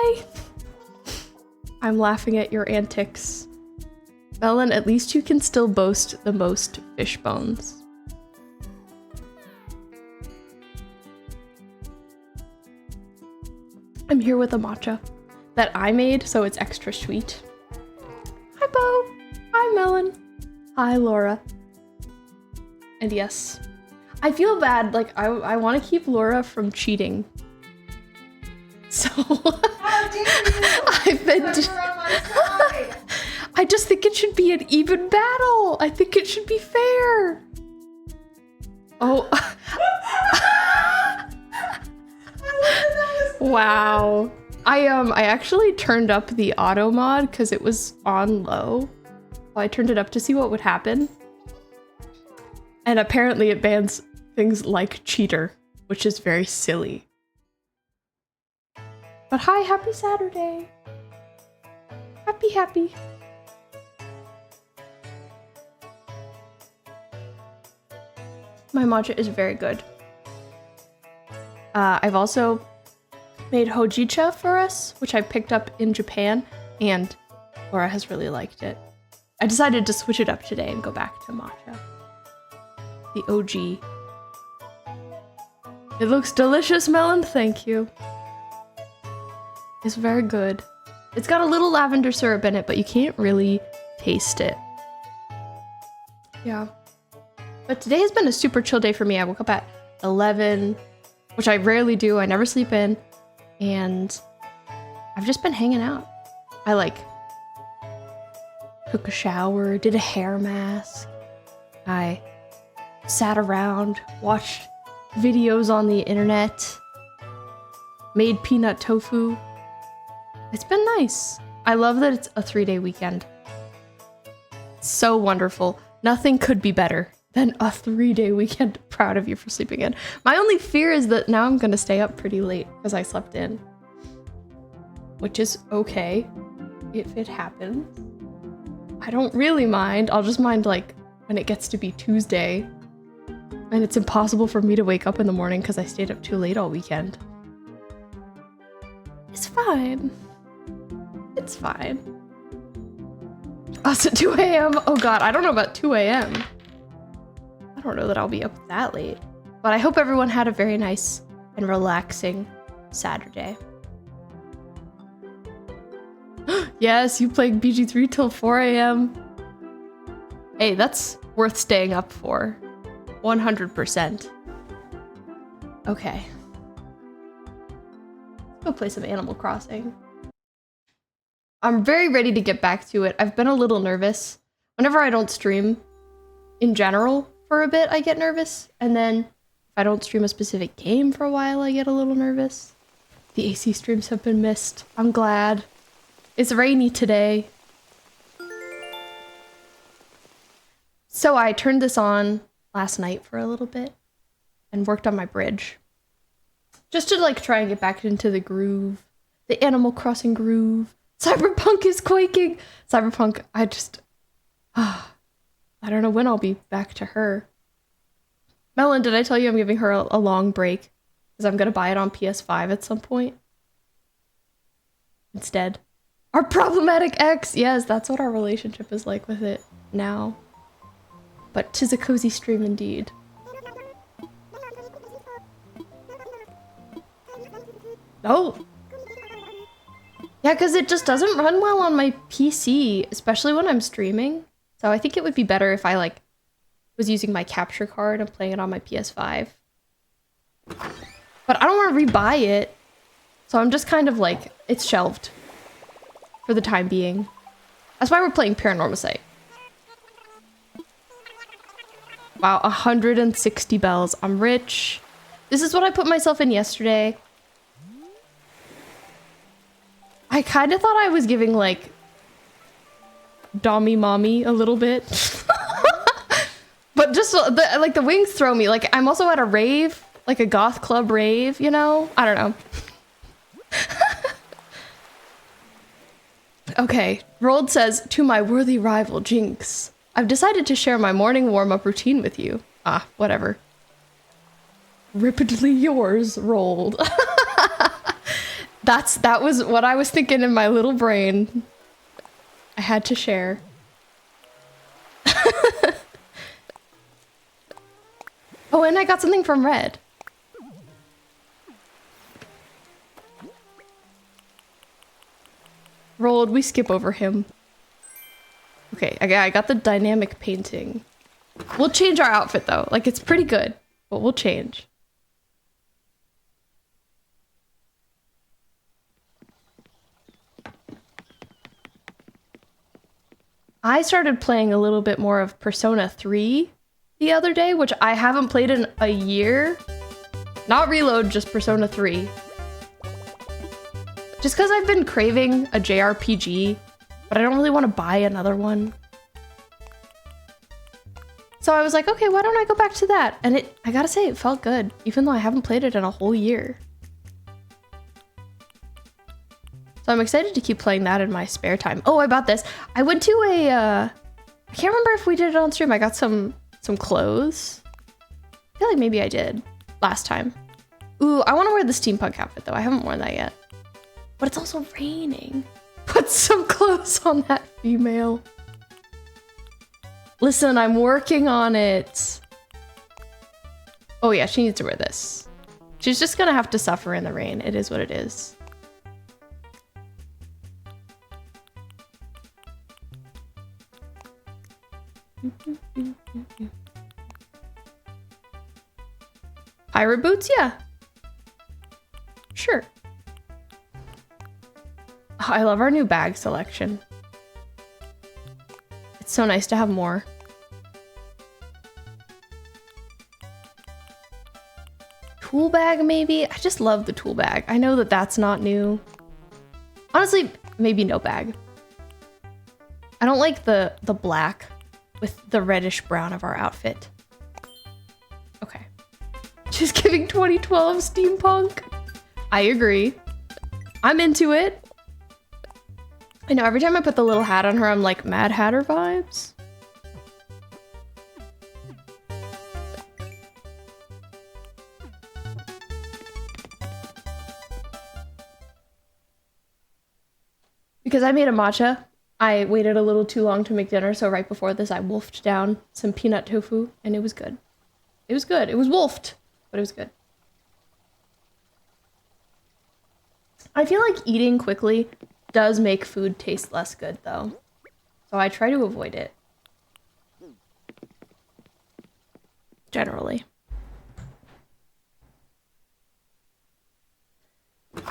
Hi! I'm laughing at your antics. Melon, at least you can still boast the most fish bones. I'm here with a matcha that I made, so it's extra sweet. Hi, Bo. Hi, Melon. Hi, Laura. And yes, I feel bad. Like, I want to keep Laura from cheating. So How dare you? I've been. You're on my side. I just think it should be an even battle. I think it should be fair. Oh. Wow. I actually turned up the auto mod because it was on low. So I turned it up to see what would happen. And apparently it bans things like cheater, which is very silly. But hi, happy Saturday. Happy. My matcha is very good. I've also made hojicha for us, which I picked up in Japan, and Laura has really liked it. I decided to switch it up today and go back to matcha. The OG. It looks delicious, Melon. Thank you. It's very good. It's got a little lavender syrup in it, but you can't really taste it. Yeah. But today has been a super chill day for me. I woke up at 11, which I rarely do. I never sleep in. And I've just been hanging out. I took a shower, did a hair mask. I sat around, watched videos on the internet, made peanut tofu. It's been nice. I love that it's a 3-day weekend. It's so wonderful. Nothing could be better than a 3-day weekend. Proud of you for sleeping in. My only fear is that now I'm gonna stay up pretty late because I slept in. Which is okay if it happens. I don't really mind. I'll just mind like when it gets to be Tuesday and it's impossible for me to wake up in the morning because I stayed up too late all weekend. It's fine. It's fine. Us at 2 a.m. Oh god, I don't know about 2 a.m. I don't know that I'll be up that late. But I hope everyone had a very nice and relaxing Saturday. Yes, you played BG3 till 4 a.m. Hey, that's worth staying up for. 100%. Okay. Go play some Animal Crossing. I'm very ready to get back to it. I've been a little nervous. Whenever I don't stream, in general, for a bit, I get nervous. And then if I don't stream a specific game for a while, I get a little nervous. The AC streams have been missed. I'm glad. It's rainy today. So I turned this on last night for a little bit and worked on my bridge. Just to like try and get back into the groove. The Animal Crossing groove. Cyberpunk is quaking. Cyberpunk, I don't know when I'll be back to her. Melon, did I tell you I'm giving her a long break? Because I'm going to buy it on PS5 at some point. Instead. Our problematic ex! Yes, that's what our relationship is like with it now. But 'tis a cozy stream indeed. Oh! Yeah, because it just doesn't run well on my PC, especially when I'm streaming. So I think it would be better if I was using my capture card and playing it on my PS5. But I don't want to rebuy it. So I'm just kind of it's shelved. For the time being. That's why we're playing Paranormal Sight. Wow, 160 bells. I'm rich. This is what I put myself in yesterday. I kind of thought I was giving Dommy Mommy a little bit. But just the wings throw me. I'm also at a rave, a goth club rave, you know? I don't know. Okay, Rold says, to my worthy rival Jinx, I've decided to share my morning warm-up routine with you. Ah, whatever. Rapidly yours, Rold. That was what I was thinking in my little brain. I had to share. Oh, and I got something from Red. Rolled, we skip over him. Okay, I got the dynamic painting. We'll change our outfit though. Like, it's pretty good, but we'll change. I started playing a little bit more of Persona 3 the other day, which I haven't played in a year. Not Reload, just Persona 3. Just because I've been craving a JRPG, but I don't really want to buy another one. So I was like, okay, why don't I go back to that? And I gotta say, it felt good, even though I haven't played it in a whole year. So I'm excited to keep playing that in my spare time. Oh, I bought this. I went to a, I can't remember if we did it on stream. I got some clothes. I feel like maybe I did last time. Ooh, I want to wear the steampunk outfit though. I haven't worn that yet. But it's also raining. Put some clothes on that female. Listen, I'm working on it. Oh yeah, she needs to wear this. She's just gonna have to suffer in the rain. It is what it is. Pirate boots? Yeah. Sure. Oh, I love our new bag selection. It's so nice to have more. Tool bag, maybe? I just love the tool bag. I know that that's not new. Honestly, maybe no bag. I don't like the black with the reddish brown of our outfit. Okay. She's giving 2012 steampunk. I agree. I'm into it. I know, every time I put the little hat on her, I'm like, Mad Hatter vibes. Because I made a matcha, I waited a little too long to make dinner, so right before this I wolfed down some peanut tofu, and it was good. It was good. It was wolfed, but it was good. I feel like eating quickly does make food taste less good, though. So I try to avoid it. Generally.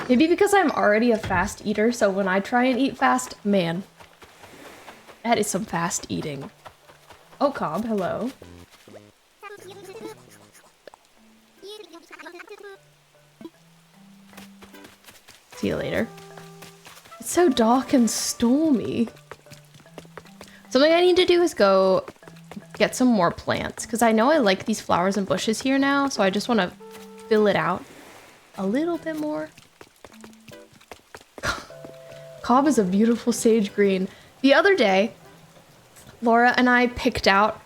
Maybe because I'm already a fast eater, so when I try and eat fast, man, that is some fast eating. Oh, Cobb, hello. See you later. It's so dark and stormy. Something I need to do is go get some more plants, because I know I like these flowers and bushes here now, so I just want to fill it out a little bit more. Cobb is a beautiful sage green. The other day, Laura and I picked out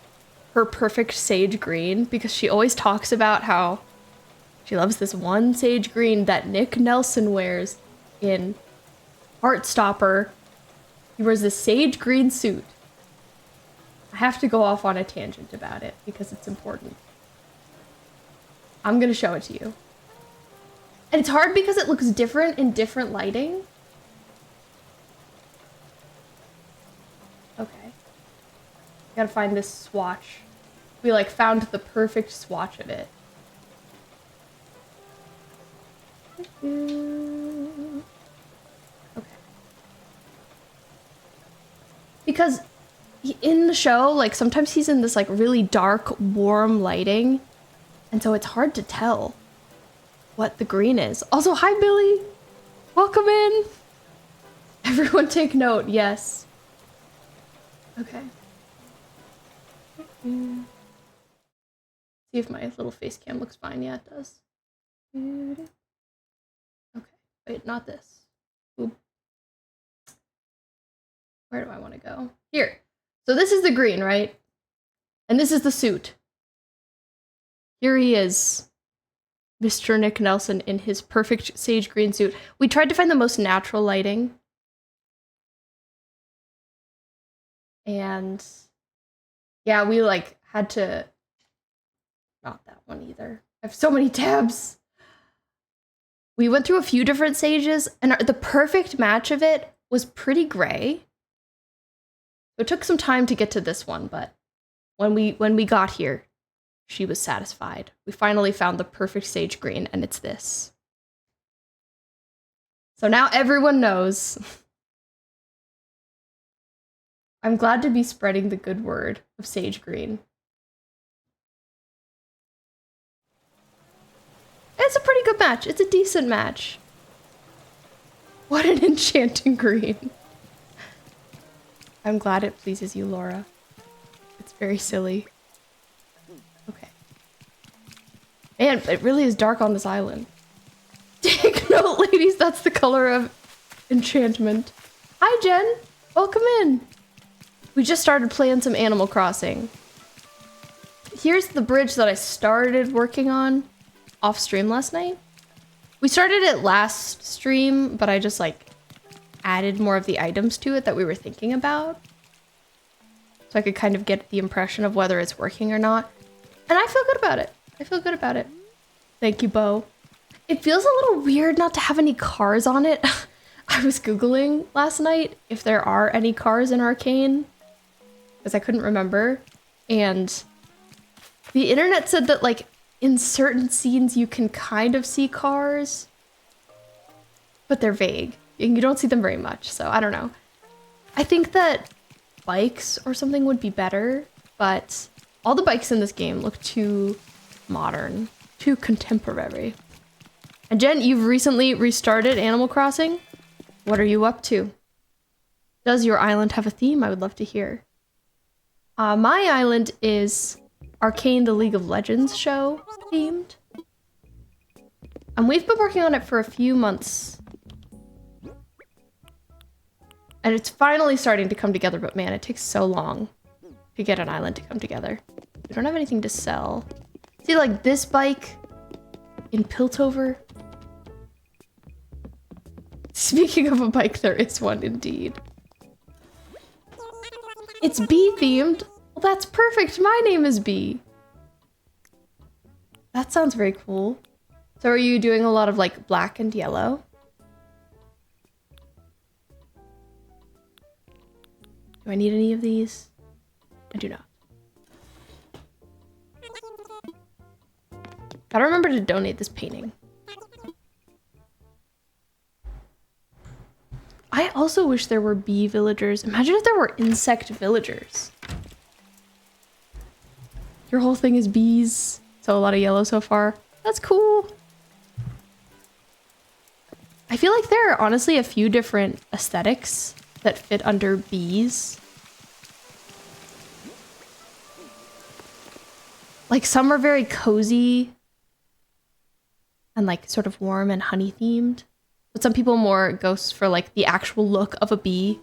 her perfect sage green because she always talks about how she loves this one sage green that Nick Nelson wears in Heartstopper. He wears this sage green suit. I have to go off on a tangent about it because it's important. I'm gonna show it to you. And it's hard because it looks different in different lighting. Okay. Gotta find this swatch. We like found the perfect swatch of it. Okay. Because in the show, like sometimes he's in this like really dark, warm lighting. And so it's hard to tell what the green is. Also, hi Billy! Welcome in! Everyone take note, yes. Okay. See if my little face cam looks fine. Yeah, it does. Okay, wait, not this. Oop. Where do I want to go? Here. So this is the green, right? And this is the suit. Here he is. Mr. Nick Nelson in his perfect sage green suit. We tried to find the most natural lighting. And yeah, we like had to, not that one either. I have so many tabs. We went through a few different sages, and the perfect match of it was pretty gray. It took some time to get to this one, but when we got here, she was satisfied. We finally found the perfect sage green, and it's this. So now everyone knows. I'm glad to be spreading the good word of sage green. It's a pretty good match. It's a decent match. What an enchanting green. I'm glad it pleases you, Laura. It's very silly. Okay. Man, it really is dark on this island. Take note, ladies, that's the color of enchantment. Hi, Jen. Welcome in. We just started playing some Animal Crossing. Here's the bridge that I started working on off stream last night. We started it last stream, but I just like added more of the items to it that we were thinking about. So I could kind of get the impression of whether it's working or not. And I feel good about it. I feel good about it. Thank you, Bo. It feels a little weird not to have any cars on it. I was Googling last night if there are any cars in Arcane, because I couldn't remember. And the internet said that like in certain scenes you can kind of see cars, but they're vague. You don't see them very much, so I don't know. I think that bikes or something would be better, but all the bikes in this game look too modern, too contemporary. And Jen, you've recently restarted Animal Crossing. What are you up to? Does your island have a theme? I would love to hear. My island is Arcane the League of Legends show themed. And we've been working on it for a few months. And it's finally starting to come together, but man, it takes so long to get an island to come together. We don't have anything to sell. See, like this bike in Piltover. Speaking of a bike, there is one indeed. It's bee themed. Well, that's perfect. My name is Bee. That sounds very cool. So are you doing a lot of like black and yellow? Do I need any of these? I do not. Gotta remember to donate this painting. I also wish there were bee villagers. Imagine if there were insect villagers. Your whole thing is bees. So a lot of yellow so far. That's cool. I feel like there are honestly a few different aesthetics that fit under bees. Like some are very cozy and like sort of warm and honey themed. But some people more go for like the actual look of a bee.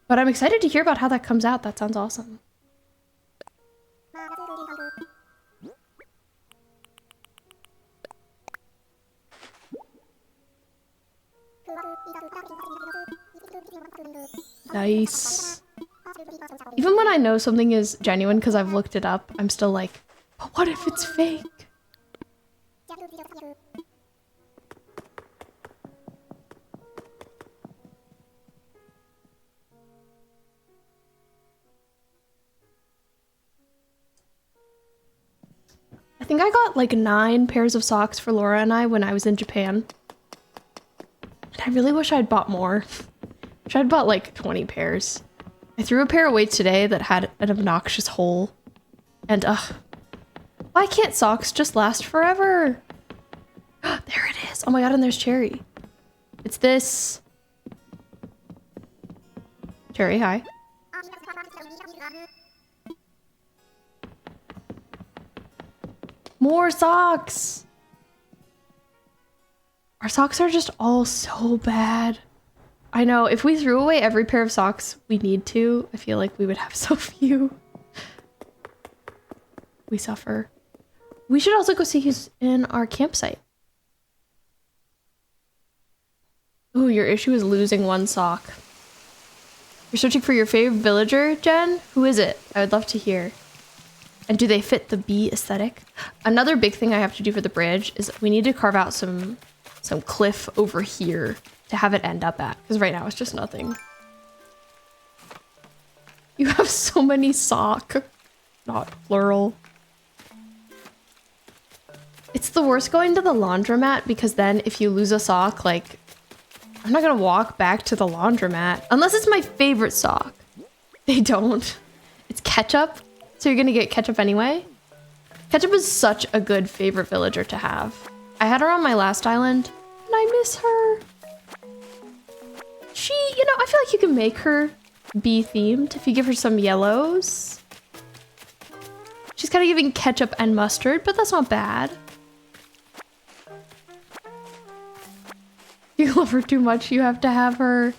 But I'm excited to hear about how that comes out. That sounds awesome. Nice. Even when I know something is genuine because I've looked it up, I'm still like, but what if it's fake? I think I got like 9 pairs of socks for Laura and I when I was in Japan. And I really wish I'd bought more. Wish I'd bought like 20 pairs. I threw a pair away today that had an obnoxious hole. And why can't socks just last forever? There it is. Oh my god, and there's Cherry. It's this. Cherry, hi. More socks! Our socks are just all so bad. I know, if we threw away every pair of socks we need to, I feel like we would have so few. We suffer. We should also go see who's in our campsite. Ooh, your issue is losing one sock. You're searching for your favorite villager, Jen? Who is it? I would love to hear. And do they fit the bee aesthetic? Another big thing I have to do for the bridge is we need to carve out some cliff over here to have it end up at, because right now it's just nothing. You have so many sock, not plural. It's the worst going to the laundromat because then if you lose a sock, like, I'm not gonna walk back to the laundromat unless it's my favorite sock. They don't. It's ketchup, so you're gonna get ketchup anyway. Ketchup is such a good favorite villager to have. I had her on my last island and I miss her. She, you know, I feel like you can make her bee themed if you give her some yellows. She's kind of giving ketchup and mustard, but that's not bad. You love her too much, you have to have her.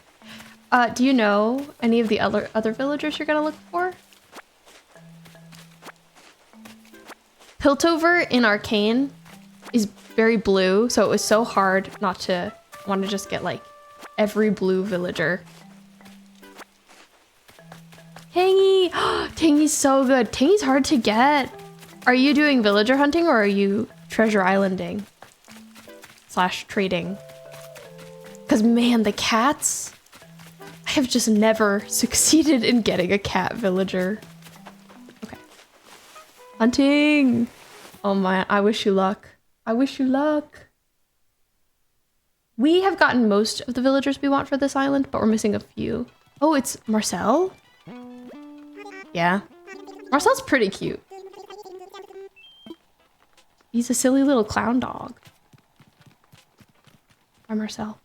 Do you know any of the other villagers you're gonna look for? Piltover in Arcane is very blue, so it was so hard not to want to just get like every blue villager. Tangy! Tangy's so good. Tangy's hard to get. Are you doing villager hunting or are you treasure islanding? / trading? Because man, the cats, I have just never succeeded in getting a cat villager. Okay. Hunting! Oh my, I wish you luck. I wish you luck. We have gotten most of the villagers we want for this island, but we're missing a few. Oh, it's Marcel? Yeah. Marcel's pretty cute. He's a silly little clown dog. Hi, Marcel.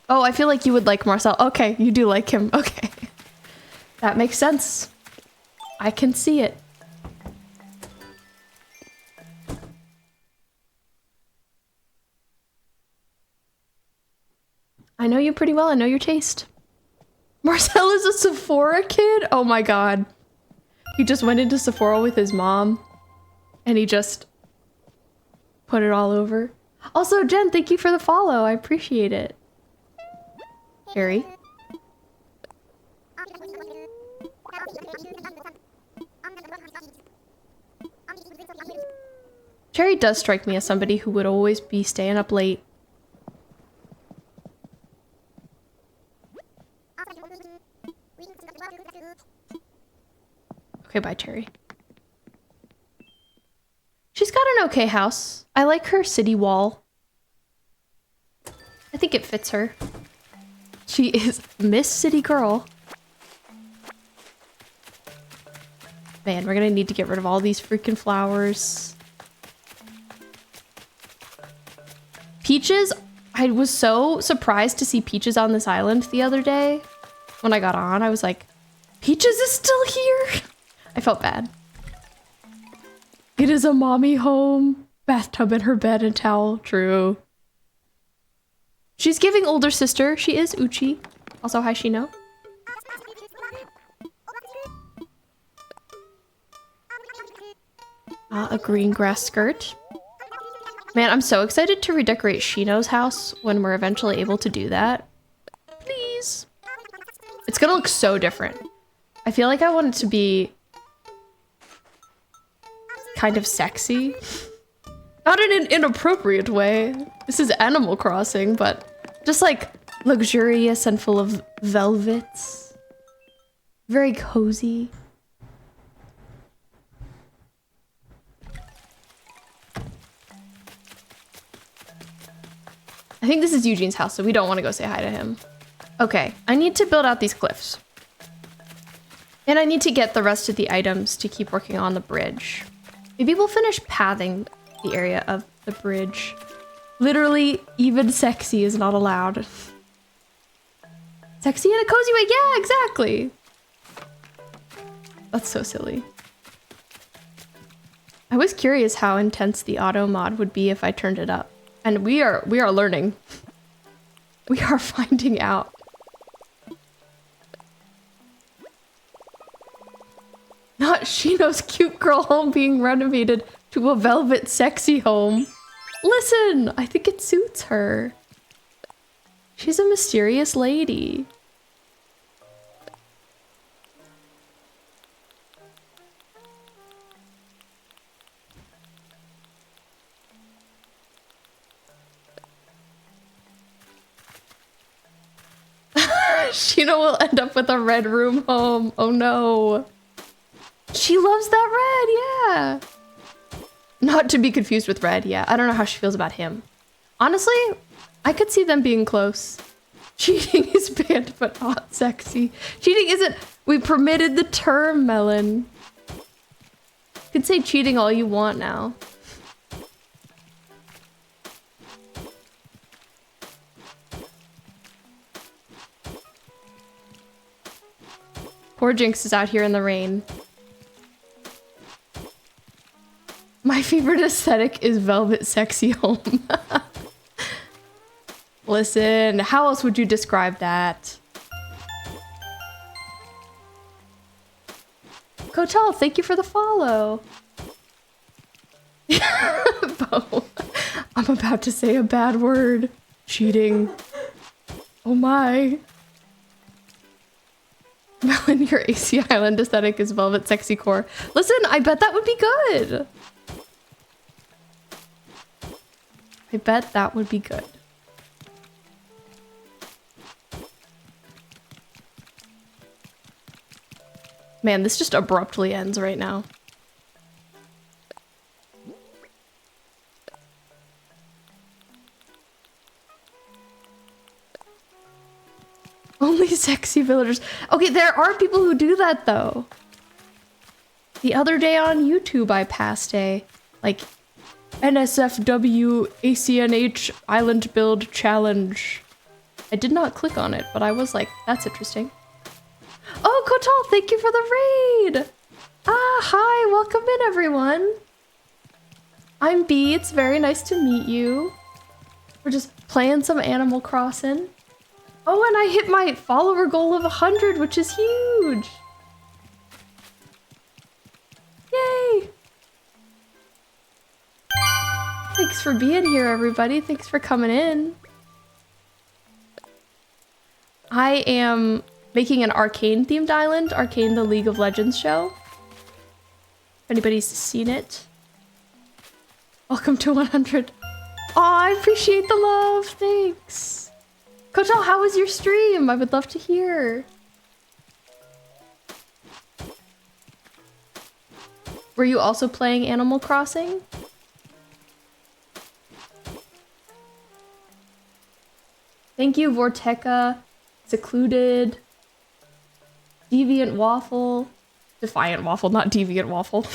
Oh, I feel like you would like Marcel. Okay, you do like him. Okay. That makes sense. I can see it. I know you pretty well. I know your taste. Marcel is a Sephora kid? Oh my god. He just went into Sephora with his mom and he just put it all over. Also, Jen, thank you for the follow. I appreciate it. Harry? Cherry does strike me as somebody who would always be staying up late. Okay, bye, Cherry. She's got an okay house. I like her city wall. I think it fits her. She is Miss City Girl. Man, we're gonna need to get rid of all these freaking flowers. Peaches, I was so surprised to see Peaches on this island the other day. When I got on, I was like, Peaches is still here? I felt bad. It is a mommy home. Bathtub in her bed and towel. True. She's giving older sister. She is Uchi. Also, hi, Shino. A green grass skirt. Man, I'm so excited to redecorate Shino's house when we're eventually able to do that. Please. It's gonna look so different. I feel like I want it to be kind of sexy. Not in an inappropriate way. This is Animal Crossing, but just like luxurious and full of velvets. Very cozy. I think this is Eugene's house, so we don't want to go say hi to him. Okay, I need to build out these cliffs. And I need to get the rest of the items to keep working on the bridge. Maybe we'll finish pathing the area of the bridge. Literally, even sexy is not allowed. Sexy in a cozy way? Yeah, exactly. That's so silly. I was curious how intense the auto mod would be if I turned it up. And we are learning. We are finding out. Not Shino's cute girl home being renovated to a velvet sexy home. Listen, I think it suits her. She's a mysterious lady. Shino will end up with a red room home. Oh no. She loves that red, yeah. Not to be confused with red, yeah. I don't know how she feels about him. Honestly, I could see them being close. Cheating is banned, but not sexy. Cheating isn't... We permitted the term, Melon. You can say cheating all you want now. Poor Jinx is out here in the rain. My favorite aesthetic is velvet sexy home. Listen, how else would you describe that? Kotal, thank you for the follow. Bo, I'm about to say a bad word. Cheating. Oh my. Melon, your AC Island aesthetic is velvet sexy core. Listen, I bet that would be good. I bet that would be good. Man, this just abruptly ends right now. Only sexy villagers. Okay, there are people who do that though. The other day on YouTube, I passed a, like, NSFW ACNH Island Build Challenge. I did not click on it, but I was like, that's interesting. Oh, Kotal, thank you for the raid! Ah, hi, welcome in everyone. I'm B, it's very nice to meet you. We're just playing some Animal Crossing. Oh, and I hit my follower goal of 100, which is huge! Yay! Thanks for being here, everybody. Thanks for coming in. I am making an Arcane-themed island. Arcane, the League of Legends show. If anybody's seen it. Welcome to 100. Aw, I appreciate the love. Thanks. Kotal, how was your stream? I would love to hear. Were you also playing Animal Crossing? Thank you, Vorteca, Secluded, Deviant Waffle, Defiant Waffle, not Deviant Waffle.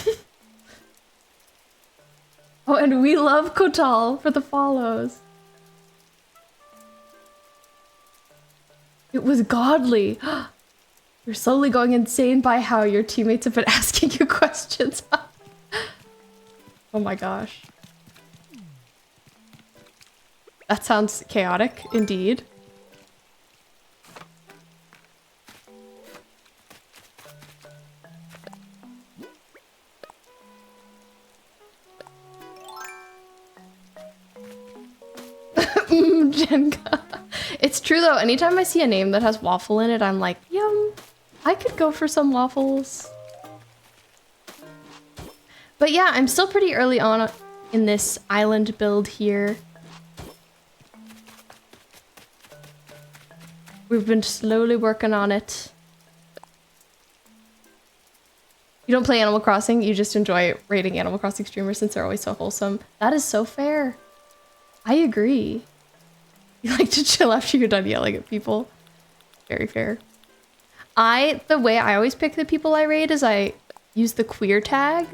Oh, and we love Kotal for the follows. It was godly. You're slowly going insane by how your teammates have been asking you questions. Oh my gosh. That sounds chaotic, indeed. Jenga. It's true though, anytime I see a name that has waffle in it, I'm like, yum, I could go for some waffles. But yeah, I'm still pretty early on in this island build here. We've been slowly working on it. You don't play Animal Crossing, you just enjoy rating Animal Crossing streamers since they're always so wholesome. That is so fair. I agree. You like to chill after you're done yelling at people. Very fair. The way I always pick the people I raid is I use the queer tag,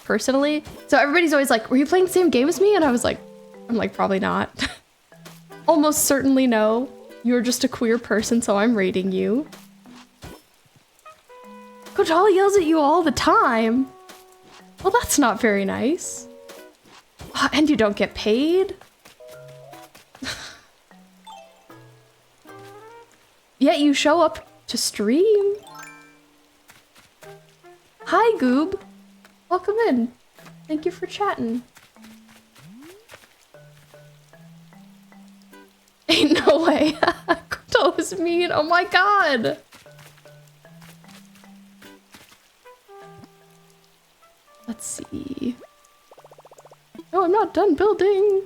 personally. So everybody's always like, were you playing the same game as me? And I'm like, probably not. Almost certainly no. You're just a queer person, so I'm rating you. Kotal yells at you all the time. Well, that's not very nice. Oh, and you don't get paid? Yet you show up to stream. Hi, Goob. Welcome in. Thank you for chatting. Ain't no way. That was mean. Oh my god. Let's see. Oh, I'm not done building.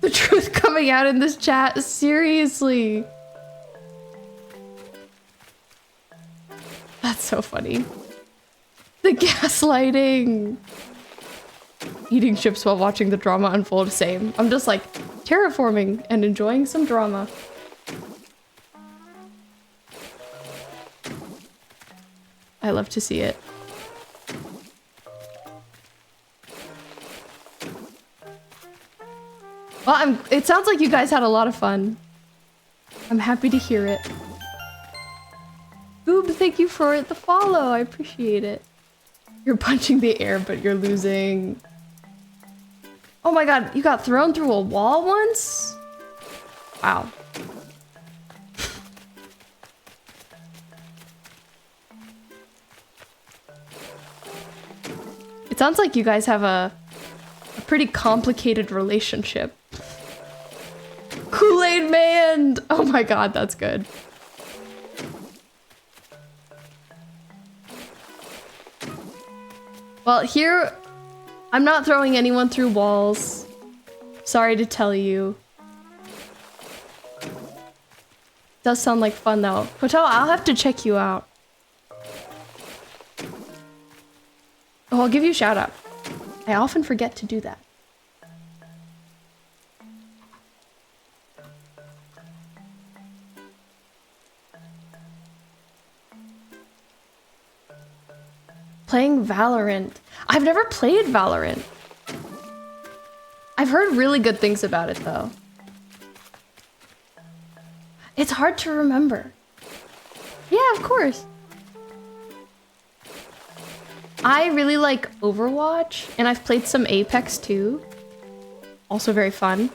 The truth coming out in this chat, seriously. That's so funny. The gaslighting. Eating chips while watching the drama unfold, same. I'm just like terraforming and enjoying some drama. I love to see it. Well, it sounds like you guys had a lot of fun. I'm happy to hear it. Oob, thank you for the follow. I appreciate it. You're punching the air, but you're losing. Oh my god, you got thrown through a wall once? Wow. It sounds like you guys have a pretty complicated relationship. Kool-Aid Man! Oh my god, that's good. Well, here, I'm not throwing anyone through walls. Sorry to tell you. Does sound like fun though. Hotel, I'll have to check you out. Oh, I'll give you a shout out. I often forget to do that. Playing Valorant. I've never played Valorant. I've heard really good things about it though. It's hard to remember. Yeah, of course. I really like Overwatch, and I've played some Apex too. Also very fun.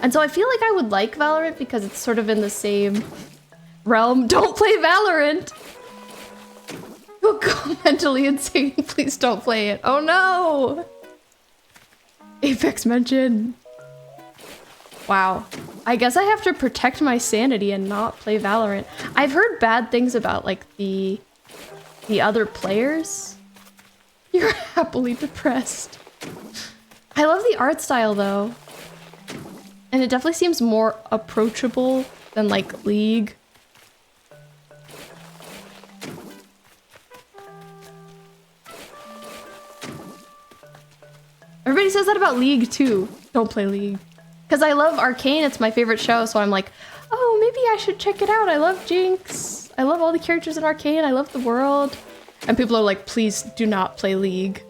And so I feel like I would like Valorant because it's sort of in the same realm. Don't play Valorant! You'll go mentally insane. Please don't play it. Oh no! Apex mention. Wow. I guess I have to protect my sanity and not play Valorant. I've heard bad things about like the other players. You're happily depressed. I love the art style though. And it definitely seems more approachable than like League. Everybody says that about League too. Don't play League. Because I love Arcane, it's my favorite show, so I'm like, oh, maybe I should check it out. I love Jinx. I love all the characters in Arcane. I love the world. And people are like, please do not play League.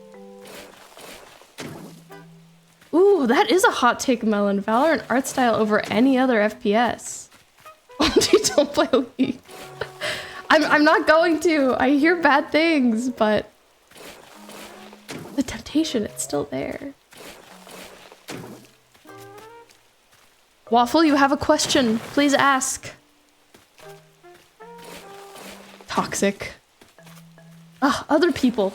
Ooh, that is a hot take, Melon. Valorant art style over any other FPS. Only don't play League. I'm not going to. I hear bad things, but the temptation, it's still there. Waffle, you have a question. Please ask. Toxic. Ugh, other people.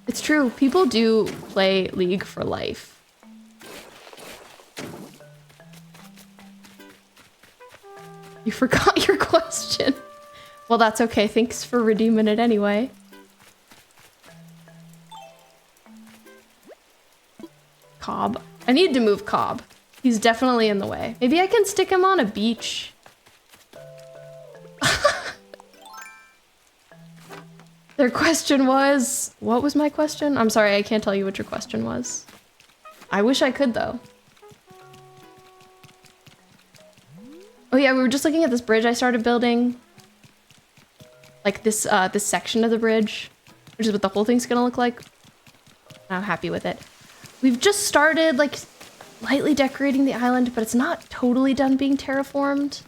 It's true. People do play League for life. You forgot your question. Well, that's okay. Thanks for redeeming it anyway. Cobb. I need to move Cobb. He's definitely in the way. Maybe I can stick him on a beach. Their question was... What was my question? I'm sorry, I can't tell you what your question was. I wish I could, though. Oh yeah, we were just looking at this bridge I started building. Like this, this section of the bridge, which is what the whole thing's gonna look like. I'm happy with it. We've just started, like, lightly decorating the island, but it's not totally done being terraformed.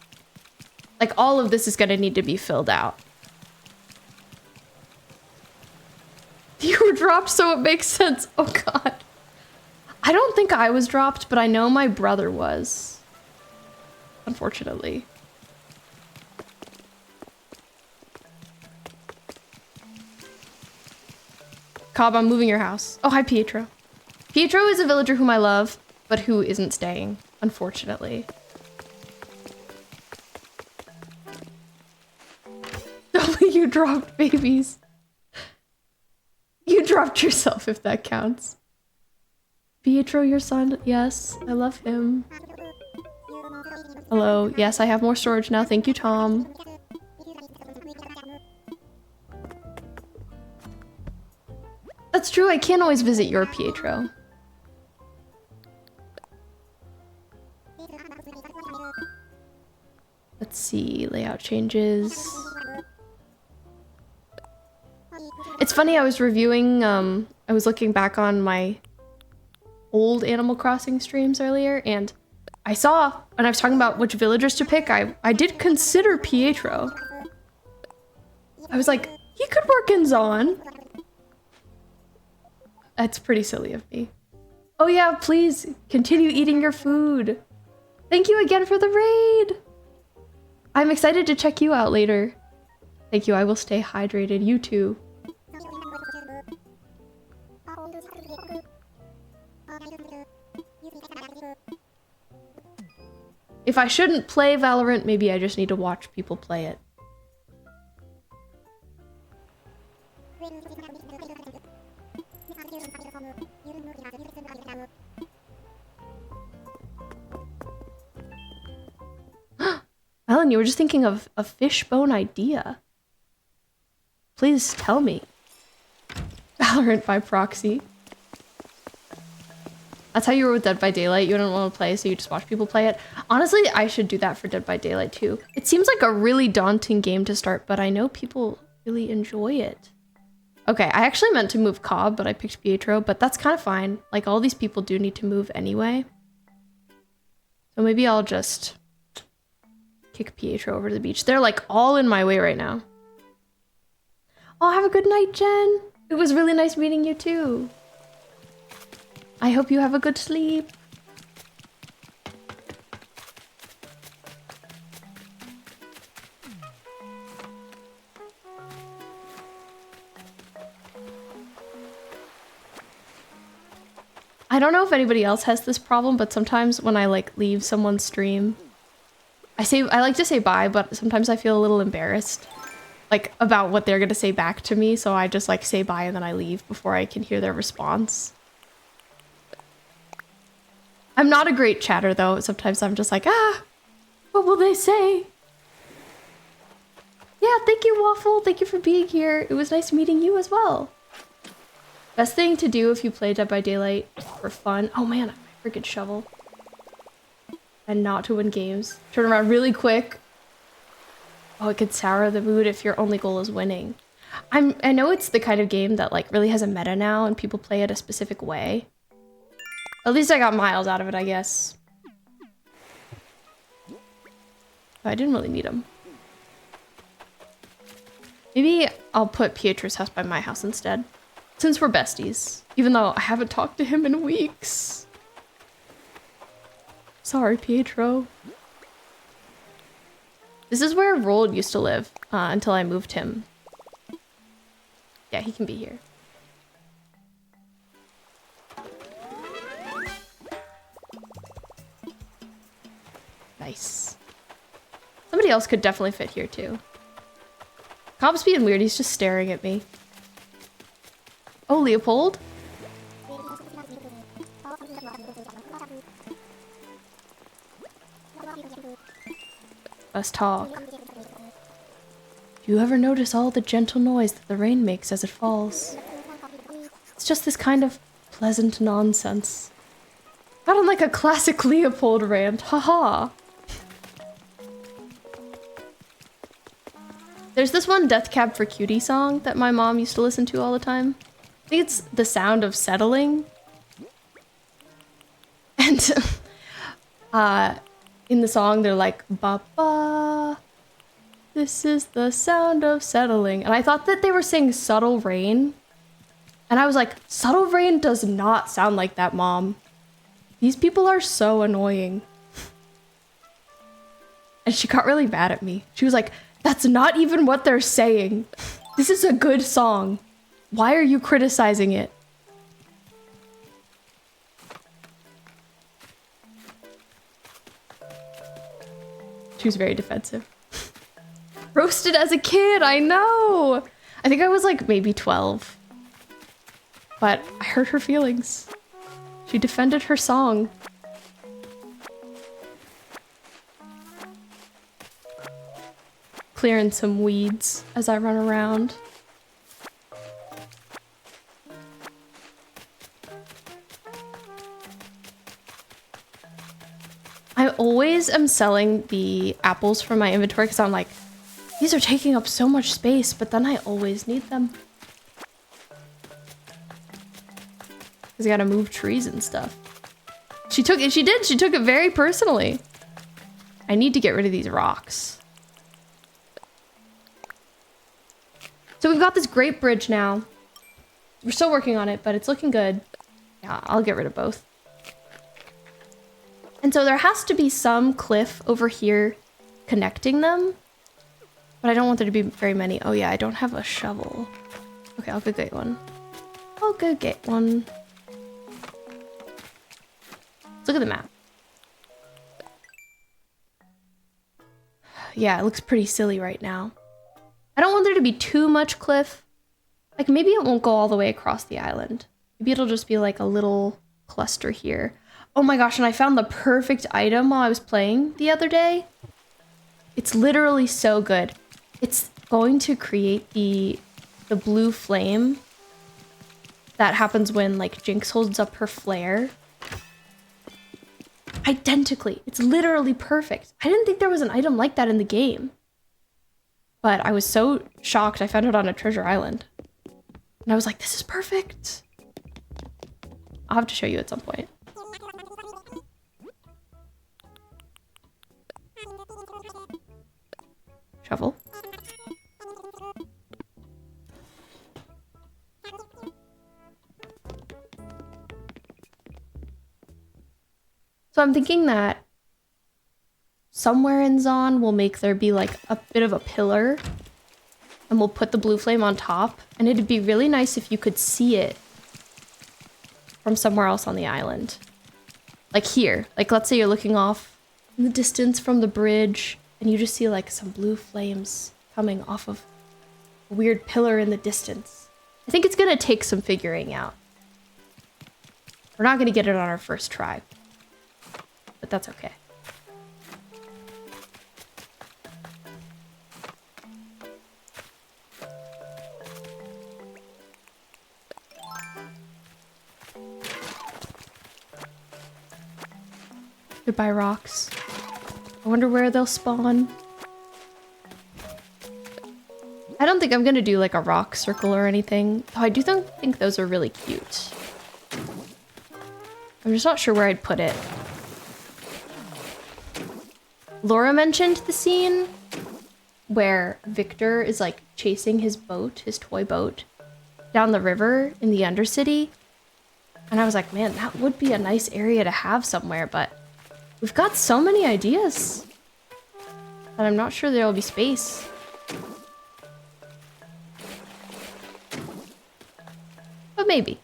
Like, all of this is gonna need to be filled out. You were dropped, so it makes sense. Oh god. I don't think I was dropped, but I know my brother was. Unfortunately. Cobb, I'm moving your house. Oh, hi, Pietro. Pietro is a villager whom I love, but who isn't staying, unfortunately. Only you dropped babies. You dropped yourself, if that counts. Pietro, your son? Yes, I love him. Hello. Yes, I have more storage now. Thank you, Tom. That's true. I can't always visit your Pietro. Let's see. Layout changes. It's funny, I was reviewing, I was looking back on my old Animal Crossing streams earlier, and I saw, when I was talking about which villagers to pick, I did consider Pietro. I was like, he could work in Zon. That's pretty silly of me. Oh yeah, please continue eating your food. Thank you again for the raid. I'm excited to check you out later. Thank you, I will stay hydrated. You too. If I shouldn't play Valorant, maybe I just need to watch people play it. Ellen, you were just thinking of a fishbone idea. Please tell me. Valorant by proxy. That's how you were with Dead by Daylight. You didn't want to play, so you just watch people play it. Honestly, I should do that for Dead by Daylight too. It seems like a really daunting game to start, but I know people really enjoy it. Okay, I actually meant to move Cobb, but I picked Pietro, but that's kind of fine. Like, all these people do need to move anyway. So maybe I'll just kick Pietro over to the beach. They're like all in my way right now. Oh, have a good night, Jen. It was really nice meeting you too. I hope you have a good sleep. I don't know if anybody else has this problem, but sometimes when I like leave someone's stream, I like to say bye, but sometimes I feel a little embarrassed like about what they're gonna say back to me, so I just like say bye and then I leave before I can hear their response. I'm not a great chatter though. Sometimes I'm just like, what will they say? Yeah, thank you, Waffle. Thank you for being here. It was nice meeting you as well. Best thing to do if you play Dead by Daylight for fun. Oh man, my freaking shovel. And not to win games. Turn around really quick. Oh, it could sour the mood if your only goal is winning. I know it's the kind of game that like really has a meta now and people play it a specific way. At least I got miles out of it, I guess. But I didn't really need them. Maybe I'll put Pietro's house by my house instead. Since we're besties. Even though I haven't talked to him in weeks. Sorry, Pietro. This is where Roald used to live until I moved him. Yeah, he can be here. Nice. Somebody else could definitely fit here too. Cobb's being weird, he's just staring at me. Oh, Leopold? Let's talk. Do you ever notice all the gentle noise that the rain makes as it falls? It's just this kind of pleasant nonsense. Not unlike a classic Leopold rant, haha. There's this one Death Cab for Cutie song that my mom used to listen to all the time. I think it's The Sound of Settling. And And in the song, they're like, ba ba, this is the sound of settling. And I thought that they were saying subtle rain. And I was like, subtle rain does not sound like that, Mom. These people are so annoying. And she got really mad at me. She was like, that's not even what they're saying. This is a good song. Why are you criticizing it? She was very defensive. Roasted as a kid, I know. I think I was like maybe 12. But I hurt her feelings. She defended her song. Clearing some weeds as I run around. I always am selling the apples from my inventory because I'm like, these are taking up so much space, but then I always need them. Because I gotta move trees and stuff. She took it very personally. I need to get rid of these rocks. So we've got this great bridge now. We're still working on it, but it's looking good. Yeah, I'll get rid of both. And so there has to be some cliff over here connecting them. But I don't want there to be very many. Oh yeah, I don't have a shovel. Okay, I'll go get one. I'll go get one. Let's look at the map. Yeah, it looks pretty silly right now. I don't want there to be too much cliff. Like maybe it won't go all the way across the island. Maybe it'll just be like a little cluster here. Oh my gosh, and I found the perfect item while I was playing the other day. It's literally so good. It's going to create the blue flame that happens when like Jinx holds up her flare. Identically. It's literally perfect. I didn't think there was an item like that in the game. But I was so shocked I found it on a treasure island. And I was like, this is perfect. I'll have to show you at some point. Shovel. So I'm thinking that somewhere in Zon we'll make there be like a bit of a pillar and we'll put the blue flame on top, and it'd be really nice if you could see it from somewhere else on the island. Like here, like let's say you're looking off in the distance from the bridge and you just see like some blue flames coming off of a weird pillar in the distance. I think it's gonna take some figuring out. We're not gonna get it on our first try, but that's okay. Goodbye, rocks. I wonder where they'll spawn. I don't think I'm gonna do like a rock circle or anything. Though I do think those are really cute. I'm just not sure where I'd put it. Laura mentioned the scene where Victor is like chasing his boat, his toy boat, down the river in the Undercity. And I was like, man, that would be a nice area to have somewhere, but we've got so many ideas that I'm not sure there'll be space. But maybe.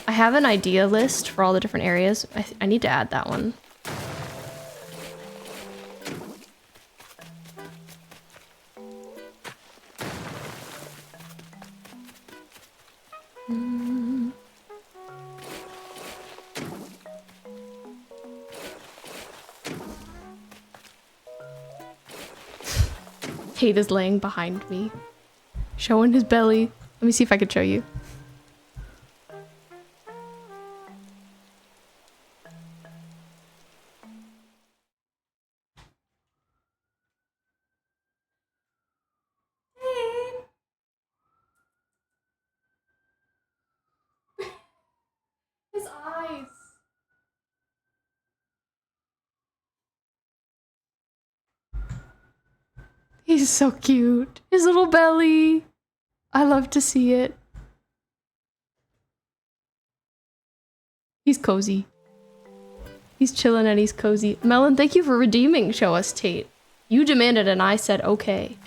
I have an idea list for all the different areas. I need to add that one. Kate is laying behind me, showing his belly. Let me see if I can show you. He's so cute. His little belly. I love to see it. He's cozy. He's chilling and he's cozy. Melon, thank you for redeeming Show Us Tate. You demanded and I said okay.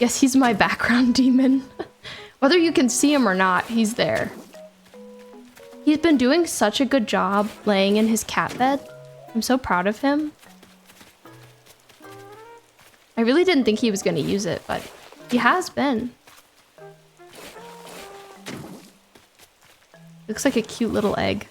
Yes, he's my background demon. Whether you can see him or not, he's there. He's been doing such a good job laying in his cat bed. I'm so proud of him. I really didn't think he was going to use it, but he has been. Looks like a cute little egg.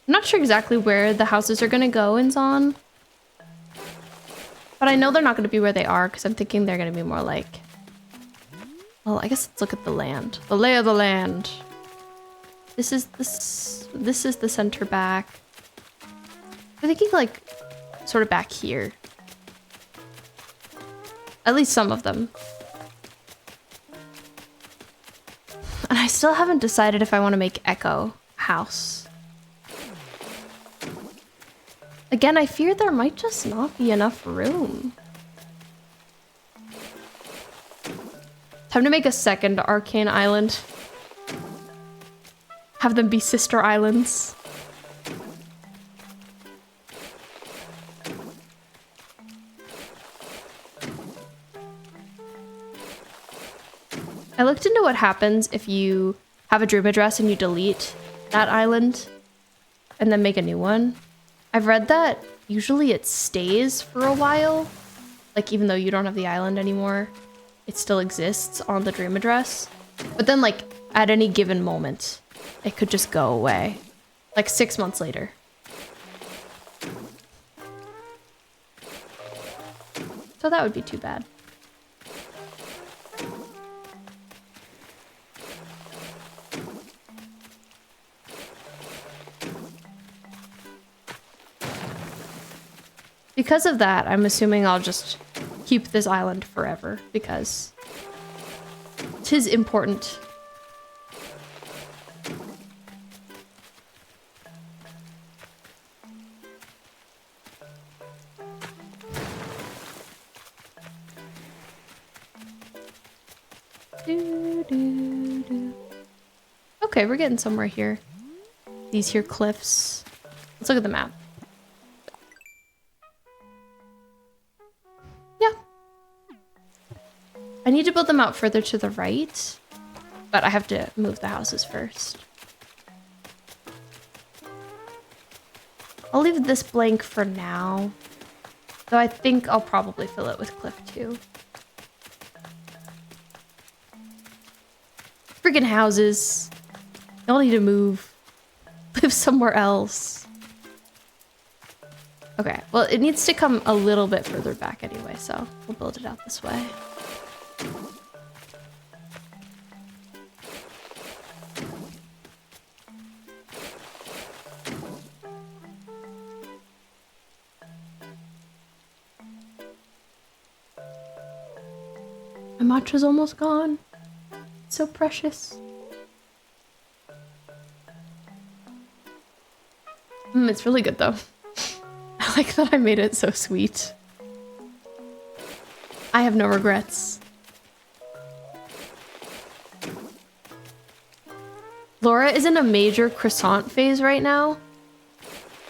I'm not sure exactly where the houses are gonna go in Zon. But I know they're not gonna be where they are because I'm thinking they're gonna be more like... Well, I guess let's look at the land. The lay of the land. This is the center back. I'm thinking like sort of back here. At least some of them. And I still haven't decided if I want to make Echo a house. Again, I fear there might just not be enough room. Time to make a second Arcane Island. Have them be sister islands. I looked into what happens if you have a dream address and you delete that island and then make a new one. I've read that usually it stays for a while. Like, even though you don't have the island anymore, it still exists on the dream address. But then, like, at any given moment, it could just go away. Like 6 months later. So that would be too bad. Because of that, I'm assuming I'll just keep this island forever because 'tis important. Okay, we're getting somewhere here. These here cliffs. Let's look at the map. I need to build them out further to the right, but I have to move the houses first. I'll leave this blank for now, though I think I'll probably fill it with cliff too. Freaking houses. Y'all need to move. Live somewhere else. Okay, well, it needs to come a little bit further back anyway, so we'll build it out this way. My matcha's almost gone. It's so precious. It's really good though. I like that I made it so sweet. I have no regrets. Laura is in a major croissant phase right now,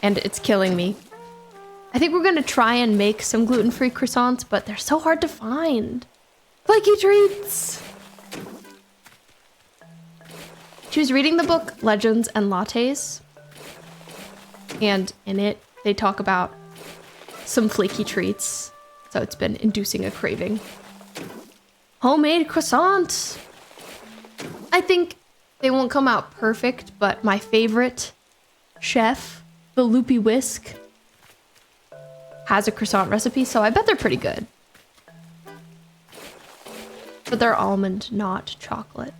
and it's killing me. I think we're gonna try and make some gluten-free croissants, but they're so hard to find. Flaky treats! She was reading the book Legends and Lattes, and in it, they talk about some flaky treats, so it's been inducing a craving. Homemade croissant! I think they won't come out perfect, but my favorite chef, the Loopy Whisk, has a croissant recipe, so I bet they're pretty good. But they're almond, not chocolate.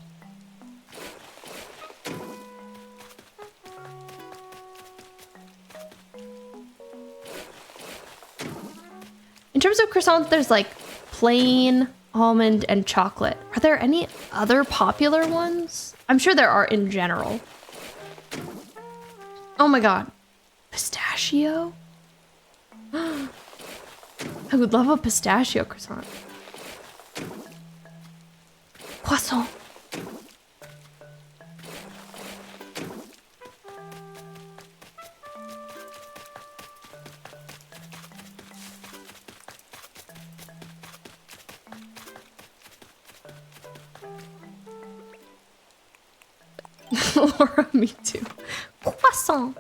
terms of croissants, there's like plain, almond, and chocolate. Are there any other popular ones? I'm sure there are in general. Oh my god. Pistachio? I would love a pistachio croissant. Croissant. Laura, me too. Croissant.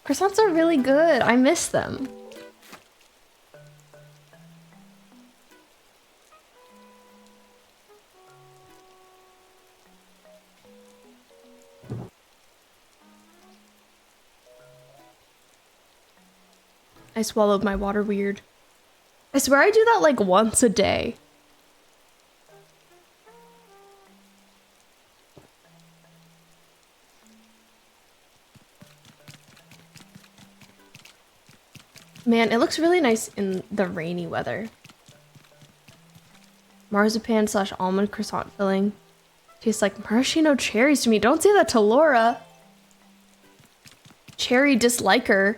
Croissants are really good. I miss them. I swallowed my water weird. I swear I do that like once a day. Man, it looks really nice in the rainy weather. Marzipan slash almond croissant filling. Tastes like maraschino cherries to me. Don't say that to Laura. Cherry disliker.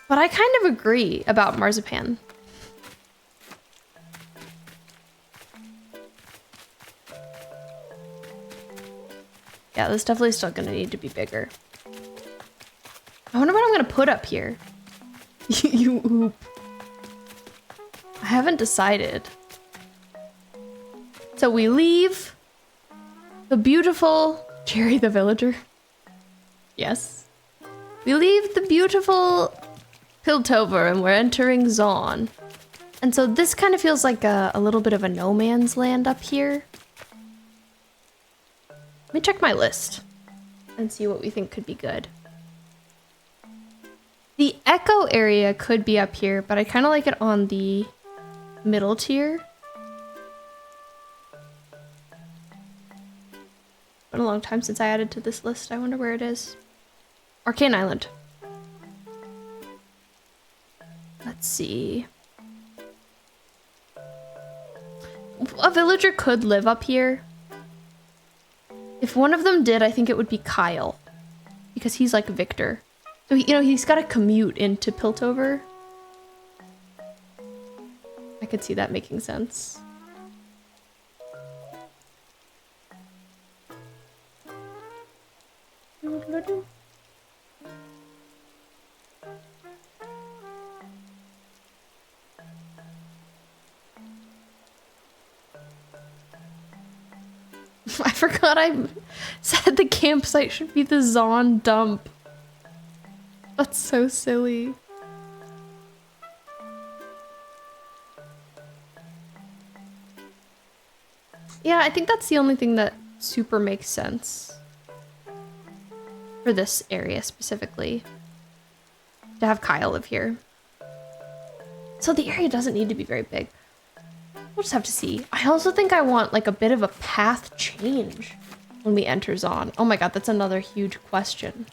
But I kind of agree about marzipan. Yeah, this definitely still gonna need to be bigger. I wonder what I'm gonna put up here. You oop. I haven't decided. So we leave the beautiful Cherry the villager. Yes. We leave the beautiful Piltover and we're entering Zaun. And so this kind of feels like a little bit of a no man's land up here. Let me check my list and see what we think could be good. The Echo area could be up here, but I kind of like it on the middle tier. Been a long time since I added to this list. I wonder where it is. Arcane Island. Let's see. A villager could live up here. If one of them did, I think it would be Kyle. Because he's like Victor. So, you know, he's got to commute into Piltover. I could see that making sense. I forgot I said the campsite should be the Zaun dump. That's so silly. Yeah, I think that's the only thing that super makes sense. For this area specifically. To have Kyle live here. So the area doesn't need to be very big. We'll just have to see. I also think I want like a bit of a path change when we enter Zaun. Oh my god, that's another huge question.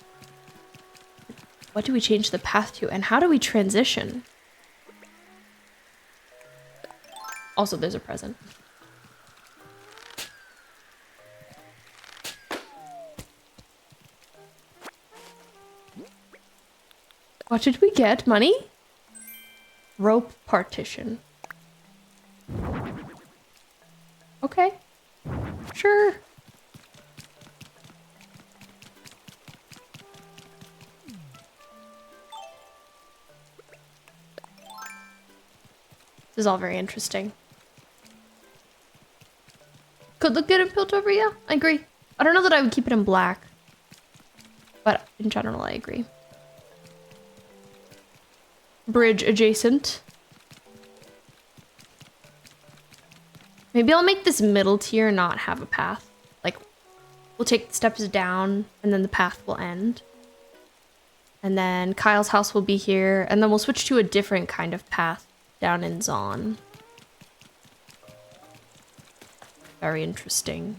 What do we change the path to, and how do we transition? Also, there's a present. What did we get? Money? Rope partition. Okay. Sure. This is all very interesting. Could look good in Piltover, yeah, I agree. I don't know that I would keep it in black. But in general, I agree. Bridge adjacent. Maybe I'll make this middle tier not have a path. Like, we'll take steps down, and then the path will end. And then Kyle's house will be here, and then we'll switch to a different kind of path down in Zaun. Very interesting.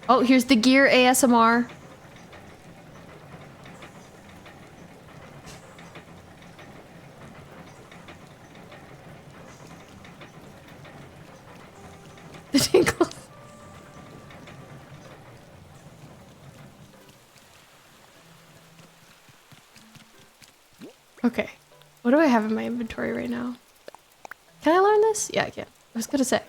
Oh, here's the gear ASMR. Okay. What do I have in my inventory right now? Can I learn this? Yeah, I can. I was gonna say.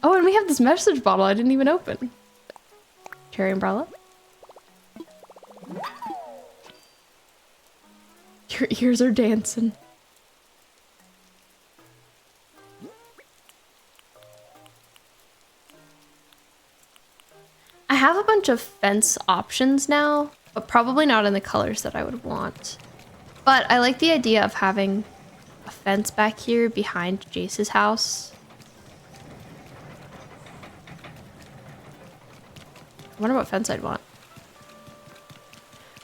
Oh, and we have this message bottle I didn't even open. Cherry umbrella. Your ears are dancing. I have a bunch of fence options now, but probably not in the colors that I would want. But I like the idea of having a fence back here behind Jace's house. I wonder what fence I'd want.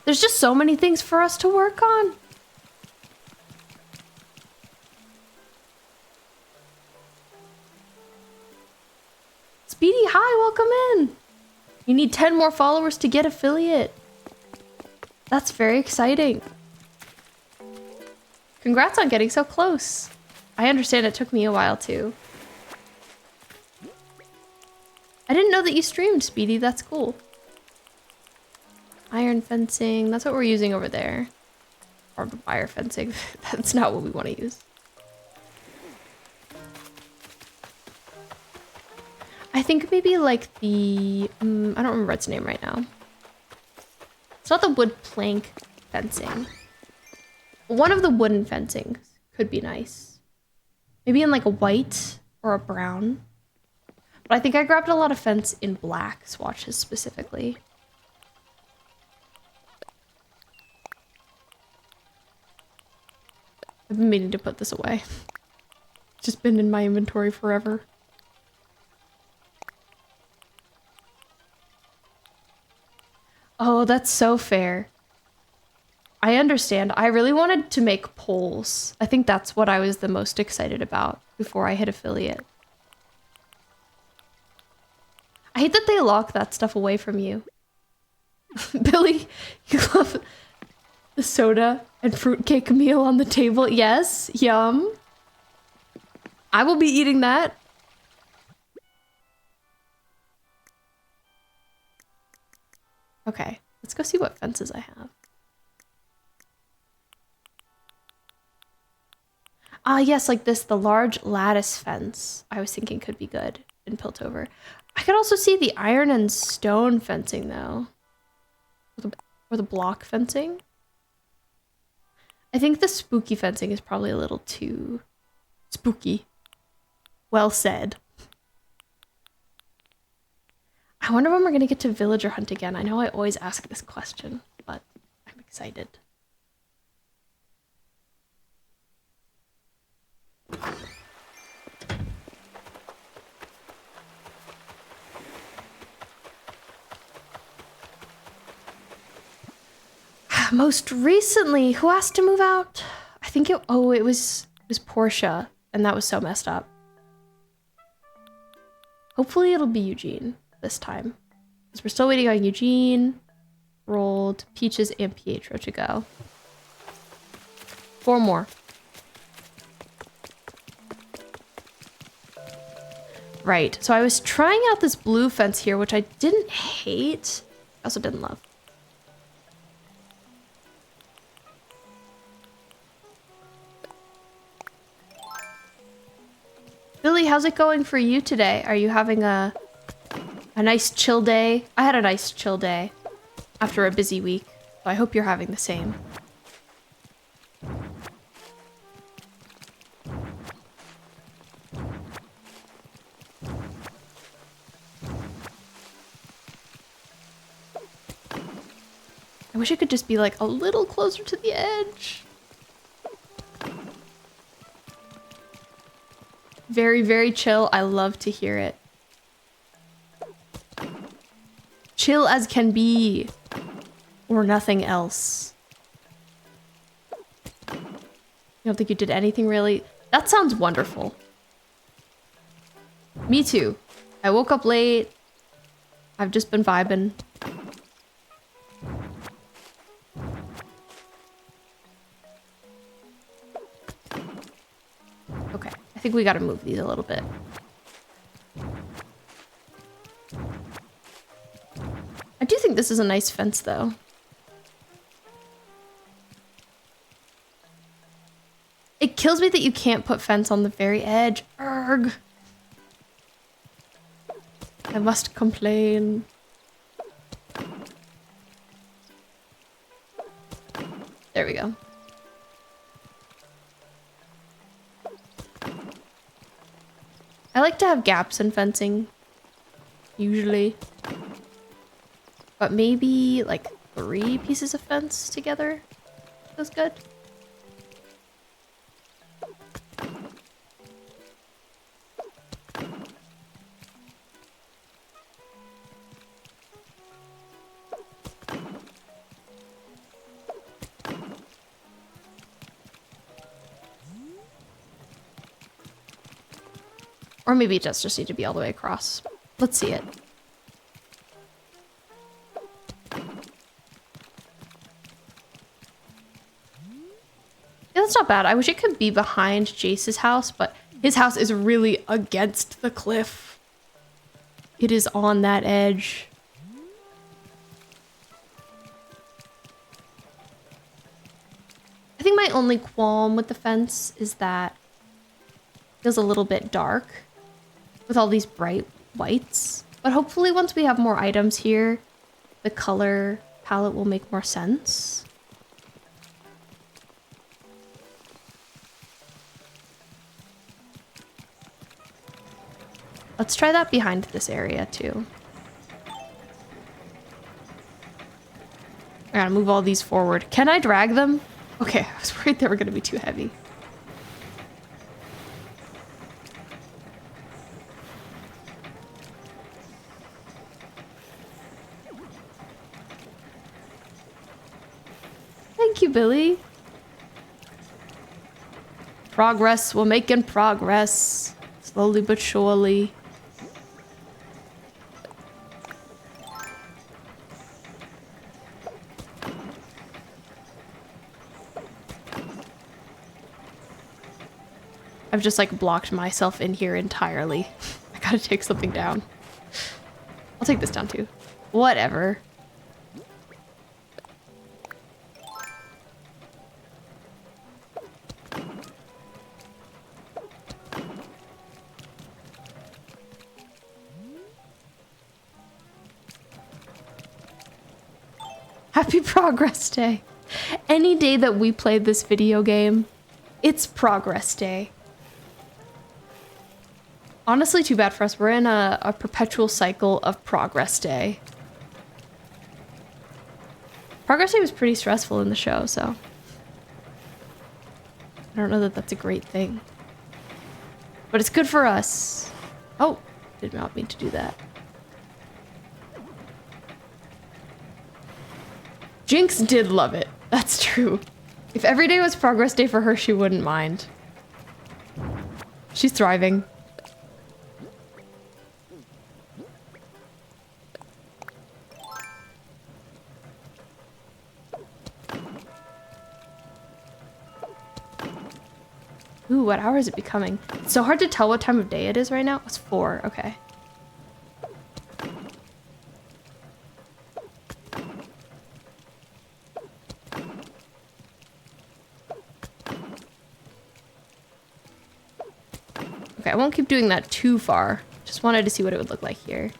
There's just so many things for us to work on. Speedy, hi, welcome in. You need 10 more followers to get affiliate. That's very exciting. Congrats on getting so close. I understand it took me a while too. I didn't know that you streamed, Speedy. That's cool. Iron fencing. That's what we're using over there. Or wire fencing. That's not what we want to use. I think maybe like the... I don't remember its name right now. It's not the wood plank fencing. One of the wooden fencings could be nice. Maybe in like a white or a brown. But I think I grabbed a lot of fence in black swatches specifically. I've been meaning to put this away. It's just been in my inventory forever. Oh, that's so fair. I understand. I really wanted to make polls. I think that's what I was the most excited about before I hit affiliate. I hate that they lock that stuff away from you. Billy, you love the soda and fruitcake meal on the table. Yes, yum. I will be eating that. Okay, let's go see what fences I have. Ah, yes, like this, the large lattice fence I was thinking could be good in Piltover. I could also see the iron and stone fencing, though. Or the block fencing. I think the spooky fencing is probably a little too spooky. Well said. I wonder when we're gonna get to villager hunt again. I know I always ask this question, but I'm excited. Most recently, who asked to move out? I think it was Portia, and that was so messed up. Hopefully it'll be Eugene this time. Because we're still waiting on Eugene, Rolled, Peaches, and Pietro to go. 4 more. Right, so I was trying out this blue fence here, which I didn't hate. I also didn't love. Billy, how's it going for you today? Are you having a nice chill day? I had a nice chill day after a busy week, so I hope you're having the same. I wish it could just be like a little closer to the edge. Very, very chill. I love to hear it. Chill as can be. Or nothing else. You don't think you did anything really? That sounds wonderful. Me too. I woke up late. I've just been vibing. Okay, I think we gotta move these a little bit. this is a nice fence, though. It kills me that you can't put fence on the very edge. Urgh. I must complain. There we go. I like to have gaps in fencing, usually. But maybe like 3 pieces of fence together feels good. Or maybe it does just need to be all the way across. Let's see it. Yeah, that's not bad. I wish it could be behind Jace's house, but his house is really against the cliff. It is on that edge. I think my only qualm with the fence is that it feels a little bit dark with all these bright whites. But hopefully once we have more items here, the color palette will make more sense. Let's try that behind this area too. I gotta move all these forward. Can I drag them? Okay, I was worried they were gonna be too heavy. Thank you, Billy. Progress. We're making progress. Slowly but surely. I've just like blocked myself in here entirely. I gotta take something down. I'll take this down too. Whatever. Happy Progress Day. Any day that we played this video game, it's Progress Day. Honestly, too bad for us. We're in a perpetual cycle of Progress Day. Progress Day was pretty stressful in the show, so I don't know that that's a great thing. But it's good for us. Oh, did not mean to do that. Jinx did love it. That's true. If every day was Progress Day for her, she wouldn't mind. She's thriving. Ooh, what hour is it becoming? It's so hard to tell what time of day it is right now. It's 4, okay. Okay, I won't keep doing that too far. Just wanted to see what it would look like here.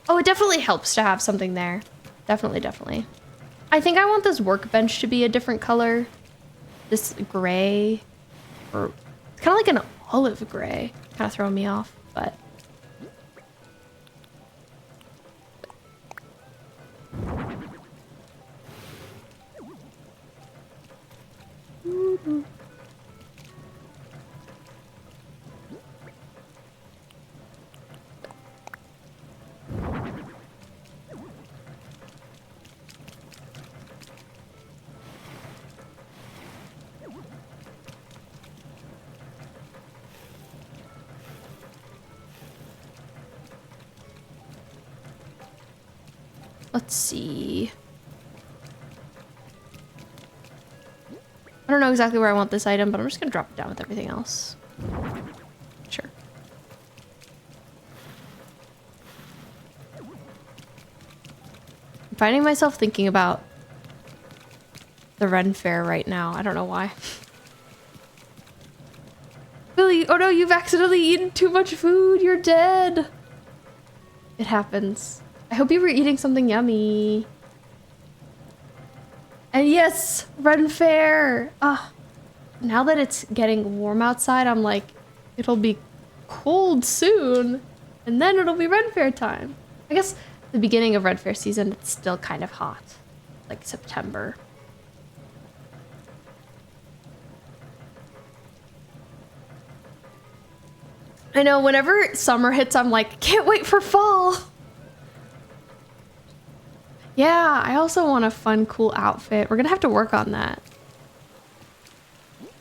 Oh, it definitely helps to have something there. Definitely, definitely. I think I want this workbench to be a different color. This gray, or it's kind of like an olive gray. Kind of throwing me off, but. Let's see. I don't know exactly where I want this item, but I'm just gonna drop it down with everything else. Sure. finding myself thinking about the Ren Fair right now. I don't know why. Billy, oh no, you've accidentally eaten too much food. You're dead. It happens. I hope you were eating something yummy. And yes, Ren Fair. Ah, now that it's getting warm outside, I'm like, it'll be cold soon. And then it'll be Ren Fair time. I guess the beginning of Ren Fair season, it's still kind of hot. Like September. I know, whenever summer hits, I'm like, can't wait for fall. Yeah, I also want a fun, cool outfit. We're gonna have to work on that.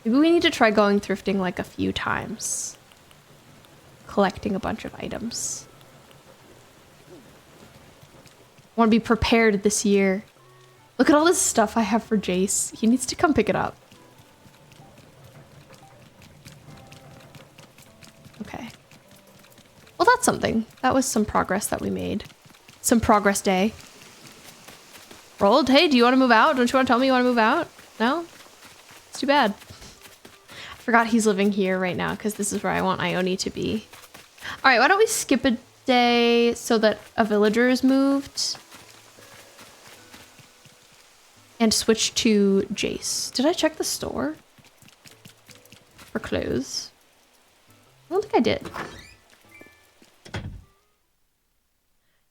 Maybe we need to try going thrifting like a few times. Collecting a bunch of items. Want to be prepared this year. Look at all this stuff I have for Jace. He needs to come pick it up. Okay. Well, that's something. That was some progress that we made. Some progress day. Rolled, hey, do you want to move out? Don't you want to tell me you want to move out? No? It's too bad. I forgot he's living here right now because this is where I want Ione to be. All right, why don't we skip a day so that a villager is moved? And switch to Jace. Did I check the store? For clothes? I don't think I did.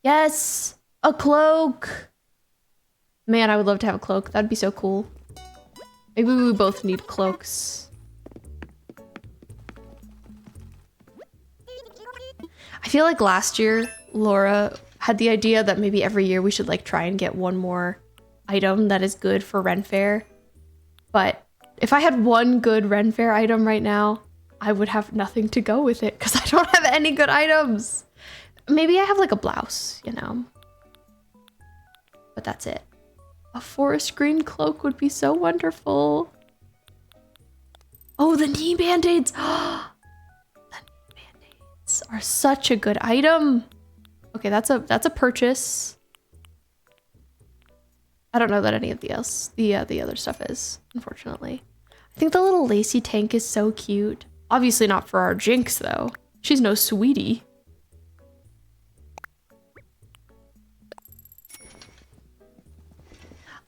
Yes! A cloak! Man, I would love to have a cloak. That'd be so cool. Maybe we both need cloaks. I feel like last year, Laura had the idea that maybe every year we should like try and get one more item that is good for Ren Fair. But if I had one good Ren Fair item right now, I would have nothing to go with it because I don't have any good items. Maybe I have like a blouse, you know? But that's it. A forest green cloak would be so wonderful. Oh, the knee band-aids. The knee band-aids are such a good item. Okay, that's a purchase. I don't know that any of the other stuff is, unfortunately. I think the little lacy tank is so cute. Obviously not for our Jinx though. She's no sweetie.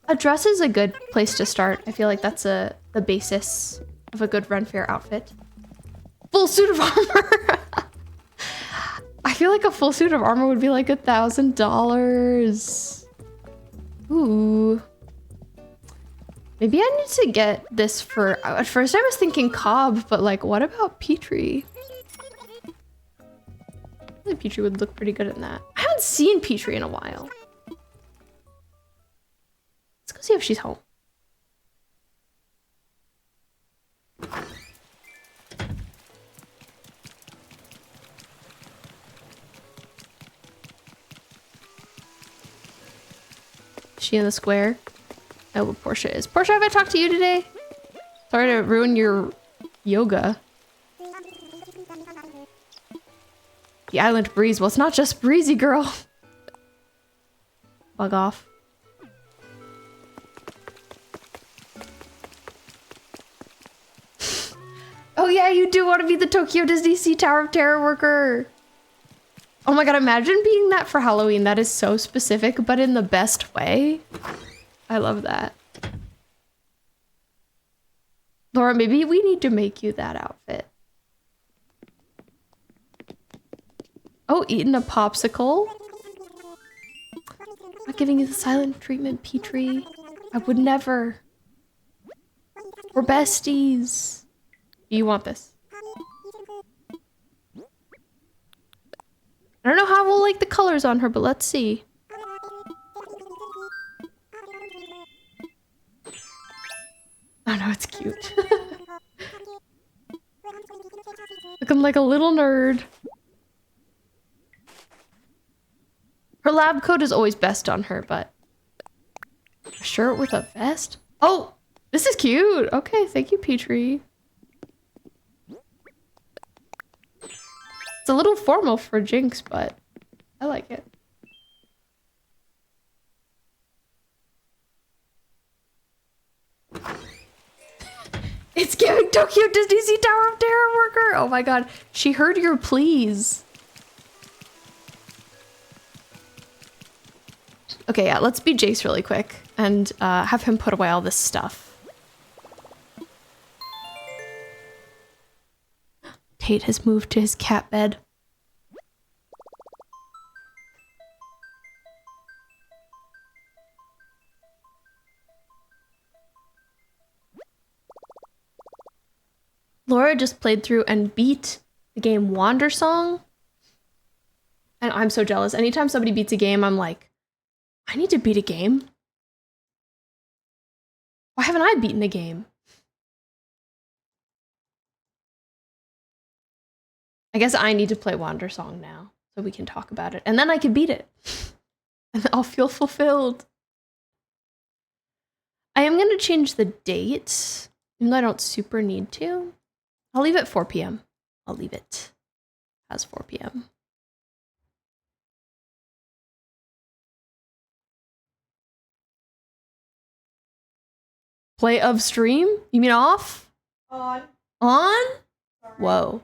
A dress is a good place to start. I feel like that's the basis of a good Ren Fair outfit. Full suit of armor! I feel like a full suit of armor would be like $1,000. Ooh. Maybe I need to get this for... At first I was thinking Cobb, but like, what about Petrie? I think Petrie would look pretty good in that. I haven't seen Petrie in a while. Let's go see if she's home. Is she in the square? Oh, but Portia is. Portia, have I talked to you today? Sorry to ruin your yoga. The island breeze. Well, it's not just breezy, girl. Bug off. Oh yeah, you do want to be the Tokyo Disney Sea Tower of Terror worker. Oh my god, imagine being that for Halloween. That is so specific, but in the best way. I love that. Laura, maybe we need to make you that outfit. Oh, eating a popsicle? Not giving you the silent treatment, Petrie. I would never. We're besties. Do you want this? I don't know how we'll like the colors on her, but let's see. Oh no, it's cute. Looking like a little nerd. Her lab coat is always best on her, but a shirt with a vest? Oh, this is cute. Okay, thank you, Petrie. It's a little formal for Jinx, but I like it. so cute. Did you see Tower of Terror worker? Oh my god. She heard your pleas. Okay, yeah, let's be Jace really quick and have him put away all this stuff. Tate has moved to his cat bed. Laura just played through and beat the game Wander Song. And I'm so jealous. Anytime somebody beats a game, I'm like, I need to beat a game. Why haven't I beaten a game? I guess I need to play Wander Song now so we can talk about it. And then I can beat it. And I'll feel fulfilled. I am going to change the date, even though I don't super need to. I'll leave it 4 p.m. I'll leave it as 4 p.m. Play of stream? You mean off? On. On? Sorry. Whoa.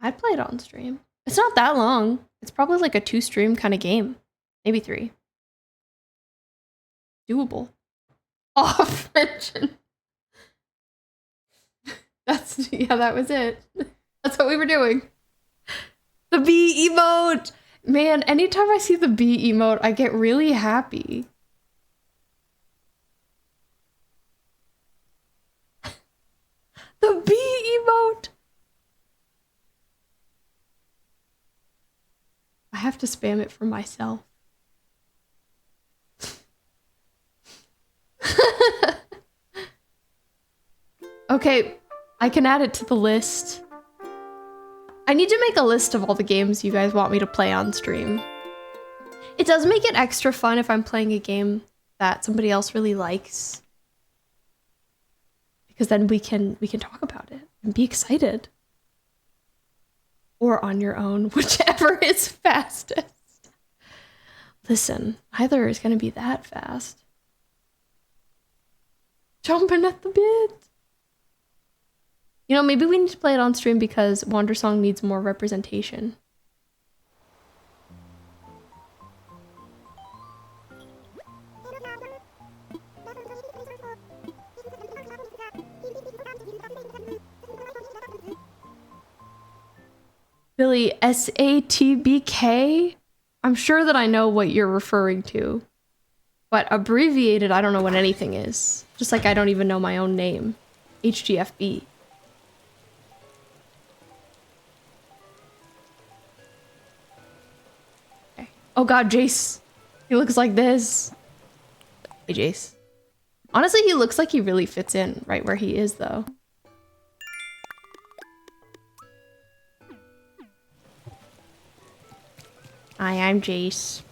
I'd play it on stream. It's not that long. It's probably like a 2-stream kind of game. Maybe 3. Doable. Off mention. Yeah, that was it. That's what we were doing. The bee emote! Man, anytime I see the bee emote, I get really happy. The bee emote! I have to spam it for myself. Okay, I can add it to the list. I need to make a list of all the games you guys want me to play on stream. It does make it extra fun if I'm playing a game that somebody else really likes. Because then we can talk about it and be excited. Or on your own, whichever is fastest. Listen, either is gonna be that fast. Jumping at the bit. You know, maybe we need to play it on stream because Wander Song needs more representation. Billy, SATBK? I'm sure that I know what you're referring to. But abbreviated, I don't know what anything is. Just like I don't even know my own name. HGFB. Okay. Oh god, Jace. He looks like this. Hey, Jace. Honestly, he looks like he really fits in right where he is, though. Hi, I'm Jace.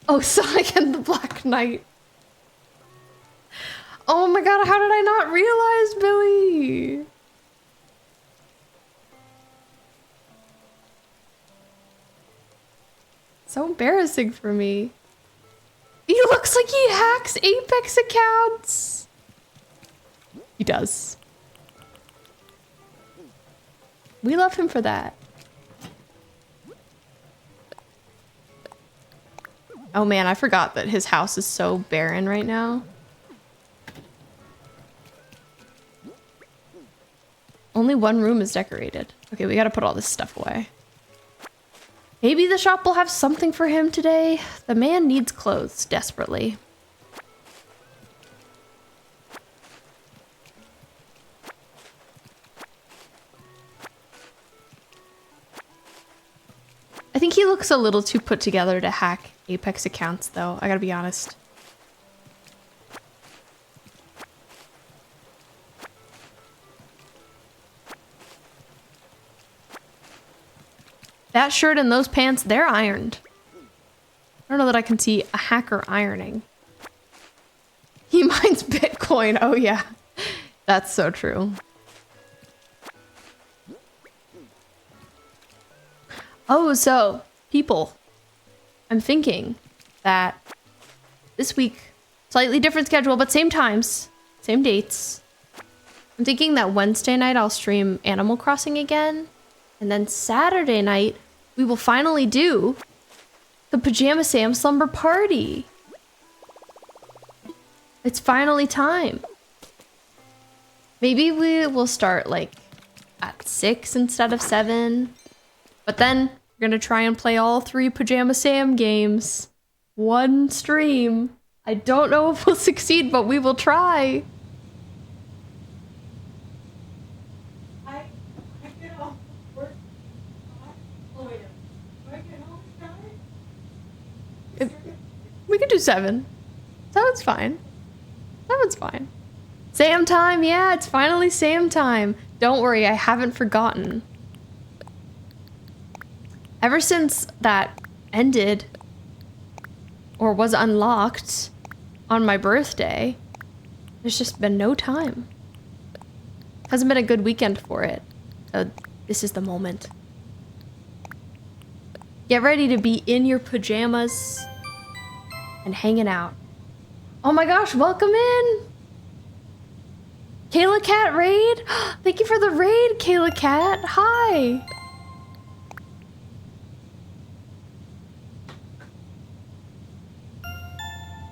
Oh, Sonic and the Black Knight. Oh my god, how did I not realize, Billy? So embarrassing for me. He looks like he hacks Apex accounts. He does. We love him for that. Oh man, I forgot that his house is so barren right now. Only one room is decorated. Okay, we gotta put all this stuff away. Maybe the shop will have something for him today. The man needs clothes desperately. I think he looks a little too put together to hack Apex accounts, though. I gotta be honest. That shirt and those pants, they're ironed. I don't know that I can see a hacker ironing. He mines Bitcoin. Oh, yeah. That's so true. Oh, so, people. I'm thinking that this week, slightly different schedule, but same times, Same dates. I'm thinking that Wednesday night I'll stream Animal Crossing again. And then Saturday night, we will finally do the Pajama Sam Slumber Party. It's finally time. Maybe we will start like at 6 instead of 7. But then we're gonna try and play all 3 Pajama Sam games. One stream. I don't know if we'll succeed, but we will try. I get off work. Oh, wait. Do I get home at 9? We could do 7. 7's fine. 7's fine. Sam time, yeah, it's finally Sam time. Don't worry, I haven't forgotten. Ever since that ended, or was unlocked on my birthday, there's just been no time. Hasn't been a good weekend for it. So this is the moment. Get ready to be in your pajamas and hanging out. Oh my gosh, welcome in! Kayla Cat raid? Thank you for the raid, Kayla Cat. Hi!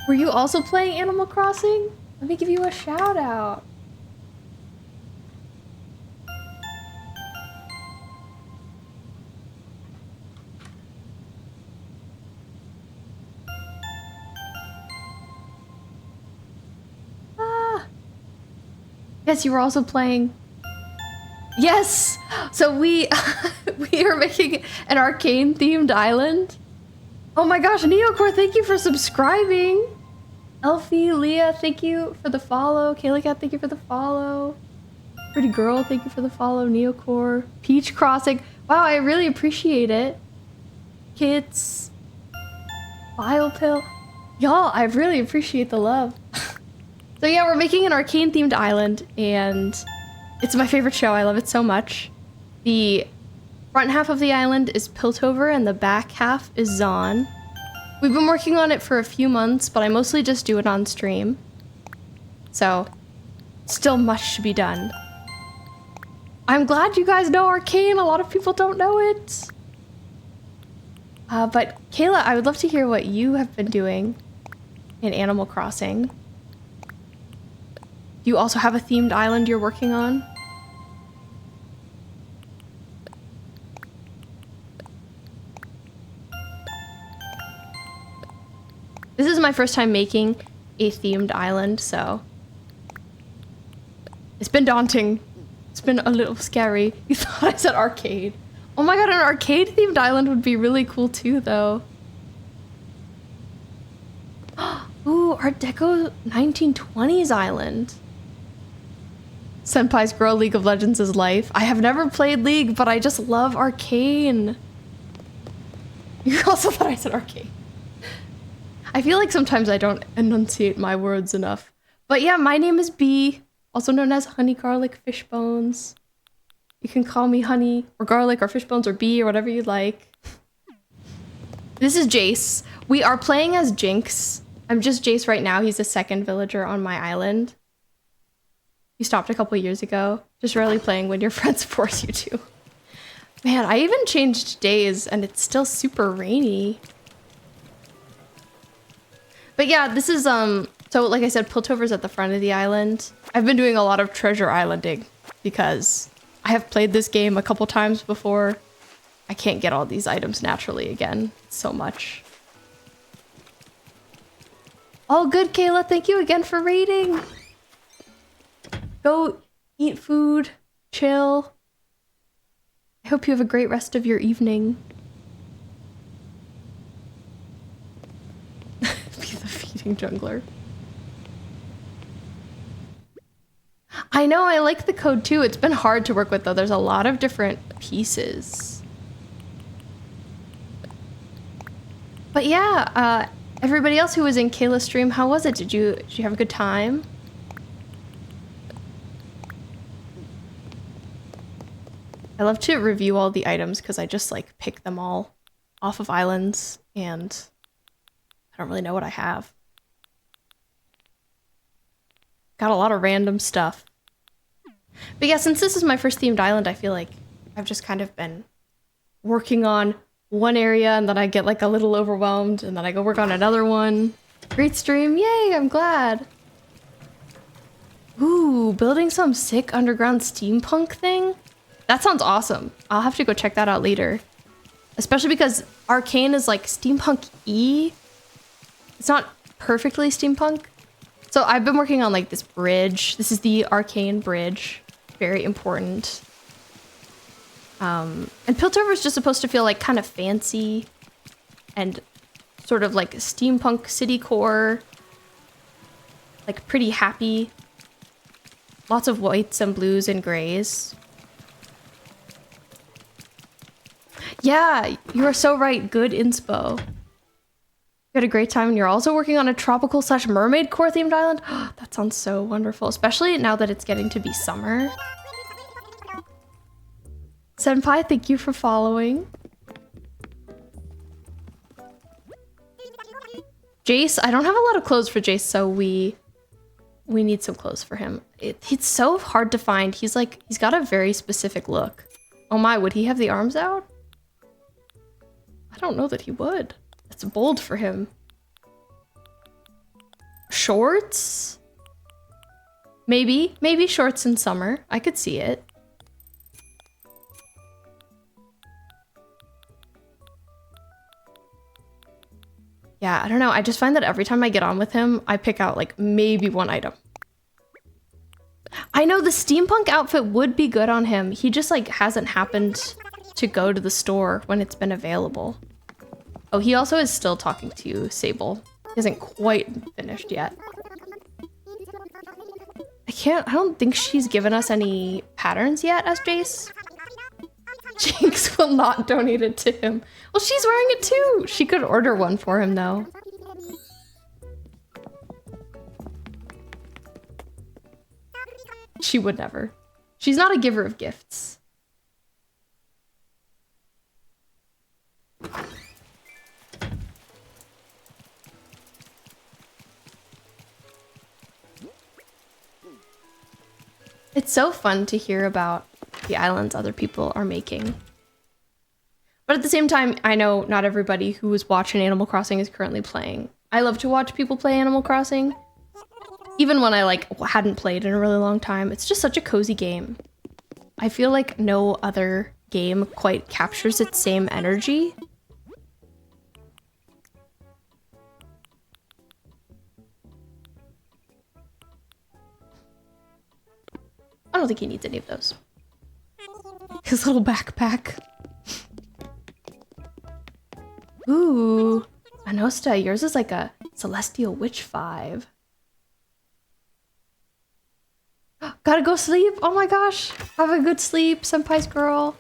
Were you also playing Animal Crossing? Let me give you a shout out. Yes, you were also playing. Yes! So we we are making an arcane themed island. Oh my gosh, Neocore, thank you for subscribing. Elfie, Leah, thank you for the follow. Kayla Cat, thank you for the follow. Pretty Girl, thank you for the follow. Neocore, Peach Crossing. Wow, I really appreciate it. Kits, Bile Pill. Y'all, I really appreciate the love. So yeah, we're making an arcane themed island and it's my favorite show. I love it so much. The front half of the island is Piltover and the back half is Zon. We've been working on it for a few months, but I mostly just do it on stream. So, still much to be done. I'm glad you guys know Arcane. A lot of people don't know it. But Kayla, I would love to hear what you have been doing in Animal Crossing. Do you also have a themed island you're working on? This is my first time making a themed island, so it's been daunting. It's been a little scary. You thought I said arcade. Oh my god, an arcade themed island would be really cool too, though. Ooh, Art Deco 1920s island. Senpai's Girl League of Legends is life. I have never played League, but I just love Arcane. You also thought I said arcade. I feel like sometimes I don't enunciate my words enough. But yeah, my name is B, also known as Honey Garlic Fishbones. You can call me Honey, or Garlic, or Fishbones, or B, or whatever you like. This is Jace. We are playing as Jinx. I'm just Jace right now. He's the second villager on my island. He stopped a couple years ago. Just rarely playing when your friends force you to. Man, I even changed days and it's still super rainy. But yeah, this is, so like I said, Piltover's at the front of the island. I've been doing a lot of treasure islanding because I have played this game a couple times before. I can't get all these items naturally again. It's so much. All good, Kayla. Thank you again for raiding. Go eat food, chill. I hope you have a great rest of your evening. Be the feeding jungler. I know, I like the code too. It's been hard to work with though. There's a lot of different pieces. But yeah, everybody else who was in Kayla's stream, how was it? Did you have a good time? I love to review all the items because I just like pick them all off of islands and I don't really know what I have. got a lot of random stuff. But yeah, since this is my first themed island, I feel like I've just kind of been working on one area and then I get like a little overwhelmed and then I go work on another one. Great stream, yay, I'm glad. Ooh, building some sick underground steampunk thing? That sounds awesome. I'll have to go check that out later. Especially because Arcane is like steampunk-y. It's not perfectly steampunk. So I've been working on like this bridge. This is the Arcane bridge. Very important. And Piltover is just supposed to feel like kind of fancy and sort of like steampunk city core. Like pretty happy. Lots of whites and blues and grays. Yeah, you are so right. Good inspo. You had a great time and you're also working on a tropical / mermaid core themed island. That sounds so wonderful, especially now that it's getting to be summer. Senpai, thank you for following. Jace, I don't have a lot of clothes for Jace, so we need some clothes for him. It's so hard to find. He's got a very specific look. Oh my, would he have the arms out? I don't know that he would. That's bold for him. Shorts? Maybe shorts in summer. I could see it. Yeah, I don't know. I just find that every time I get on with him, I pick out like maybe one item. I know the steampunk outfit would be good on him. He just like hasn't happened to go to the store when it's been available. Oh, he also is still talking to you, Sable. He hasn't quite finished yet. I don't think she's given us any patterns yet as Jace. Jinx will not donate it to him. Well, she's wearing it too. She could order one for him though. She would never. She's not a giver of gifts. It's so fun to hear about the islands other people are making. But at the same time, I know not everybody who is watching Animal Crossing is currently playing. I love to watch people play Animal Crossing. Even when I like hadn't played in a really long time. It's just such a cozy game. I feel like no other game quite captures its same energy. I don't think he needs any of those. His little backpack. Ooh, Anosta, yours is like a Celestial Witch 5. Gotta go sleep. Oh my gosh. Have a good sleep, Senpai's girl.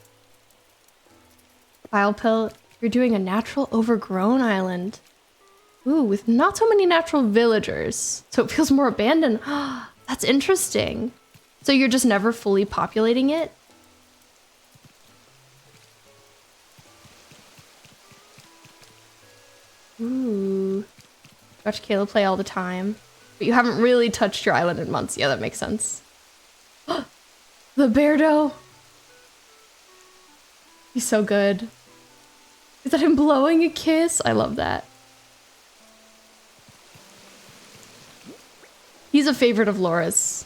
Bile Pill, you're doing a natural overgrown island. Ooh, with not so many natural villagers. So it feels more abandoned. That's interesting. So you're just never fully populating it? Ooh. Watch Kayla play all the time. But you haven't really touched your island in months. Yeah, that makes sense. The Beardo! He's so good. Is that him blowing a kiss? I love that. He's a favorite of Laura's.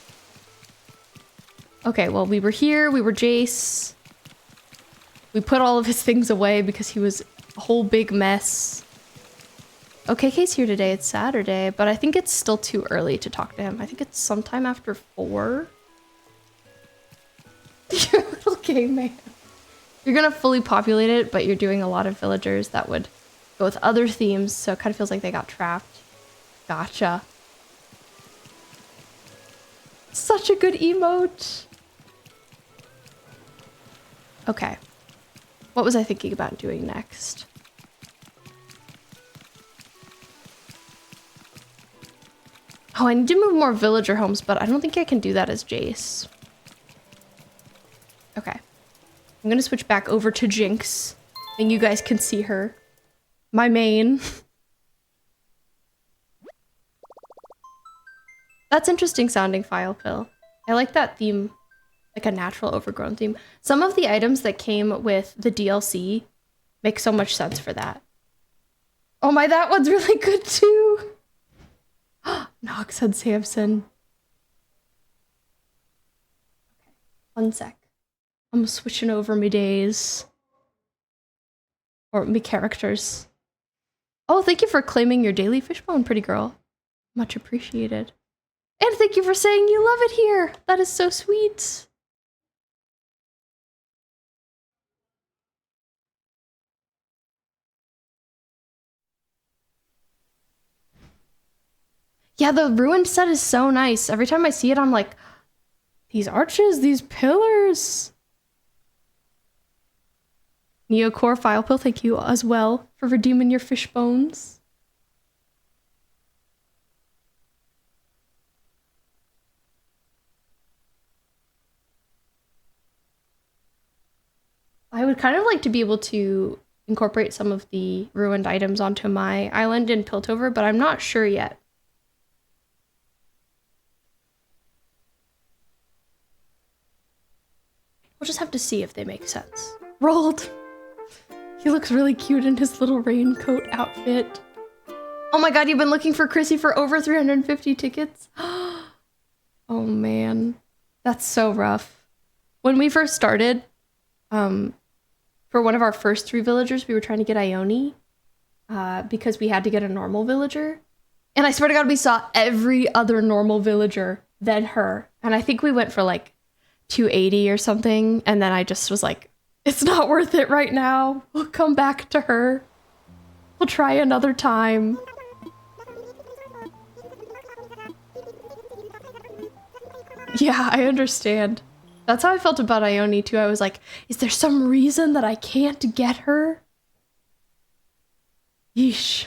Okay, well, we were here, we were Jace. We put all of his things away because he was a whole big mess. OKK's here today, it's Saturday, but I think it's still too early to talk to him. I think it's sometime after 4. You're a little gay man. You're gonna fully populate it, but you're doing a lot of villagers that would go with other themes, so it kind of feels like they got trapped. Gotcha. Such a good emote. Okay. What was I thinking about doing next? Oh, I need to move more villager homes, but I don't think I can do that as Jace. Okay. I'm gonna switch back over to Jinx, and you guys can see her. My main. That's interesting sounding, File Pill. I like that theme, like a natural overgrown theme. Some of the items that came with the DLC make so much sense for that. Oh my, that one's really good too. Knox said Samson. Okay, 1 sec. I'm switching over me days. Or me characters. Oh, thank you for claiming your daily fishbone, pretty girl. Much appreciated. And thank you for saying you love it here. That is so sweet. Yeah, the ruined set is so nice. Every time I see it, I'm like, these arches, these pillars. Neocore Filepill, thank you as well for redeeming your fish bones. I would kind of like to be able to incorporate some of the ruined items onto my island in Piltover, but I'm not sure yet. We'll just have to see if they make sense. Rolled! He looks really cute in his little raincoat outfit. Oh my god, you've been looking for Chrissy for over 350 tickets? Oh man, that's so rough. When we first started, for one of our first 3 villagers, we were trying to get Ione, because we had to get a normal villager. And I swear to god, we saw every other normal villager than her. And I think we went for like 280 or something, and then I just was like, it's not worth it right now. We'll come back to her. We'll try another time. Yeah, I understand. That's how I felt about Ione too. I was like, is there some reason that I can't get her? Yeesh.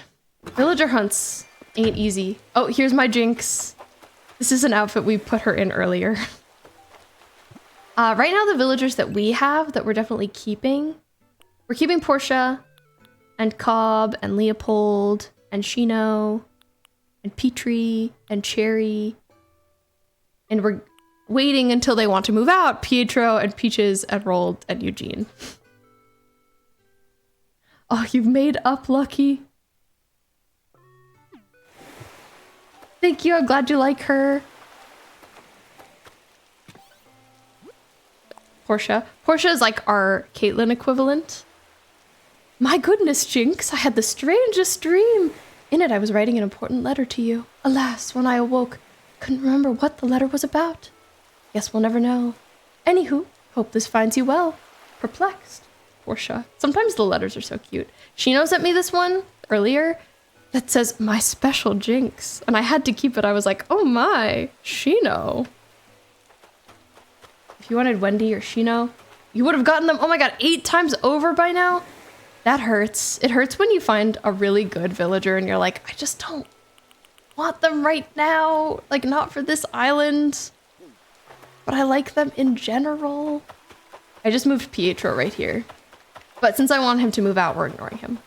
Villager hunts ain't easy. Oh, here's my Jinx. This is an outfit we put her in earlier. Right now, the villagers that we have that we're definitely keeping, we're keeping Portia and Cobb and Leopold and Shino and Petrie and Cherry. And we're waiting until they want to move out, Pietro and Peaches and Rold and Eugene. Oh, you've made up, Lucky. Thank you, I'm glad you like her. Portia. Portia is like our Caitlyn equivalent. My goodness, Jinx, I had the strangest dream. In it, I was writing an important letter to you. Alas, when I awoke, couldn't remember what the letter was about. Guess we'll never know. Anywho, hope this finds you well. Perplexed. Portia. Sometimes the letters are so cute. Shino sent me this one earlier that says, my special Jinx. And I had to keep it. I was like, oh my, Shino. If you wanted Wendy or Shino, you would have gotten them, oh my god, 8 times over by now? That hurts. It hurts when you find a really good villager and you're like, I just don't want them right now. Like, not for this island. But I like them in general. I just moved Pietro right here. But since I want him to move out, we're ignoring him.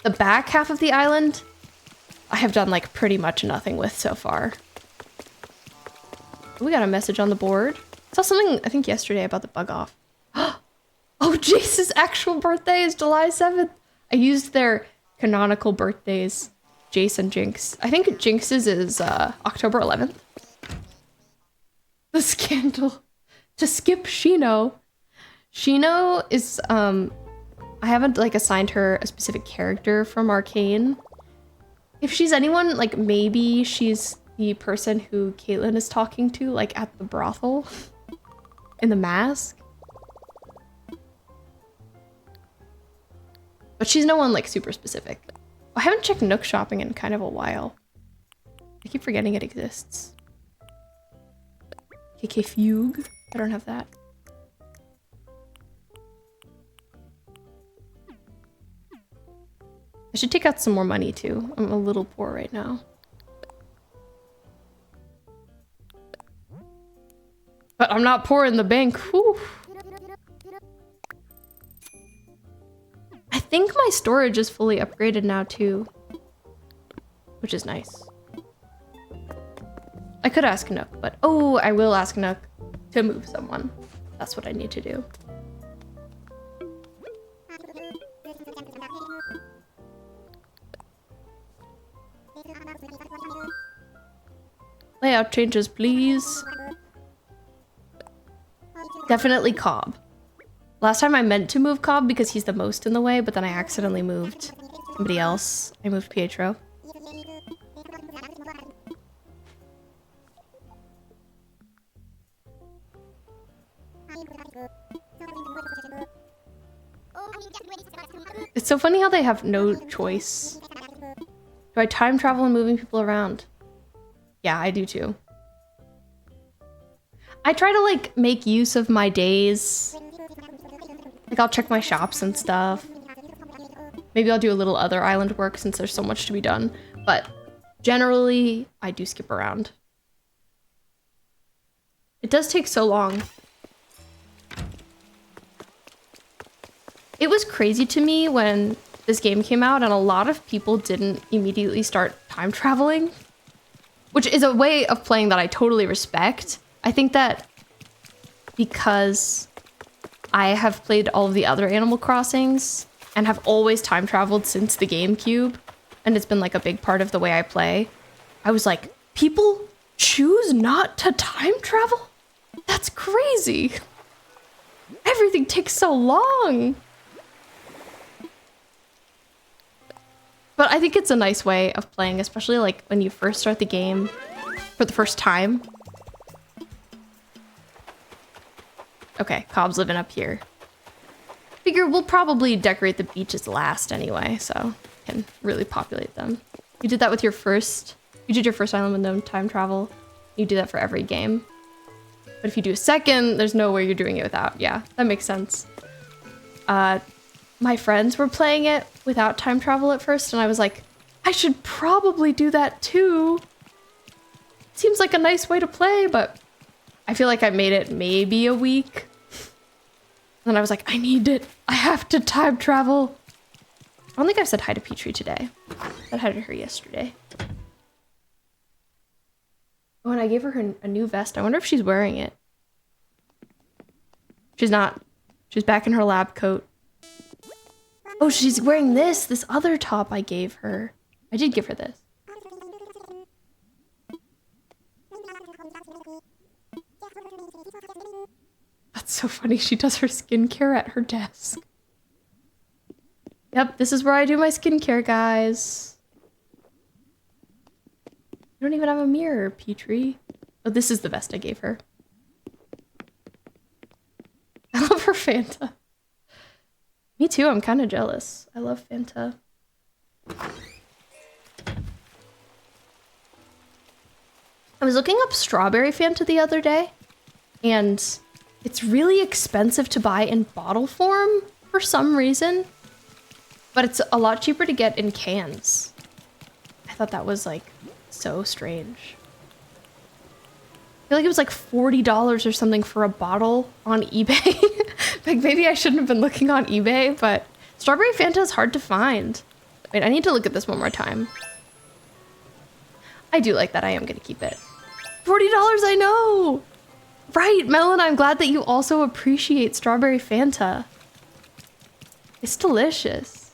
The back half of the island, I have done like pretty much nothing with so far. We got a message on the board. I saw something, I think yesterday, about the bug off. Oh, Jace's actual birthday is July 7th. I used their canonical birthdays, Jace and Jinx. I think Jinx's is October 11th. The scandal. To skip Shino. Shino is, I haven't like assigned her a specific character from Arcane. If she's anyone, like maybe she's the person who Caitlyn is talking to, like at the brothel in the mask. But she's no one like super specific. I haven't checked Nook shopping in kind of a while. I keep forgetting it exists. KK Fugue. I don't have that. I should take out some more money too. I'm a little poor right now. But I'm not poor in the bank. Whew. think my storage is fully upgraded now too, which is nice. I could ask Nook, but oh, I will ask Nook to move someone. That's what I need to do. Layout changes, please. Definitely Cobb. Last time I meant to move Cobb because he's the most in the way, but then I accidentally moved somebody else. I moved Pietro. It's so funny how they have no choice. Do I time travel and moving people around? Yeah, I do too. I try to like make use of my days. Like I'll check my shops and stuff. Maybe I'll do a little other island work since there's so much to be done. But generally, I do skip around. It does take so long. It was crazy to me when this game came out and a lot of people didn't immediately start time traveling, which is a way of playing that I totally respect. I think that because I have played all of the other Animal Crossings and have always time traveled since the GameCube, and it's been like a big part of the way I play, I was like, people choose not to time travel? That's crazy. Everything takes so long. But I think it's a nice way of playing, especially like when you first start the game for the first time. Okay, Cobb's living up here. Figure we'll probably decorate the beaches last anyway, so can really populate them. You did that with your first, you did your first island with no time travel. You do that for every game. But if you do a second, there's no way you're doing it without. Yeah, that makes sense. My friends were playing it without time travel at first, and I was like, I should probably do that too. Seems like a nice way to play, but I feel like I made it maybe a week. And I was like, I need it. I have to time travel. I don't think I've said hi to Petrie today. I said hi to her yesterday. Oh, and I gave her a new vest. I wonder if she's wearing it. She's not. She's back in her lab coat. Oh, she's wearing this other top I gave her. I did give her this. That's so funny. She does her skincare at her desk. Yep, this is where I do my skincare, guys. You don't even have a mirror, Petrie. Oh, this is the vest I gave her. I love her Fanta. Me too, I'm kind of jealous. I love Fanta. I was looking up strawberry Fanta the other day, and it's really expensive to buy in bottle form for some reason, but it's a lot cheaper to get in cans. I thought that was like so strange. I feel like it was like $40 or something for a bottle on eBay. Like maybe I shouldn't have been looking on eBay, but strawberry Fanta is hard to find. Wait, I need to look at this one more time. I do like that. I am gonna keep it. $40, I know! Right, Melon, I'm glad that you also appreciate strawberry Fanta. It's delicious.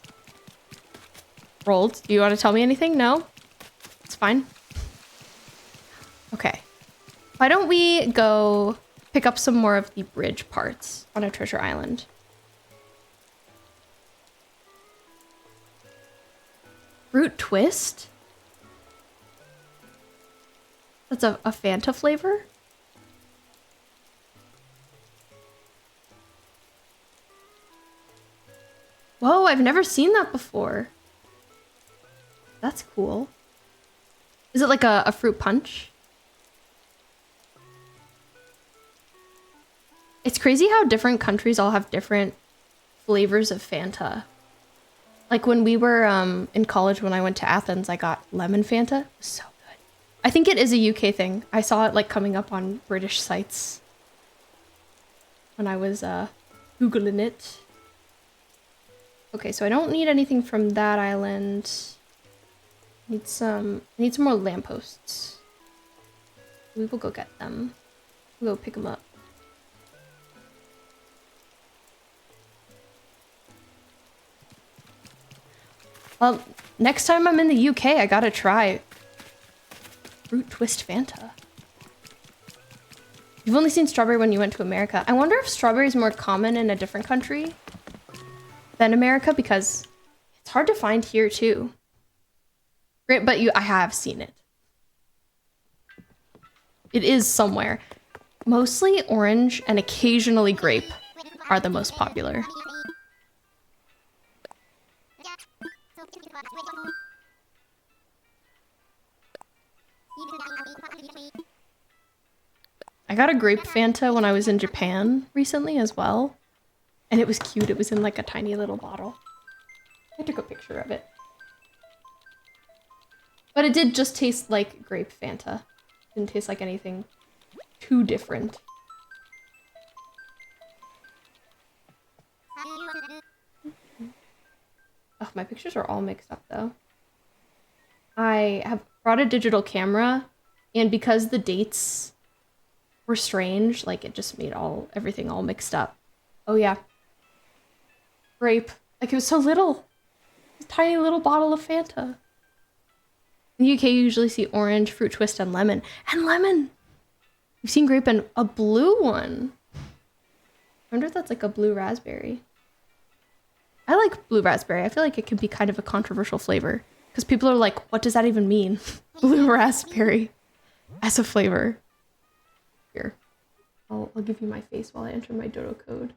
Rolled, do you want to tell me anything? No? It's fine. Okay. Why don't we go pick up some more of the bridge parts on a treasure island? Fruit twist? That's a Fanta flavor? Whoa, I've never seen that before. That's cool. Is it like a fruit punch? It's crazy how different countries all have different flavors of Fanta. Like when we were in college, when I went to Athens, I got lemon Fanta. It was so good. I think it is a UK thing. I saw it like coming up on British sites when I was Googling it. Okay, so I don't need anything from that island. I need some more lampposts. We will go get them. We'll go pick them up. Well, next time I'm in the UK, I gotta try fruit twist Fanta. You've only seen strawberry when you went to America. I wonder if strawberry is more common in a different country than America, because it's hard to find here too. Great, but I have seen it. It is somewhere. Mostly orange and occasionally grape are the most popular. I got a grape Fanta when I was in Japan recently as well. And it was cute. It was in like a tiny little bottle. I took a picture of it. But it did just taste like grape Fanta. Didn't taste like anything too different. Oh, my pictures are all mixed up though. I have brought a digital camera, and because the dates were strange, like it just made everything all mixed up. Oh yeah. Grape. Like it was so little. A tiny little bottle of Fanta. In the UK, you usually see orange, fruit twist, and lemon. And lemon! We've seen grape and a blue one. I wonder if that's like a blue raspberry. I like blue raspberry. I feel like it can be kind of a controversial flavor. Because people are like, what does that even mean? Blue raspberry as a flavor. Here. I'll give you my face while I enter my dodo code.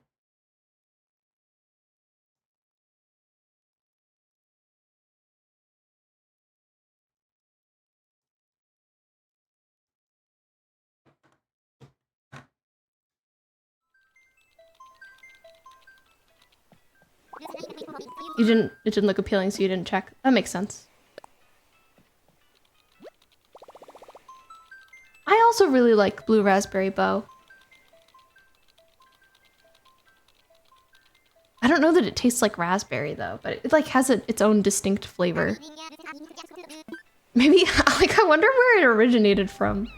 It didn't look appealing, so you didn't check. That makes sense. I also really like blue raspberry bow. I don't know that it tastes like raspberry though, but it like has its own distinct flavor. Maybe, like, I wonder where it originated from.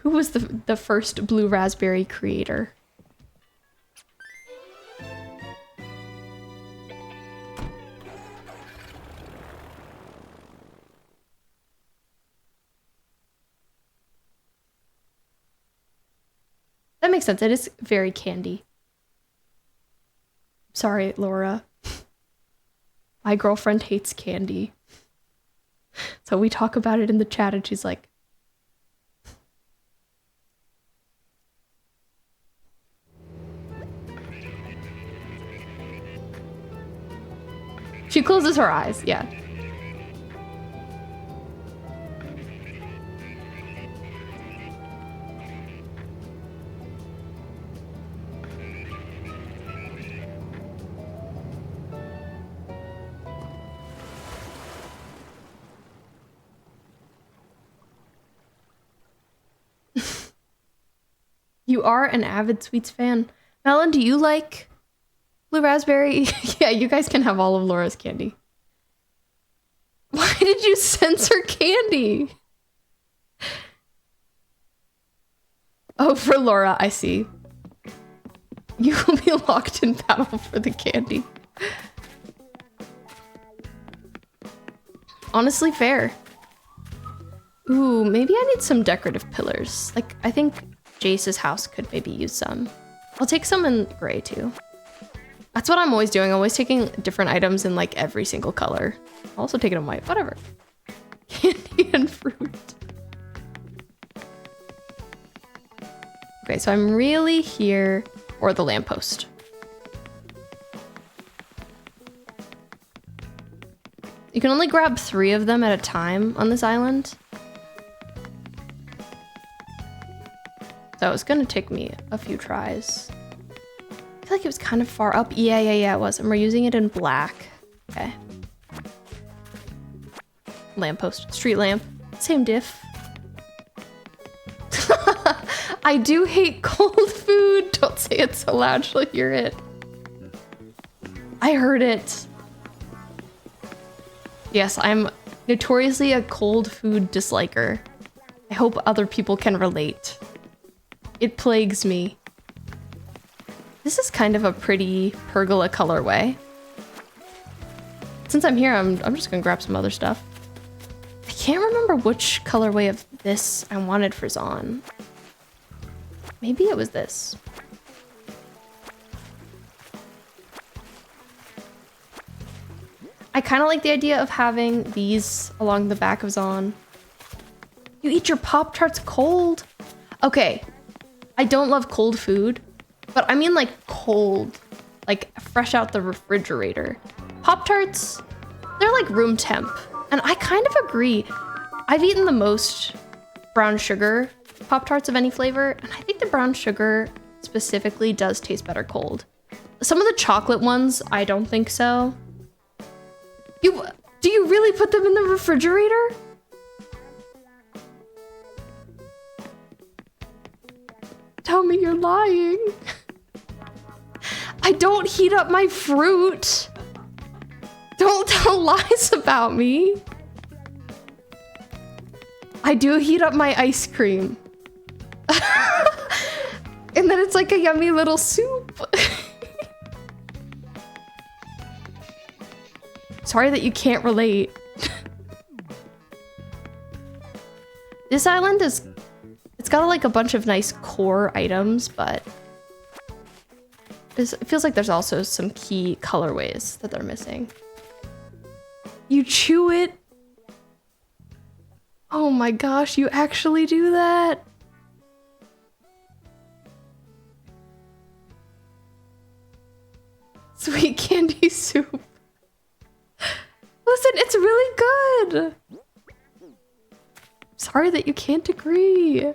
Who was the first blue raspberry creator? That makes sense. It is very candy. Sorry, Laura. My girlfriend hates candy. So we talk about it in the chat and she's like, she closes her eyes, yeah. You are an avid sweets fan. Melon, do you like blue raspberry? Yeah, you guys can have all of Laura's candy. Why did you censor candy? Oh, for Laura, I see. You will be locked in battle for the candy. Honestly, fair. Ooh, maybe I need some decorative pillars. Like, I think Jace's house could maybe use some. I'll take some in gray too. That's what I'm always doing. I'm always taking different items in like every single color. I'll also take it in white, whatever. Candy and fruit. Okay, so I'm really here for the lamppost. You can only grab 3 of them at a time on this island. So it's gonna take me a few tries. I feel like it was kind of far up. Yeah, it was. And we're using it in black. Okay. Lamppost. Street lamp. Same diff. I do hate cold food. Don't say it so loud, she'll hear it. I heard it. Yes, I'm notoriously a cold food disliker. I hope other people can relate. It plagues me. This is kind of a pretty pergola colorway. Since I'm here, I'm just gonna grab some other stuff. I can't remember which colorway of this I wanted for Zon. Maybe it was this. I kind of like the idea of having these along the back of Zon. You eat your Pop-Tarts cold? Okay, I don't love cold food, but I mean like cold, like fresh out the refrigerator. Pop-Tarts, they're like room temp, and I kind of agree. I've eaten the most brown sugar Pop-Tarts of any flavor, and I think the brown sugar specifically does taste better cold. Some of the chocolate ones, I don't think so. Do you really put them in the refrigerator? Tell me you're lying. I don't heat up my fruit. Don't tell lies about me. I do heat up my ice cream. And then it's like a yummy little soup. Sorry that you can't relate. This island is... It's got like a bunch of nice core items, but... it feels like there's also some key colorways that they're missing. You chew it? Oh my gosh, you actually do that? Sweet candy soup. Listen, it's really good. Sorry that you can't agree.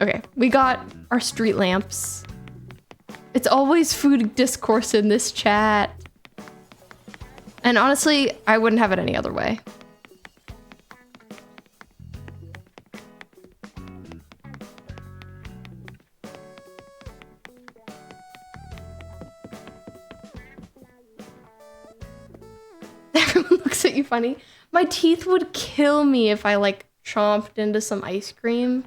Okay, we got our street lamps. It's always food discourse in this chat. And honestly, I wouldn't have it any other way. Everyone looks at you funny. My teeth would kill me if I like chomped into some ice cream.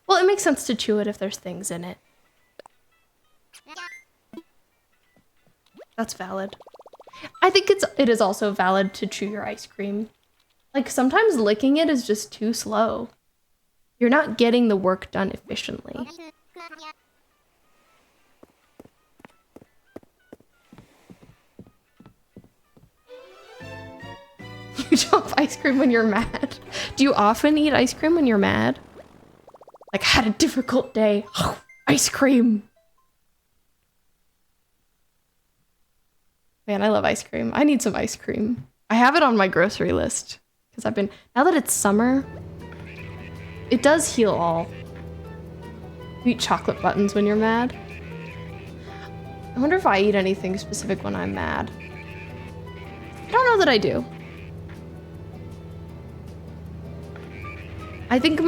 Well, it makes sense to chew it if there's things in it. That's valid. I think it is also valid to chew your ice cream. Like sometimes licking it is just too slow. You're not getting the work done efficiently. You chomp ice cream when you're mad. Do you often eat ice cream when you're mad? Like, had a difficult day. Ice cream. Man, I love ice cream. I need some ice cream. I have it on my grocery list. Because I've been... Now that it's summer, it does heal all. You eat chocolate buttons when you're mad. I wonder if I eat anything specific when I'm mad. I don't know that I do. I think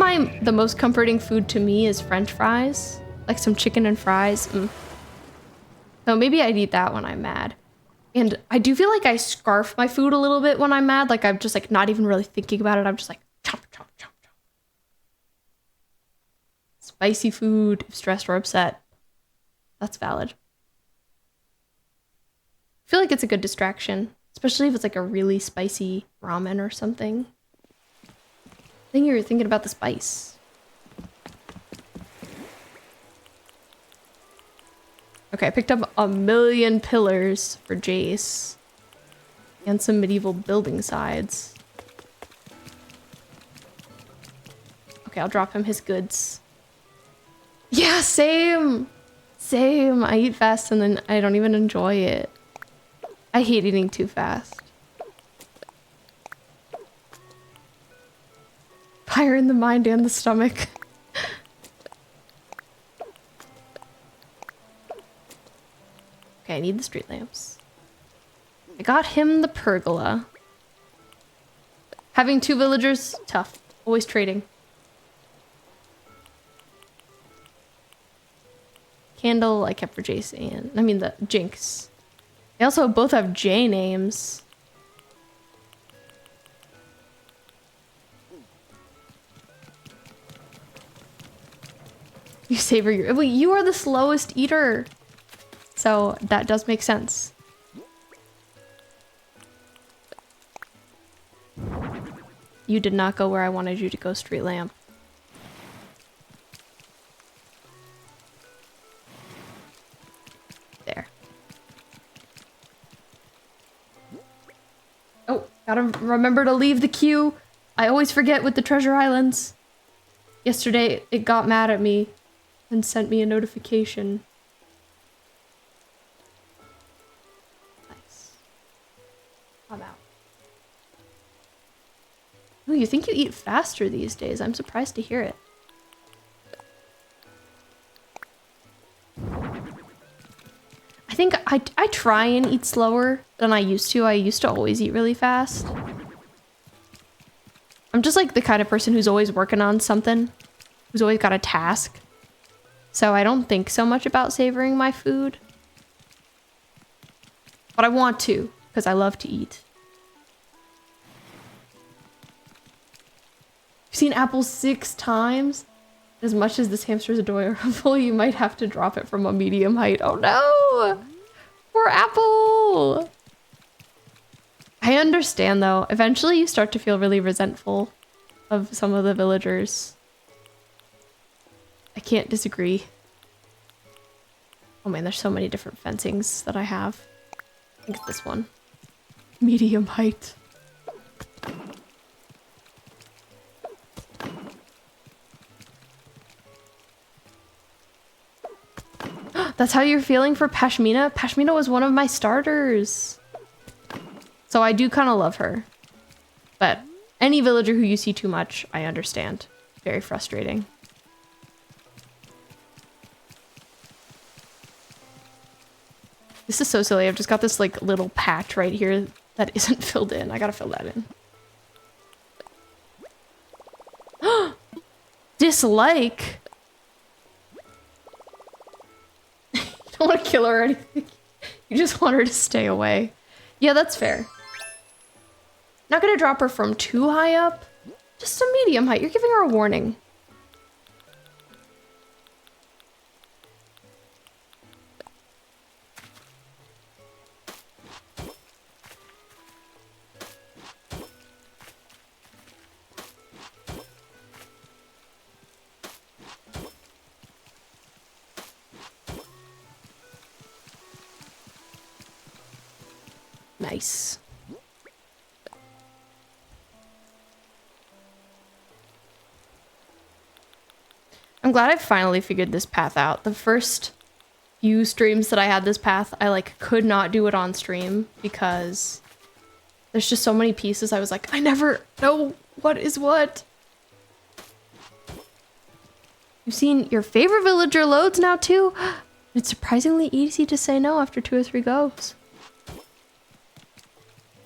the most comforting food to me is French fries. Like some chicken and fries. So maybe I'd eat that when I'm mad. And I do feel like I scarf my food a little bit when I'm mad. Like I'm just like not even really thinking about it. I'm just like chomp, chomp, chomp, chomp. Spicy food, if stressed or upset. That's valid. I feel like it's a good distraction. Especially if it's like a really spicy ramen or something. I think you're thinking about the spice. Okay, I picked up 1,000,000 pillars for Jace. And some medieval building sides. Okay, I'll drop him his goods. Yeah, same! Same. I eat fast and then I don't even enjoy it. I hate eating too fast. Fire in the mind and the stomach. Okay, I need the street lamps. I got him the pergola. Having 2 villagers, tough. Always trading. Candle, I kept for Jason. I mean, the Jinx. They also both have J names. You savor your... Wait, you are the slowest eater. So that does make sense. You did not go where I wanted you to go, Street Lamp. There. Oh, gotta remember to leave the queue. I always forget with the treasure islands. Yesterday, it got mad at me and sent me a notification. Nice. I'm out. Ooh, you think you eat faster these days? I'm surprised to hear it. I think I try and eat slower than I used to. I used to always eat really fast. I'm just like the kind of person who's always working on something, who's always got a task. So I don't think so much about savoring my food. But I want to, because I love to eat. I've seen apples 6 times. As much as this hamster is adorable, you might have to drop it from a medium height. Oh no! Poor Apple! I understand though. Eventually you start to feel really resentful of some of the villagers. I can't disagree. Oh man, there's so many different fencings that I have. I think it's this one. Medium height. That's how you're feeling for Pashmina? Pashmina was one of my starters. So I do kind of love her. But any villager who you see too much, I understand. Very frustrating. This is so silly. I've just got this like little patch right here that isn't filled in. I gotta fill that in. Dislike? You don't want to kill her or anything. You just want her to stay away. Yeah, that's fair. Not gonna drop her from too high up. Just a medium height. You're giving her a warning. Nice. I'm glad I finally figured this path out. The first few streams that I had this path, I like could not do it on stream because there's just so many pieces. I was like, I never know what is what. You've seen your favorite villager loads now too? It's surprisingly easy to say no after 2 or 3 goes.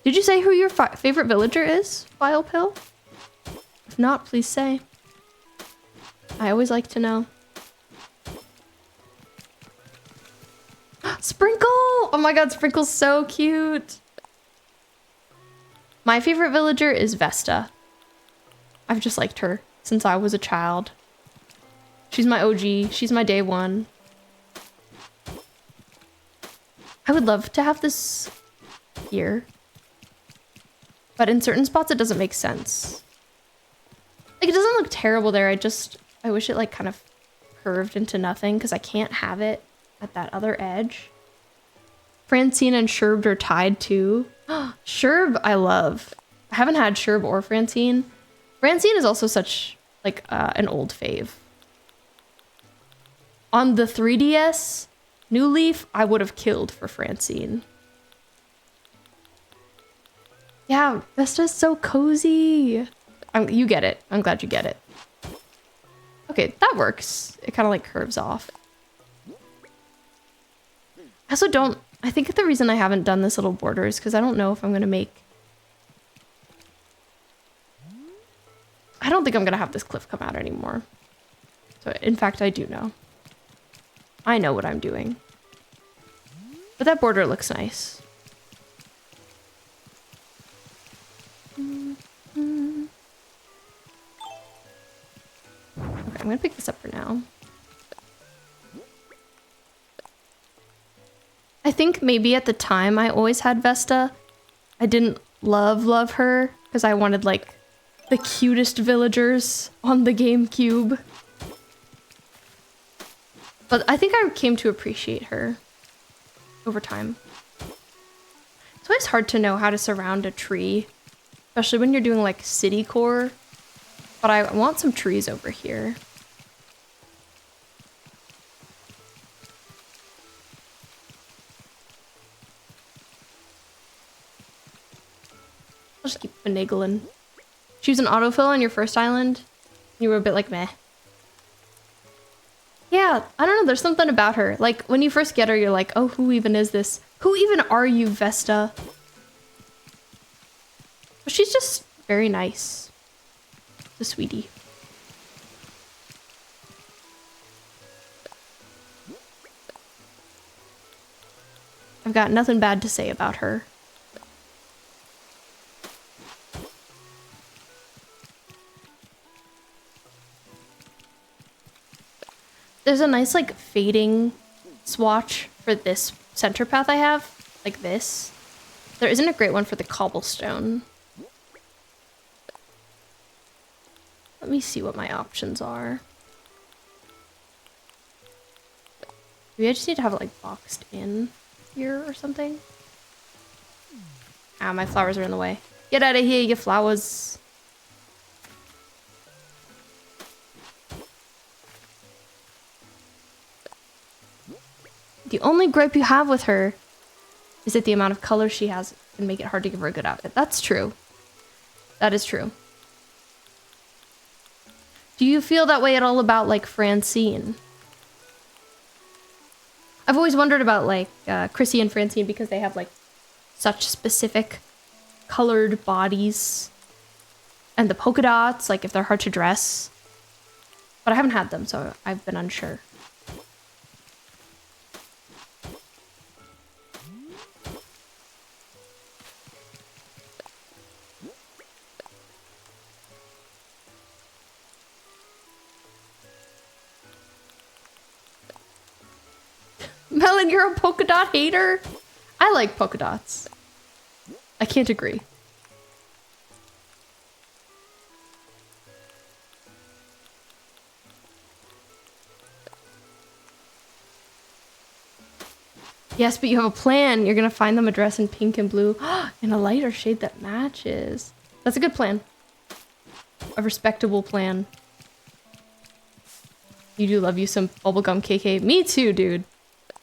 Did you say who your favorite villager is, Vile Pill? If not, please say. I always like to know. Sprinkle! Oh my god, Sprinkle's so cute! My favorite villager is Vesta. I've just liked her since I was a child. She's my OG. She's my day one. I would love to have this here. But in certain spots, it doesn't make sense. Like, it doesn't look terrible there. I wish it, like, kind of curved into nothing because I can't have it at that other edge. Francine and Sherb are tied, too. Sherb, I love. I haven't had Sherb or Francine. Francine is also such, like, an old fave. On the 3DS, New Leaf, I would have killed for Francine. Yeah, Vesta's so cozy. You get it. I'm glad you get it. Okay, that works. It kind of like curves off. I also don't... I think the reason I haven't done this little border is because I don't know if I'm going to make... I don't think I'm going to have this cliff come out anymore. So, in fact, I do know. I know what I'm doing. But that border looks nice. Okay, I'm gonna pick this up for now. I think maybe at the time I always had Vesta. I didn't love her because I wanted like the cutest villagers on the GameCube. But I think I came to appreciate her over time. It's always hard to know how to surround a tree, especially when you're doing like city core. But I want some trees over here. I'll just keep finagling. Choose an autofill on your first island. You were a bit like meh. Yeah, I don't know, there's something about her. Like, when you first get her, you're like, oh, who even is this? Who even are you, Vesta? But she's just very nice. The sweetie. I've got nothing bad to say about her. There's a nice, like, fading swatch for this center path I have. Like this. There isn't a great one for the cobblestone. Let me see what my options are. Maybe I just need to have it, like, boxed in here or something. Ah, my flowers are in the way. Get out of here, you flowers. The only gripe you have with her is that the amount of color she has can make it hard to give her a good outfit. That's true. That is true. Do you feel that way at all about, like, Francine? I've always wondered about, like, Chrissy and Francine because they have, like, such specific colored bodies. And the polka dots, like, if they're hard to dress. But I haven't had them, so I've been unsure. Melon, you're a polka dot hater? I like polka dots. I can't agree. Yes, but you have a plan. You're gonna find them a dress in pink and blue in a lighter shade that matches. That's a good plan. A respectable plan. You do love you some bubblegum KK. Me too, dude.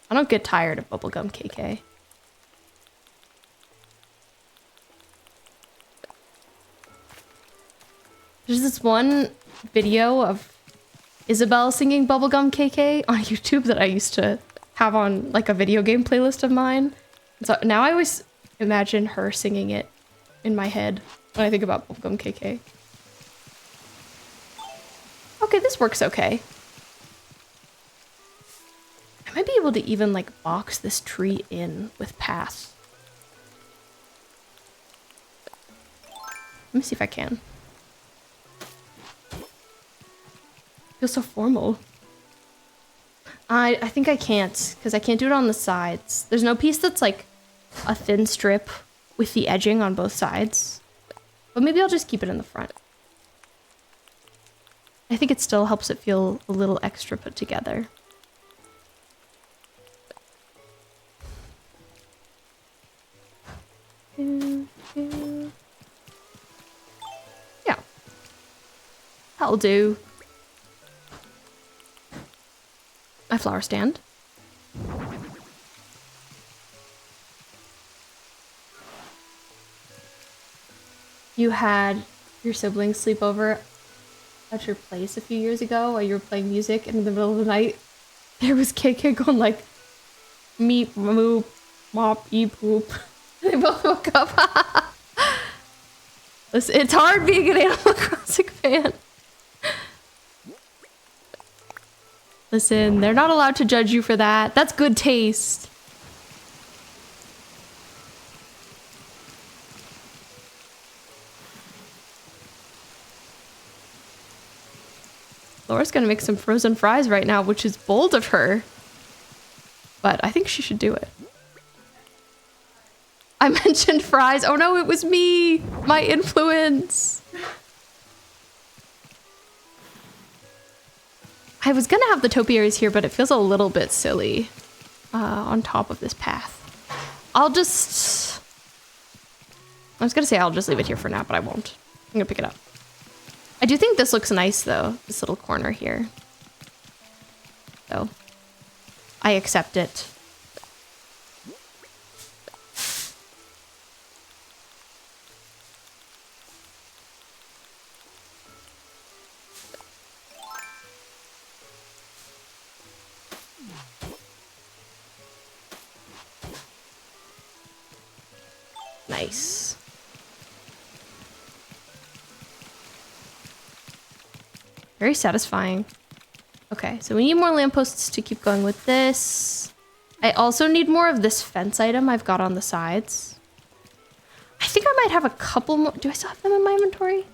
I don't get tired of bubblegum KK. There's this one video of Isabelle singing bubblegum KK on YouTube that I used to have on like a video game playlist of mine. So now I always imagine her singing it in my head when I think about bubblegum KK. Okay, this works okay. I might be able to even like box this tree in with paths. Let me see if I can. Feels so formal. I think I can't, because I can't do it on the sides. There's no piece that's like a thin strip with the edging on both sides. But maybe I'll just keep it in the front. I think it still helps it feel a little extra put together. Yeah. That'll do. My flower stand. You had your siblings sleep over at your place a few years ago while you were playing music, and in the middle of the night there was KK going like meep, moop, mop, eep, poop. They both woke up. Listen, it's hard being an Animal Crossing fan. Listen, they're not allowed to judge you for that. That's good taste. Laura's gonna make some frozen fries right now, which is bold of her. But I think she should do it. I mentioned fries. Oh no, it was me! My influence! I was gonna have the topiaries here, but it feels a little bit silly on top of this path. I was gonna say I'll just leave it here for now, but I won't. I'm gonna pick it up. I do think this looks nice though, this little corner here. So, I accept it. Nice. Very satisfying. Okay, so we need more lampposts to keep going with this. I also need more of this fence item I've got on the sides. I think I might have a couple more. Do I still have them in my inventory?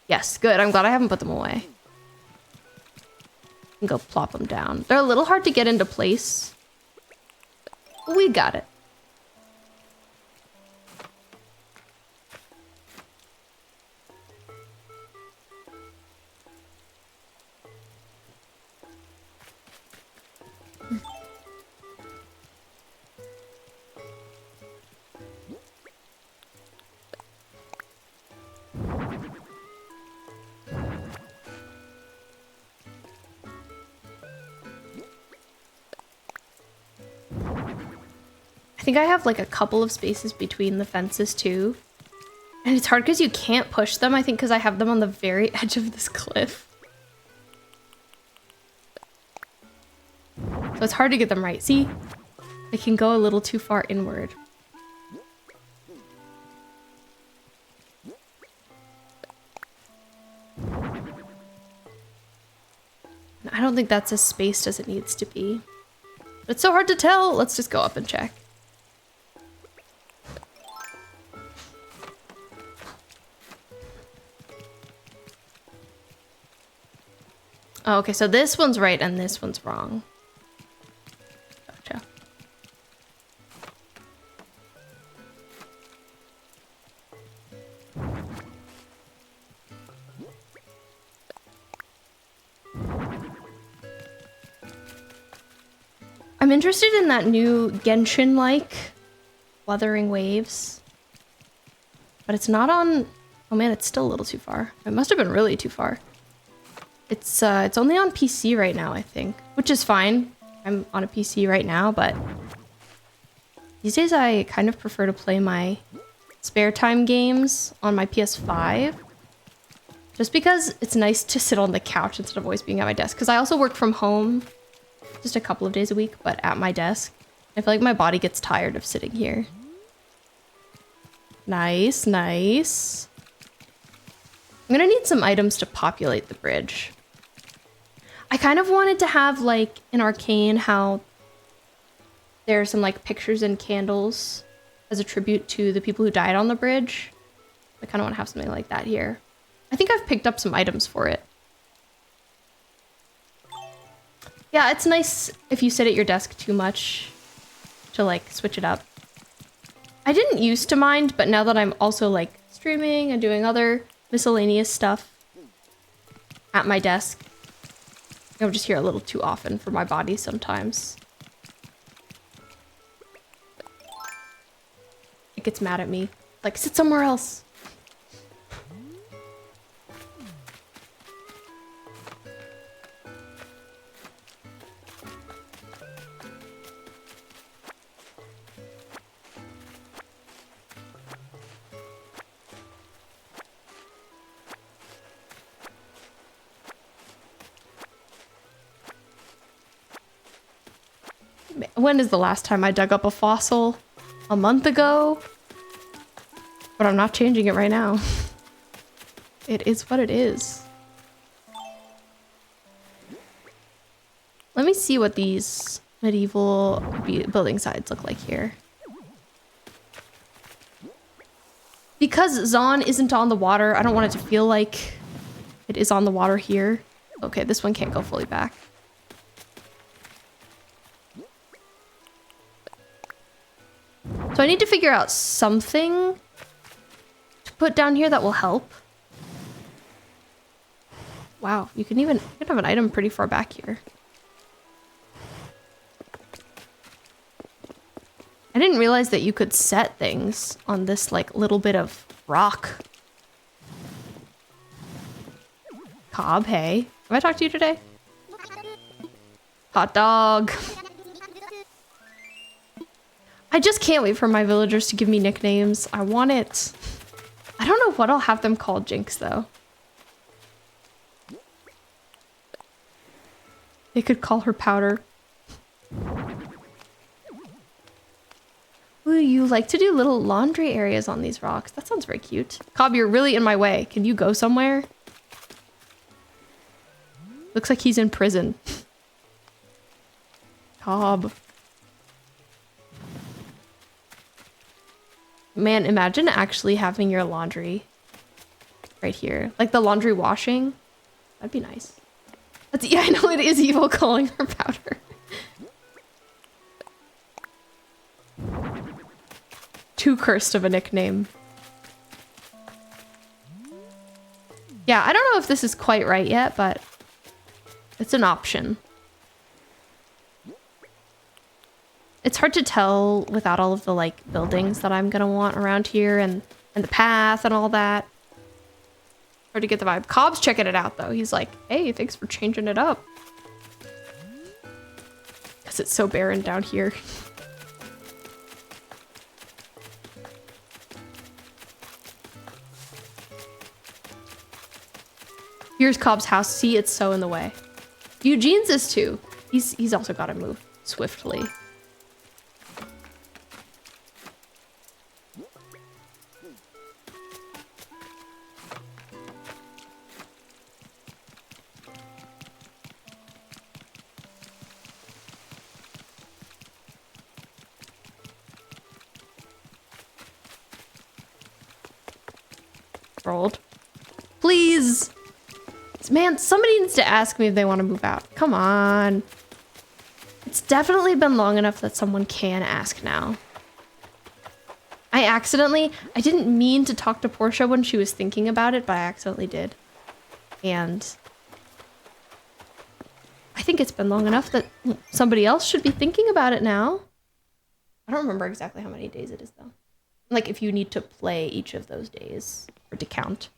Yes, good. I'm glad I haven't put them away. I can go plop them down. They're a little hard to get into place. But we got it. I think I have like a couple of spaces between the fences too. And it's hard because you can't push them, I think because I have them on the very edge of this cliff. So it's hard to get them right. See? They can go a little too far inward. I don't think that's as spaced as it needs to be. But it's so hard to tell. Let's just go up and check. Oh, okay, so this one's right and this one's wrong. Gotcha. I'm interested in that new Genshin-like Wuthering Waves. But it's not on... Oh man, it's still a little too far. It must have been really too far. It's only on PC right now, I think, which is fine. I'm on a PC right now, but these days I kind of prefer to play my spare time games on my PS5, just because it's nice to sit on the couch instead of always being at my desk. Because I also work from home just a couple of days a week, but at my desk. I feel like my body gets tired of sitting here. Nice, nice. I'm gonna need some items to populate the bridge. I kind of wanted to have, like, in Arcane, how there are some, like, pictures and candles as a tribute to the people who died on the bridge. I kind of want to have something like that here. I think I've picked up some items for it. Yeah, it's nice if you sit at your desk too much to, like, switch it up. I didn't used to mind, but now that I'm also, like, streaming and doing other miscellaneous stuff at my desk, I'm just here a little too often for my body sometimes. It gets mad at me. Like, sit somewhere else. When is the last time I dug up a fossil? A month ago? But I'm not changing it right now. It is what it is. Let me see what these medieval building sides look like here. Because Zon isn't on the water, I don't want it to feel like it is on the water here. Okay, this one can't go fully back. So I need to figure out something to put down here that will help. Wow, you can have an item pretty far back here. I didn't realize that you could set things on this like little bit of rock. Cobb, hey. Have I talked to you today? Hot dog. I just can't wait for my villagers to give me nicknames. I want it. I don't know what I'll have them called, Jinx, though. They could call her Powder. Ooh, you like to do little laundry areas on these rocks. That sounds very cute. Cobb, you're really in my way. Can you go somewhere? Looks like he's in prison. Cobb. Man, imagine actually having your laundry right here. Like the laundry washing. That'd be nice. Yeah, I know it is evil calling her Powder. Too cursed of a nickname. Yeah, I don't know if this is quite right yet, but it's an option. It's hard to tell without all of the like buildings that I'm gonna want around here and the path and all that. Hard to get the vibe. Cobb's checking it out though. He's like, hey, thanks for changing it up. Because it's so barren down here. Here's Cobb's house. See, it's so in the way. Eugene's is too. He's also got to move swiftly. Rolled. Please. Man, somebody needs to ask me if they want to move out. Come on. It's definitely been long enough that someone can ask now. I didn't mean to talk to Portia when she was thinking about it, but I accidentally did. And I think it's been long enough that somebody else should be thinking about it now. I don't remember exactly how many days it is though. Like if you need to play each of those days or to count.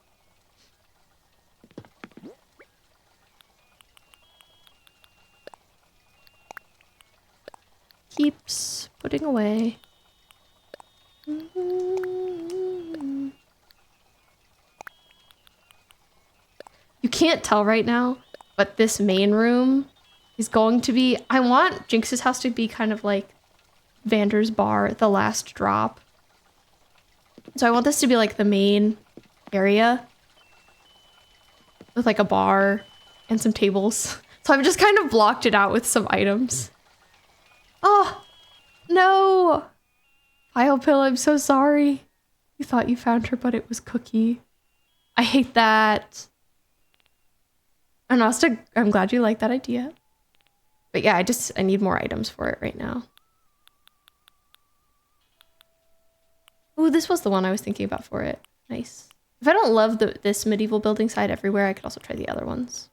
Keeps putting away. You can't tell right now, but this main room is going to be... I want Jinx's house to be kind of like Vander's bar, the last drop. So I want this to be like the main area with like a bar and some tables. So I've just kind of blocked it out with some items. Oh, no. Pile Pill, I'm so sorry. You thought you found her, but it was Cookie. I hate that. And Asta, I'm glad you like that idea. But yeah, I need more items for it right now. Ooh, this was the one I was thinking about for it. Nice. If I don't love this medieval building site everywhere, I could also try the other ones.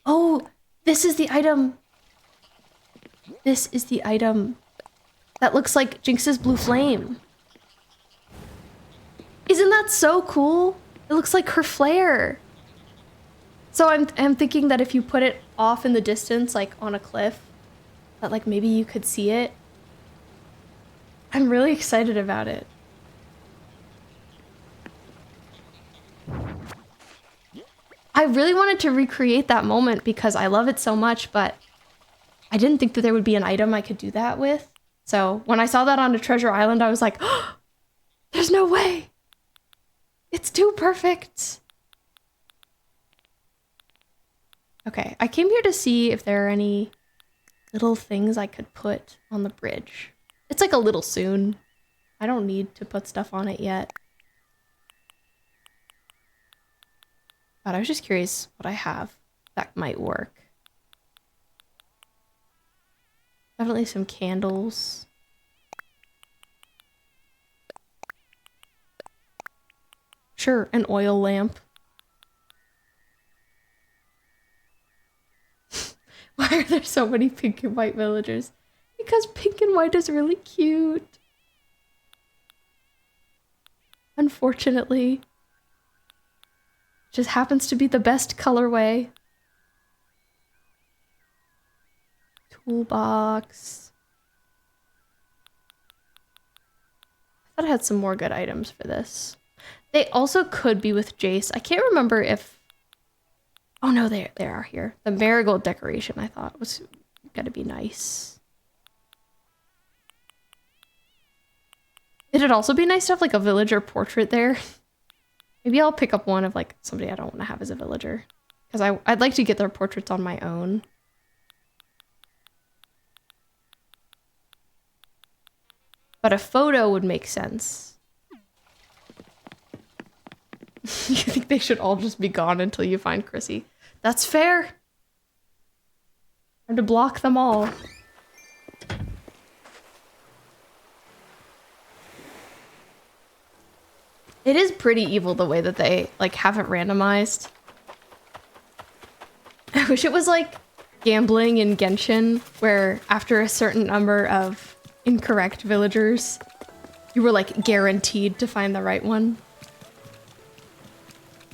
Oh, this is the item. This is the item that looks like Jinx's blue flame. Isn't that so cool? It looks like her flare. So I'm thinking that if you put it off in the distance, like on a cliff, that like maybe you could see it. I'm really excited about it. I really wanted to recreate that moment because I love it so much, but I didn't think that there would be an item I could do that with. So when I saw that on a treasure island, I was like, oh, there's no way. It's too perfect. Okay, I came here to see if there are any little things I could put on the bridge. It's like a little soon. I don't need to put stuff on it yet. But I was just curious what I have that might work. Definitely some candles. Sure, an oil lamp. Why are there so many pink and white villagers? Because pink and white is really cute. Unfortunately. Just happens to be the best colorway. Toolbox. I thought I had some more good items for this. They also could be with Jace. I can't remember if... Oh no, they are here. The marigold decoration I thought was gonna be nice. It'd also be nice to have like a villager portrait there. Maybe I'll pick up one of like somebody I don't want to have as a villager. Because I'd like to get their portraits on my own. But a photo would make sense. You think they should all just be gone until you find Chrissy? That's fair. Time to block them all. It is pretty evil the way that they like have it randomized. I wish it was like gambling in Genshin, where after a certain number of incorrect villagers, you were like guaranteed to find the right one.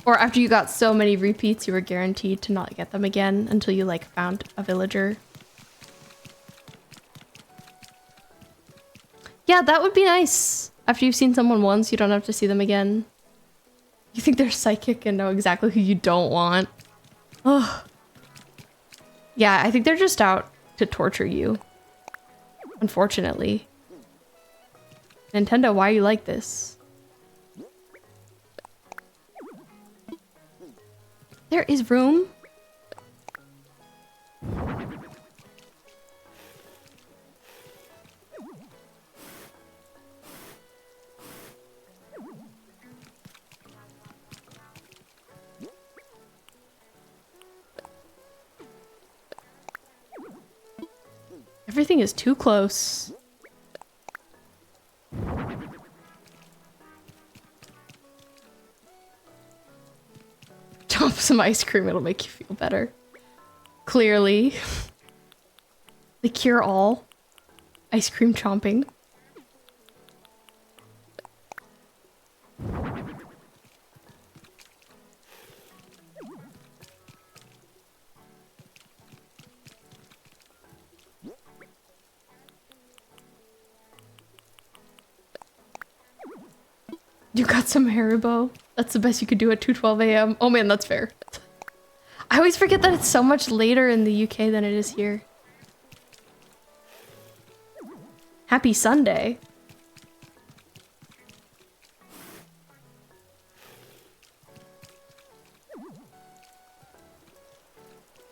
Or after you got so many repeats, you were guaranteed to not get them again until you like found a villager. Yeah, that would be nice. After you've seen someone once, you don't have to see them again. You think they're psychic and know exactly who you don't want. Ugh. Yeah, I think they're just out to torture you. Unfortunately. Nintendo, why are you like this? There is room. Everything is too close. Chomp some ice cream, it'll make you feel better. Clearly. The cure all. Ice cream chomping. You got some Haribo? That's the best you could do at 2:12 a.m. Oh man, that's fair. I always forget that it's so much later in the UK than it is here. Happy Sunday.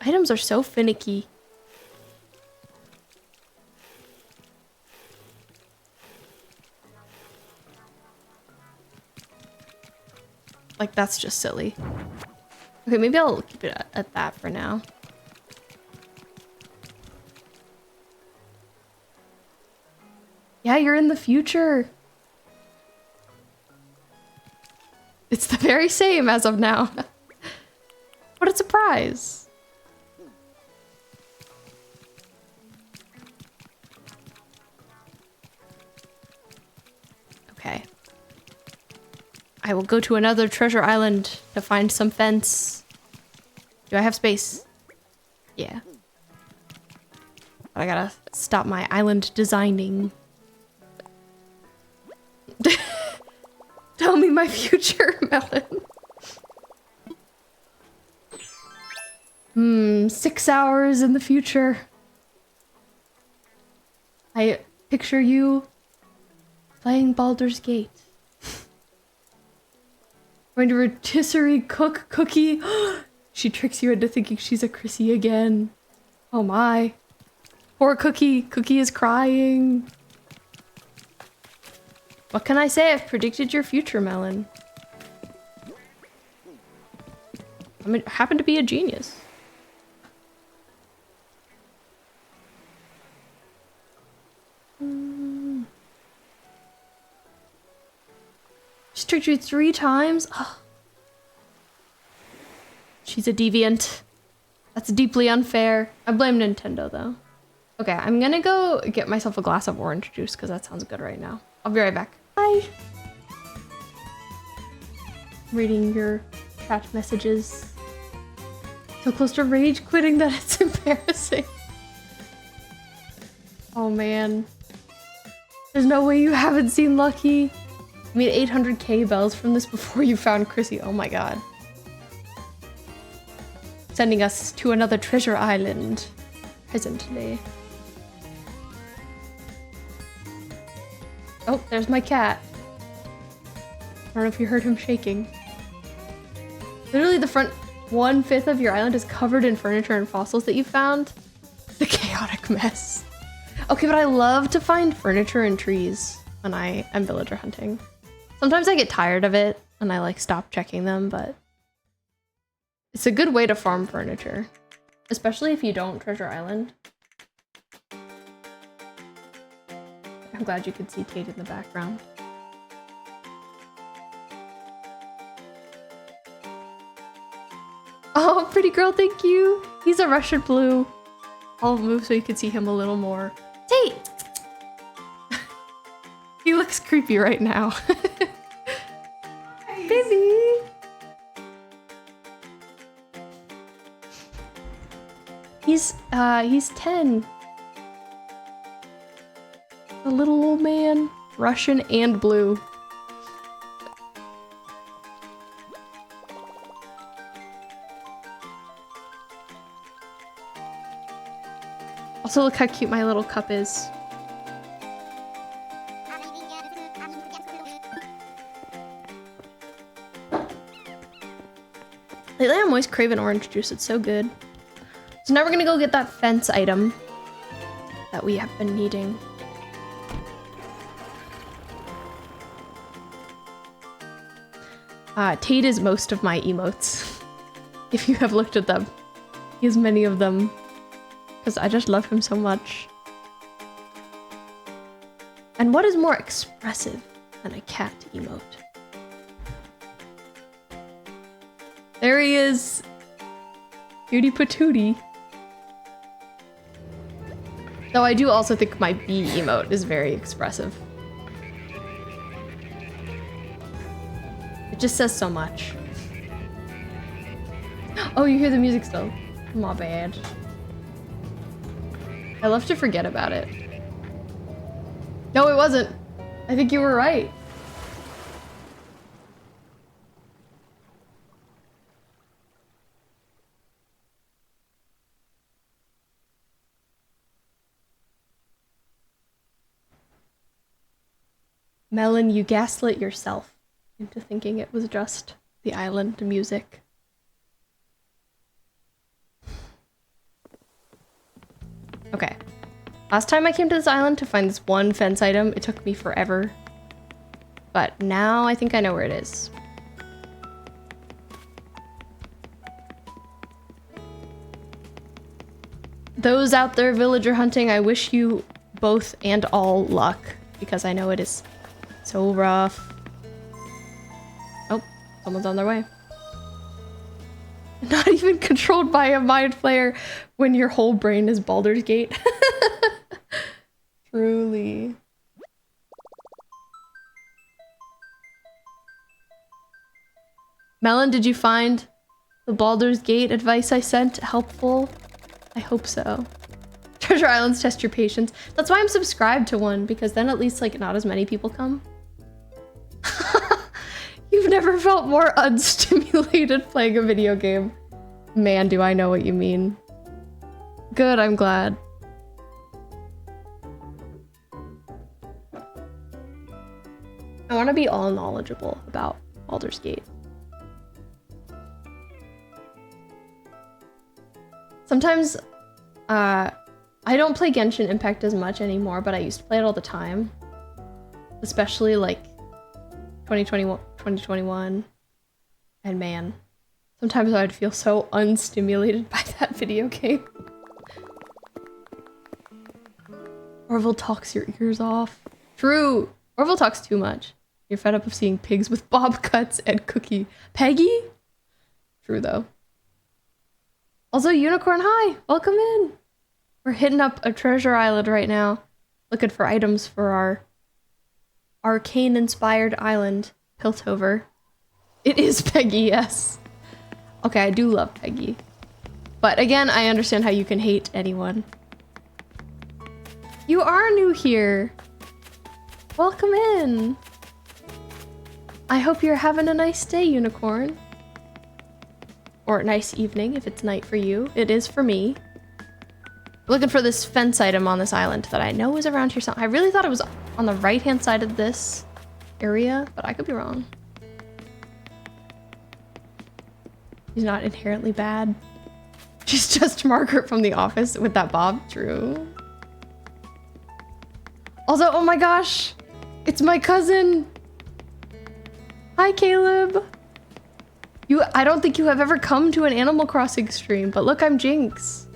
Items are so finicky. Like, that's just silly. Okay, maybe I'll keep it at that for now. Yeah, you're in the future. It's the very same as of now. What a surprise. Okay. I will go to another treasure island to find some fence. Do I have space? Yeah. I gotta stop my island designing. Tell me my future, Melon. 6 hours in the future. I picture you playing Baldur's Gate. Going to rotisserie cook cookie. She tricks you into thinking she's a Chrissy again. Oh my. Poor Cookie. Cookie is crying. What can I say? I've predicted your future, Melon. I happen to be a genius. She's tricked you 3 times? Oh. She's a deviant. That's deeply unfair. I blame Nintendo, though. Okay, I'm gonna go get myself a glass of orange juice because that sounds good right now. I'll be right back. Bye. Reading your chat messages. So close to rage quitting that it's embarrassing. Oh man. There's no way you haven't seen Lucky. You made 800k bells from this before you found Chrissy. Oh my god. Sending us to another treasure island. Presently. Oh, there's my cat. I don't know if you heard him shaking. Literally the front 1/5 of your island is covered in furniture and fossils that you found. The chaotic mess. Okay, but I love to find furniture and trees when I am villager hunting. Sometimes I get tired of it and I like stop checking them, but it's a good way to farm furniture, especially if you don't treasure island. I'm glad you could see Tate in the background. Oh, pretty girl, thank you. He's a Russian blue. I'll move so you can see him a little more. Tate! He looks creepy right now. Nice. Baby! He's 10. A little old man. Russian and blue. Also, look how cute my little cup is. Lately, I'm always craving orange juice. It's so good. So now we're gonna go get that fence item that we have been needing. Tate is most of my emotes. If you have looked at them, he has many of them. Because I just love him so much. And what is more expressive than a cat emote? There he is! Cutie patootie. Though I do also think my bee emote is very expressive. It just says so much. Oh, you hear the music still. My bad. I love to forget about it. No, it wasn't. I think you were right. Melon, you gaslit yourself into thinking it was just the island music. Okay. Last time I came to this island to find this one fence item, it took me forever. But now I think I know where it is. Those out there villager hunting, I wish you both and all luck, because I know it is so rough. Oh, someone's on their way. Not even controlled by a mind flayer when your whole brain is Baldur's Gate. Truly. Melon, did you find the Baldur's Gate advice I sent helpful? I hope so. Treasure Islands test your patience. That's why I'm subscribed to one, because then at least like not as many people come. You've never felt more unstimulated playing a video game. Man, do I know what you mean. Good, I'm glad. I want to be all knowledgeable about Baldur's Gate. Sometimes, I don't play Genshin Impact as much anymore, but I used to play it all the time. Especially like 2021. And man, sometimes I'd feel so unstimulated by that video game. Orville talks your ears off. True! Orville talks too much. You're fed up of seeing pigs with bob cuts and Cookie. Peggy? True though. Also, Unicorn, hi! Welcome in! We're hitting up a treasure island right now. Looking for items for our arcane-inspired island, Piltover. It is Peggy, yes. Okay, I do love Peggy. But again, I understand how you can hate anyone. You are new here. Welcome in. I hope you're having a nice day, Unicorn. Or a nice evening if it's night for you. It is for me. Looking for this fence item on this island that I know is around here somewhere. I really thought it was on the right-hand side of this area, but I could be wrong. She's not inherently bad. She's just Margaret from The Office with that bob. True. Also, oh my gosh, it's my cousin. Hi, Caleb. I don't think you have ever come to an Animal Crossing stream, but look, I'm Jinx.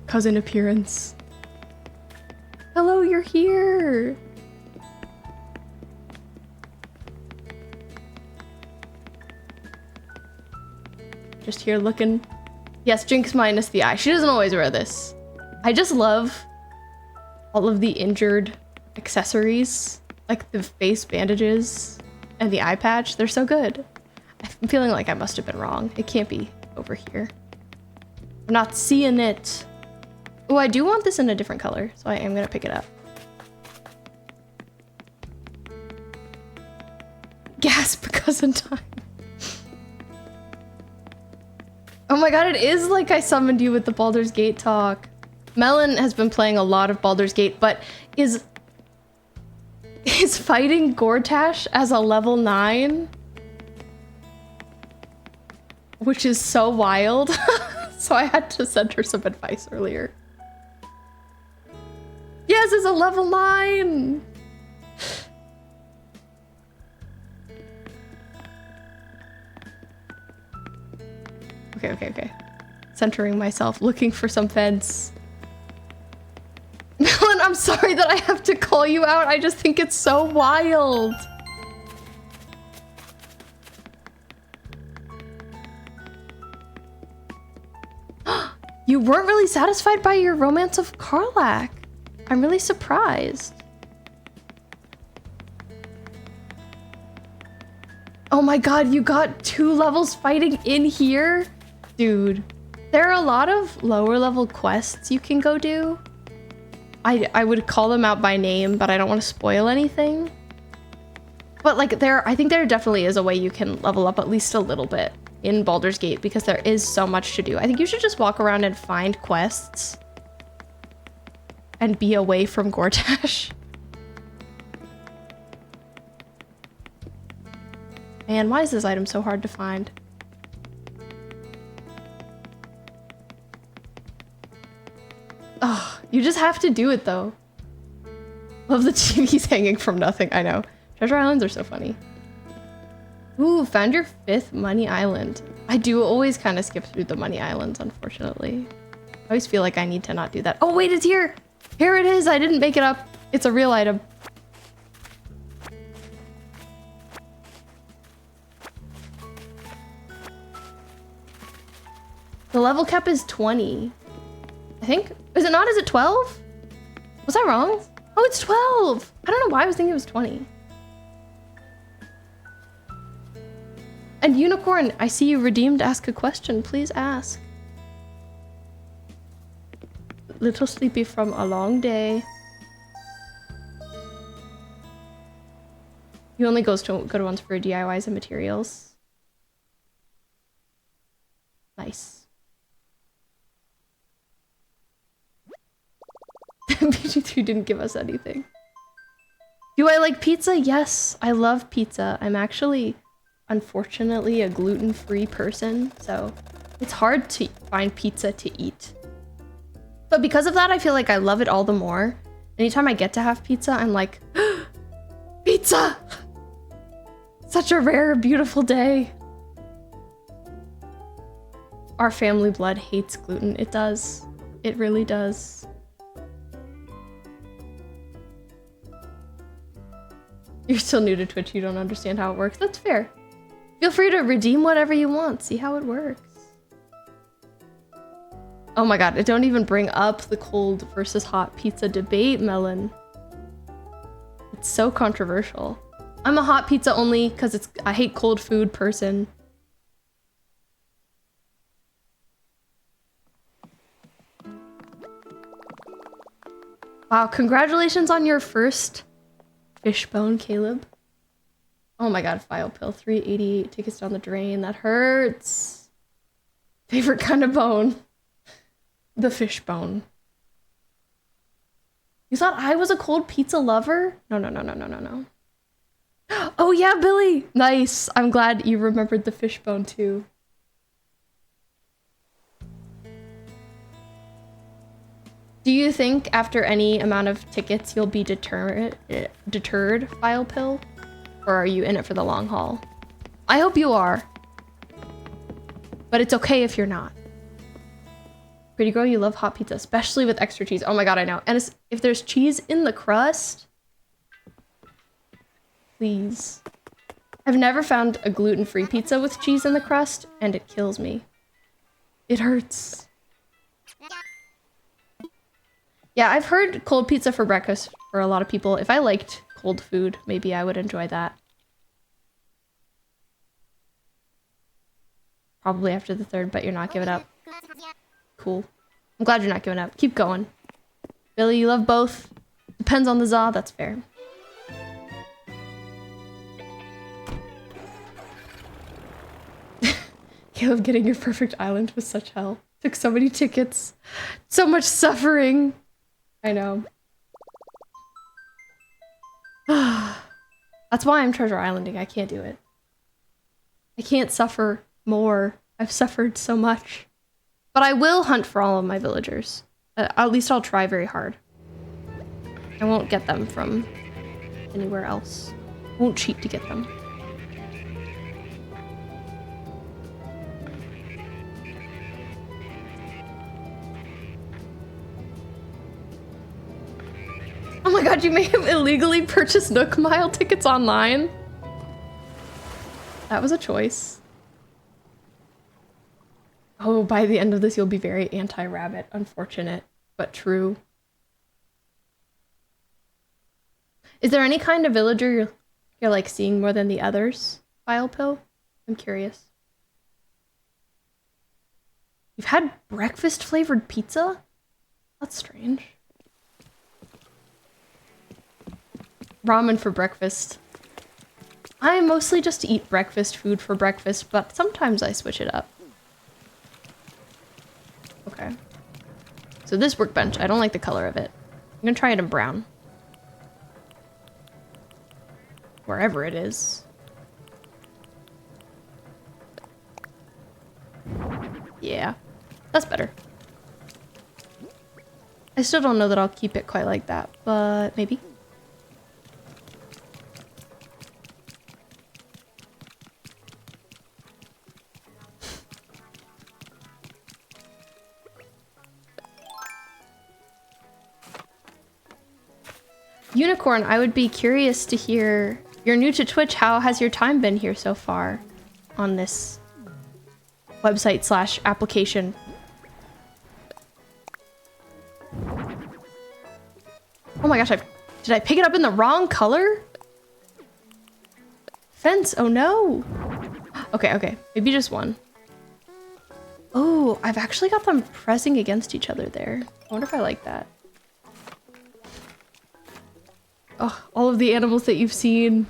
Cousin appearance. Hello, you're here. Just here looking. Yes, Jinx minus the eye. She doesn't always wear this. I just love all of the injured accessories, like the face bandages and the eye patch. They're so good. I'm feeling like I must have been wrong. It can't be over here. I'm not seeing it. Oh, I do want this in a different color, so I am gonna pick it up. Gasp, cousin time. Oh my god, it is like I summoned you with the Baldur's Gate talk. Melon has been playing a lot of Baldur's Gate, but is fighting Gortash as a level 9, which is so wild. So I had to send her some advice earlier. Yes, it's a level 9! Okay. Centering myself, looking for some fence. Melon, I'm sorry that I have to call you out. I just think it's so wild. You weren't really satisfied by your Romance of Karlach. I'm really surprised. Oh my god, you got 2 levels fighting in here? Dude, there are a lot of lower level quests you can go do. I would call them out by name, but I don't want to spoil anything. But like I think there definitely is a way you can level up at least a little bit in Baldur's Gate because there is so much to do. I think you should just walk around and find quests and be away from Gortash. Man, why is this item so hard to find? Oh, you just have to do it though. Love the TVs hanging from nothing, I know. Treasure islands are so funny. Ooh, found your 5th money island. I do always kind of skip through the money islands, unfortunately. I always feel like I need to not do that. Oh wait, it's here! Here it is, I didn't make it up. It's a real item. The level cap is 20. I think. Is it not? Is it 12? Was I wrong? Oh, it's 12! I don't know why I was thinking it was 20. And Unicorn, I see you redeemed Ask a Question. Please ask. Little sleepy from a long day. He only goes to good ones for DIYs and materials. Nice. BG3 didn't give us anything. Do I like pizza? Yes, I love pizza. I'm actually, unfortunately, a gluten-free person, so It's hard to find pizza to eat. But because of that, I feel like I love it all the more. Anytime I get to have pizza, I'm like, pizza! Such a rare, beautiful day. Our family blood hates gluten. It does. It really does. You're still new to Twitch. You don't understand how it works. That's fair. Feel free to redeem whatever you want. See how it works. Oh my god, don't even bring up the cold versus hot pizza debate, Melon. It's so controversial. I'm a hot pizza only because I hate cold food person. Wow, congratulations on your first fishbone, Caleb. Oh my god, file pill. 388 tickets down the drain. That hurts. Favorite kind of bone. The fishbone. You thought I was a cold pizza lover? No, no, no, no, no, no, no. Oh yeah, Billy! Nice. I'm glad you remembered the fishbone too. Do you think after any amount of tickets you'll be deterred, file pill? Or are you in it for the long haul? I hope you are. But it's okay if you're not. Pretty girl, you love hot pizza, especially with extra cheese. Oh my god, I know. And if there's cheese in the crust, please. I've never found a gluten-free pizza with cheese in the crust, and it kills me. It hurts. Yeah, I've heard cold pizza for breakfast for a lot of people. If I liked cold food, maybe I would enjoy that. Probably after the third, but you're not giving up. Cool. I'm glad you're not giving up. Keep going. Billy, you love both. Depends on the za, that's fair. Caleb, getting your perfect island was such hell. Took so many tickets. So much suffering. I know. That's why I'm treasure islanding. I can't do it. I can't suffer more. I've suffered so much. But I will hunt for all of my villagers. At least I'll try very hard. I won't get them from anywhere else. I won't cheat to get them. Oh my god, you may have illegally purchased Nook Mile tickets online. That was a choice. Oh, by the end of this, you'll be very anti-rabbit. Unfortunate, but true. Is there any kind of villager you're like seeing more than the others? File pill? I'm curious. You've had breakfast flavored pizza? That's strange. Ramen for breakfast. I mostly just eat breakfast food for breakfast, but sometimes I switch it up. Okay. So this workbench, I don't like the color of it. I'm gonna try it in brown. Wherever it is. Yeah, that's better. I still don't know that I'll keep it quite like that, but maybe. Unicorn, I would be curious to hear, you're new to Twitch, how has your time been here so far on this website / application? Oh my gosh, did I pick it up in the wrong color? Fence, oh no. Okay, okay, maybe just one. Oh, I've actually got them pressing against each other there. I wonder if I like that. Oh, all of the animals that you've seen.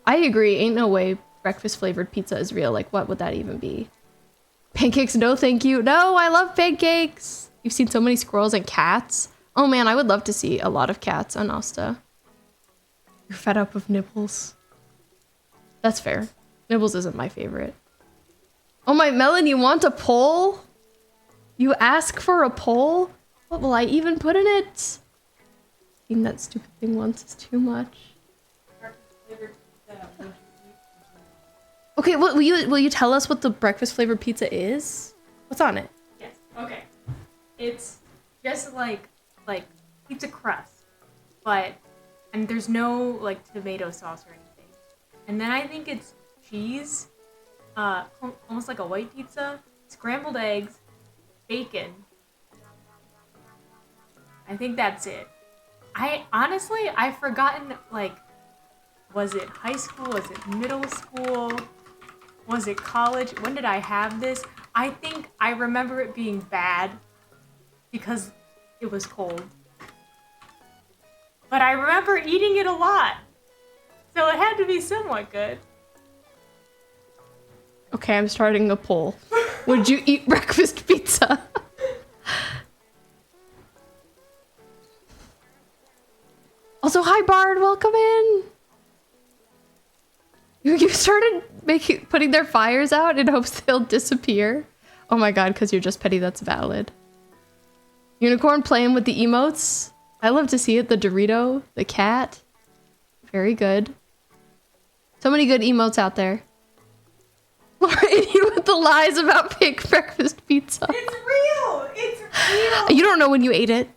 I agree, ain't no way breakfast flavored pizza is real. Like, what would that even be? Pancakes, no thank you. No, I love pancakes. You've seen so many squirrels and cats. Oh man, I would love to see a lot of cats on Asta. You're fed up of nibbles. That's fair. Nibbles isn't my favorite. Oh my, Melon, you want a poll? You ask for a poll? What will I even put in it? Eating that stupid thing once is too much. Okay, will you tell us what the breakfast flavored pizza is? What's on it? Yes. Okay. It's just like pizza crust, and there's no like tomato sauce or anything. And then I think it's cheese, almost like a white pizza, scrambled eggs, bacon. I think that's it. I've forgotten, like, was it high school? Was it middle school? Was it college? When did I have this? I think I remember it being bad because it was cold. But I remember eating it a lot. So it had to be somewhat good. Okay, I'm starting a poll. Would you eat breakfast pizza? Also, hi Bard, welcome in. You started putting their fires out in hopes they'll disappear. Oh my god, because you're just petty, that's valid. Unicorn playing with the emotes. I love to see it. The Dorito, the cat. Very good. So many good emotes out there. Laura, you with the lies about fake breakfast pizza. It's real! It's real! You don't know when you ate it.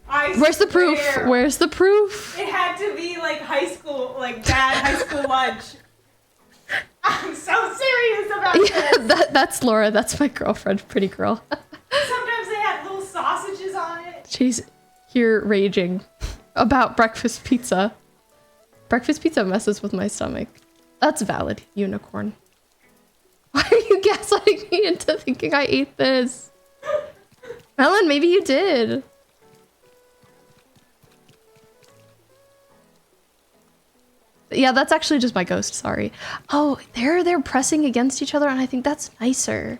Where's the proof? Where's the proof? It had to be like high school, like bad high school lunch. I'm so serious about this. That's Laura. That's my girlfriend, pretty girl. Sometimes they had little sausages on it. She's here raging about breakfast pizza. Breakfast pizza messes with my stomach. That's valid, Unicorn. Why are you gaslighting me into thinking I ate this? Melon, maybe you did. Yeah, that's actually just my ghost, sorry. Oh, they're pressing against each other and I think that's nicer.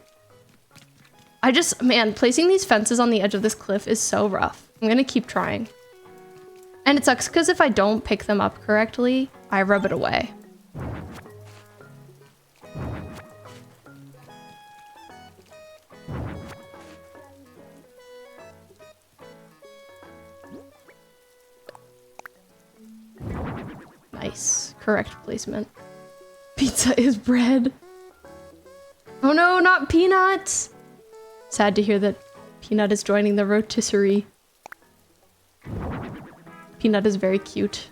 Man, placing these fences on the edge of this cliff is so rough. I'm gonna keep trying. And it sucks because if I don't pick them up correctly, I rub it away. Nice. Correct placement. Pizza is bread. Oh no, not Peanut! Sad to hear that Peanut is joining the rotisserie. Peanut is very cute.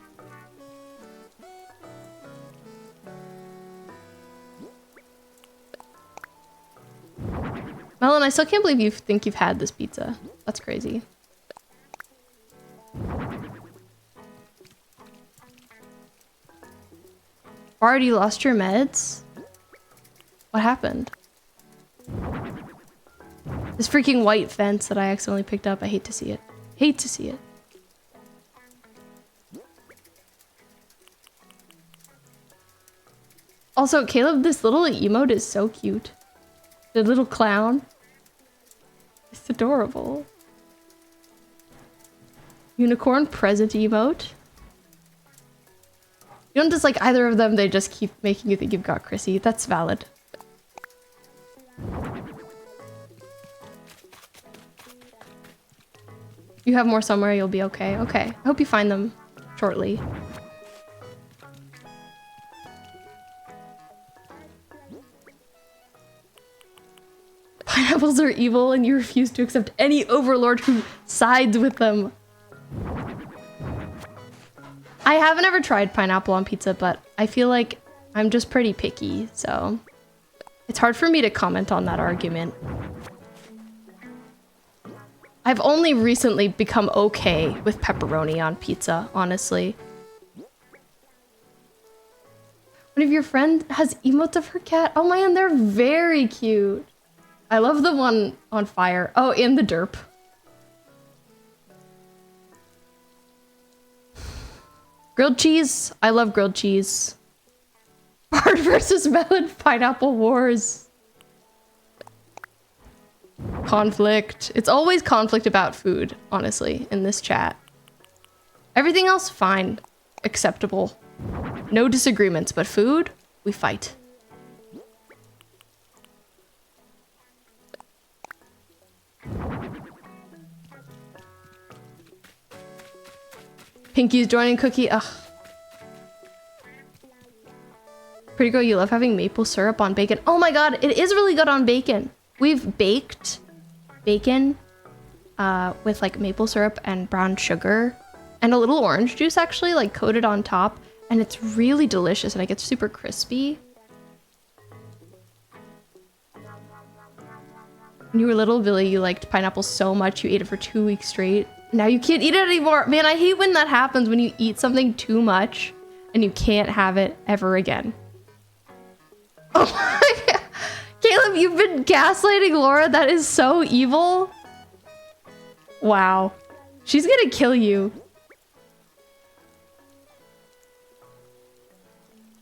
Melon, I still can't believe you think you've had this pizza. That's crazy. Bard, you lost your meds? What happened? This freaking white fence that I accidentally picked up. I hate to see it. Hate to see it. Also, Caleb, this little emote is so cute. The little clown. It's adorable. Unicorn present emote. You don't dislike either of them, they just keep making you think you've got Chrissy. That's valid. You have more somewhere, you'll be okay. Okay, I hope you find them shortly. Pineapples are evil and you refuse to accept any overlord who sides with them. I haven't ever tried pineapple on pizza, but I feel like I'm just pretty picky, so it's hard for me to comment on that argument. I've only recently become okay with pepperoni on pizza, honestly. One of your friends has emotes of her cat. Oh man, they're very cute. I love the one on fire. Oh, and the derp. Grilled cheese. I love grilled cheese. Bard versus melon pineapple wars. Conflict. It's always conflict about food, honestly, in this chat. Everything else, fine. Acceptable. No disagreements, but food? We fight. Pinky's joining Cookie. Ugh. Pretty girl, you love having maple syrup on bacon. Oh my god, it is really good on bacon. We've baked bacon with like maple syrup and brown sugar and a little orange juice actually, like coated on top, and it's really delicious and it gets super crispy. When you were little, Billy, you liked pineapple so much you ate it for 2 weeks straight. Now you can't eat it anymore. Man, I hate when that happens, when you eat something too much and you can't have it ever again. Oh my god. Caleb, you've been gaslighting Laura? That is so evil. Wow. She's gonna kill you.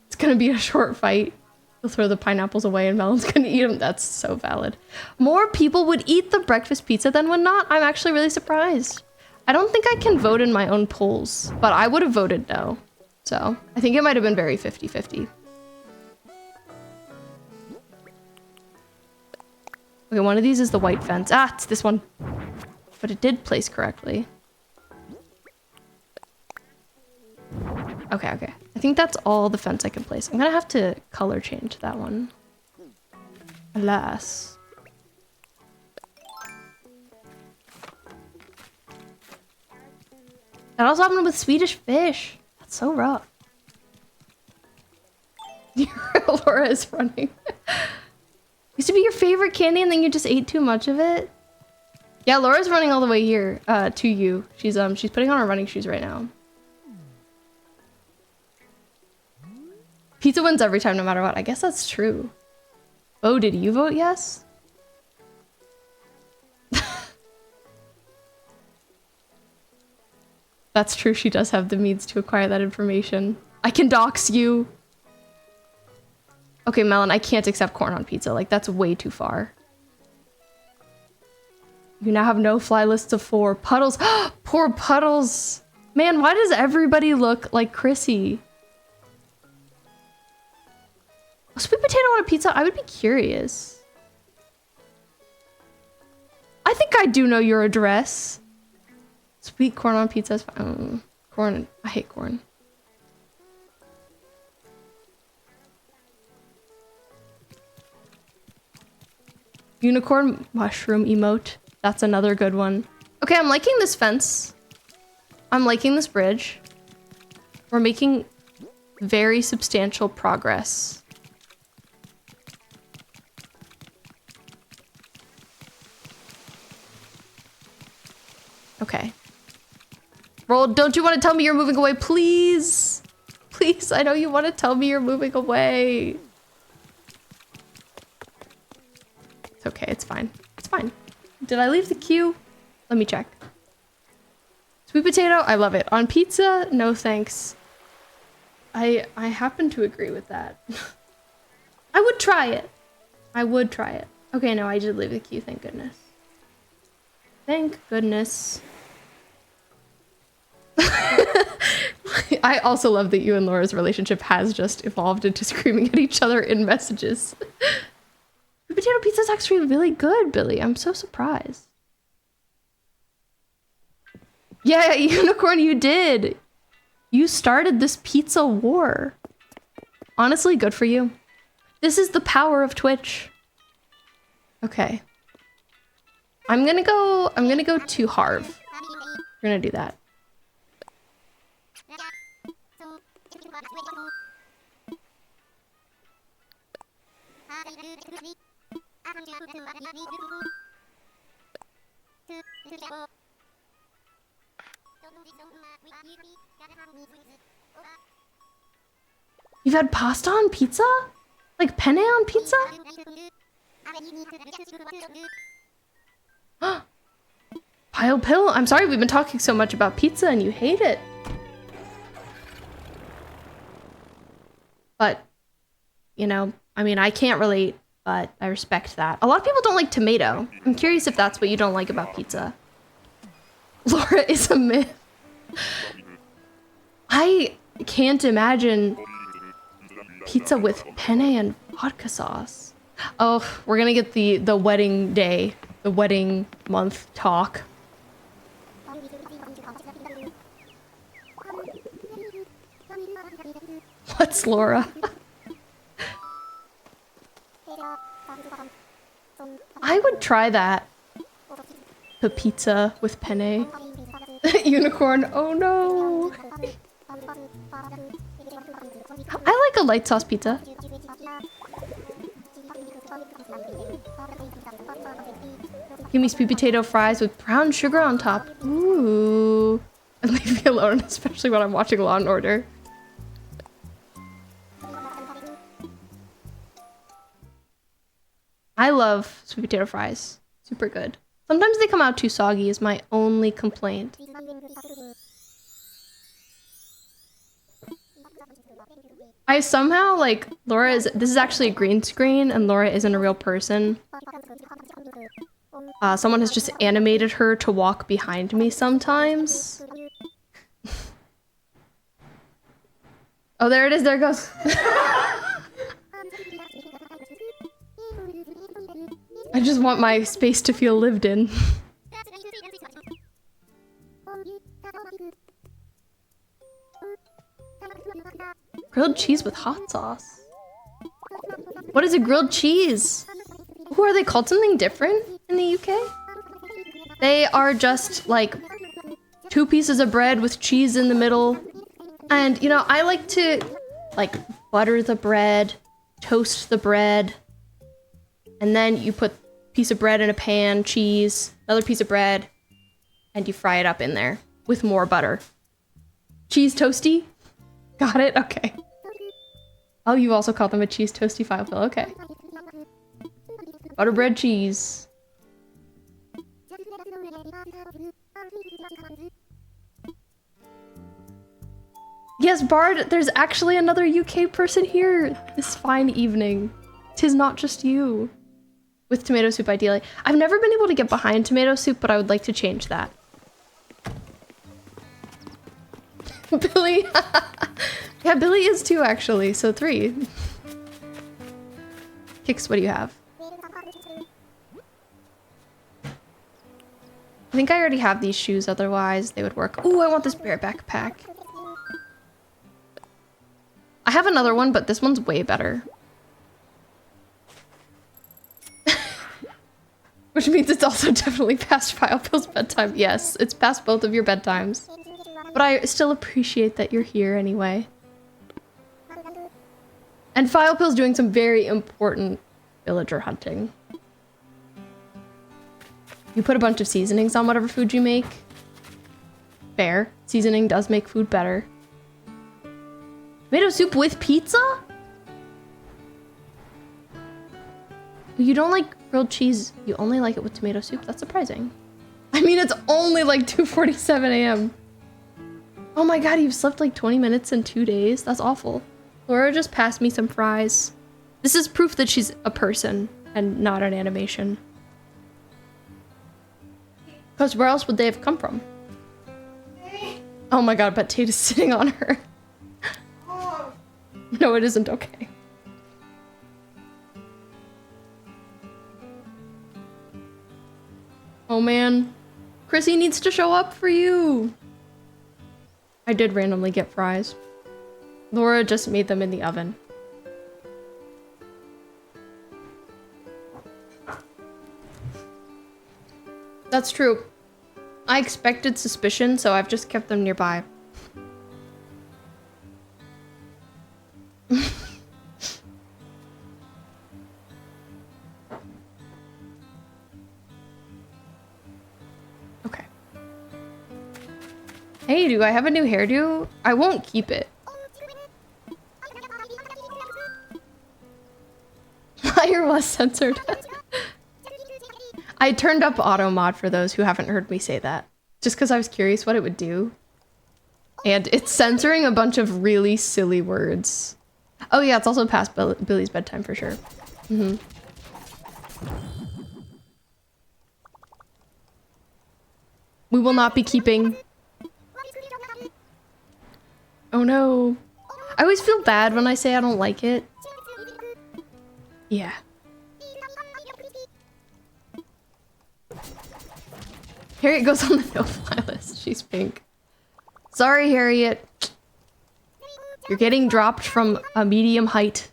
It's gonna be a short fight. You'll throw the pineapples away and Melon's gonna eat them. That's so valid. More people would eat the breakfast pizza than would not. I'm actually really surprised. I don't think I can vote in my own polls, but I would have voted no. So I think it might have been very 50-50. Okay, one of these is the white fence. Ah, it's this one. But it did place correctly. Okay, okay. I think that's all the fence I can place. I'm gonna have to color change that one. Alas. That also happened with Swedish fish. That's so rough. Laura is running. Used to be your favorite candy and then you just ate too much of it? Yeah, Laura's running all the way here to you. She's putting on her running shoes right now. Pizza wins every time no matter what. I guess that's true. Oh, did you vote yes? That's true, she does have the means to acquire that information. I can dox you. Okay, Melon, I can't accept corn on pizza. Like, that's way too far. You now have no fly lists of 4. Puddles. Poor Puddles. Man, why does everybody look like Chrissy? A sweet potato on a pizza? I would be curious. I think I do know your address. Sweet corn on pizza is fine. Corn. I hate corn. Unicorn mushroom emote. That's another good one. Okay, I'm liking this fence. I'm liking this bridge. We're making very substantial progress. Okay. Roll, don't you want to tell me you're moving away? Please. Please, I know you want to tell me you're moving away. It's okay, it's fine. It's fine. Did I leave the queue? Let me check. Sweet potato, I love it. On pizza, no thanks. I happen to agree with that. I would try it. I would try it. Okay, no, I did leave the queue, thank goodness. Thank goodness. I also love that you and Laura's relationship has just evolved into screaming at each other in messages. The potato pizza is actually really good, Billy. I'm so surprised. Yeah, Unicorn, you did. You started this pizza war. Honestly, good for you. This is the power of Twitch. Okay. I'm gonna go to Harv. We're gonna do that. You've had pasta on pizza? Like penne on pizza? Pile pill? I'm sorry we've been talking so much about pizza and you hate it. But, you know, I mean, I can't relate, but I respect that. A lot of people don't like tomato. I'm curious if that's what you don't like about pizza. Laura is a myth. I can't imagine Pizza with penne and vodka sauce. Oh, we're gonna get the wedding day, the wedding month talk. What's Laura? I would try that. The pizza with penne. Unicorn, oh no. I like a light sauce pizza. Give me sweet potato fries with brown sugar on top. Ooh. And leave me alone, especially when I'm watching Law and Order. I love sweet potato fries. Super good. Sometimes they come out too soggy is my only complaint. I somehow, like, this is actually a green screen and Laura isn't a real person. Someone has just animated her to walk behind me sometimes. Oh, there it is, there it goes. I just want my space to feel lived in. Grilled cheese with hot sauce. What is a grilled cheese? Who are they called? Something different in the UK? They are just like 2 pieces of bread with cheese in the middle. And you know, I like to like butter the bread, toast the bread, and then you put a piece of bread in a pan, cheese, another piece of bread, and you fry it up in there with more butter. Cheese toasty? Got it? Okay. Oh, you also call them a cheese toasty file pill. Okay. Butter bread cheese. Yes, Bard, there's actually another UK person here this fine evening. 'Tis not just you. With tomato soup, ideally. I've never been able to get behind tomato soup, but I would like to change that. Billy. Yeah, Billy is 2 actually, so 3. Kix, what do you have? I think I already have these shoes, otherwise they would work. Ooh, I want this bear backpack. I have another one, but this one's way better. Which means it's also definitely past File Pill's bedtime. Yes, it's past both of your bedtimes. But I still appreciate that you're here anyway. And File Pill's doing some very important villager hunting. You put a bunch of seasonings on whatever food you make. Fair. Seasoning does make food better. Tomato soup with pizza? You don't like grilled cheese. You only like it with tomato soup? That's surprising. I mean, it's only like 2:47 a.m. Oh my god, you've slept like 20 minutes in 2 days? That's awful. Laura just passed me some fries. This is proof that she's a person and not an animation. Because where else would they have come from? Oh my god, but Tate is sitting on her. No, it isn't okay. Oh man. Chrissy needs to show up for you. I did randomly get fries. Laura just made them in the oven. That's true. I expected suspicion, so I've just kept them nearby. Okay. Hey, do I have a new hairdo? I won't keep it. Fire was censored. I turned up auto mod for those who haven't heard me say that. Just because I was curious what it would do. And it's censoring a bunch of really silly words. Oh yeah, it's also past Billy's bedtime for sure. Mm-hmm. We will not be keeping... Oh no. I always feel bad when I say I don't like it. Yeah. Harriet goes on the no-fly list. She's pink. Sorry, Harriet. You're getting dropped from a medium height.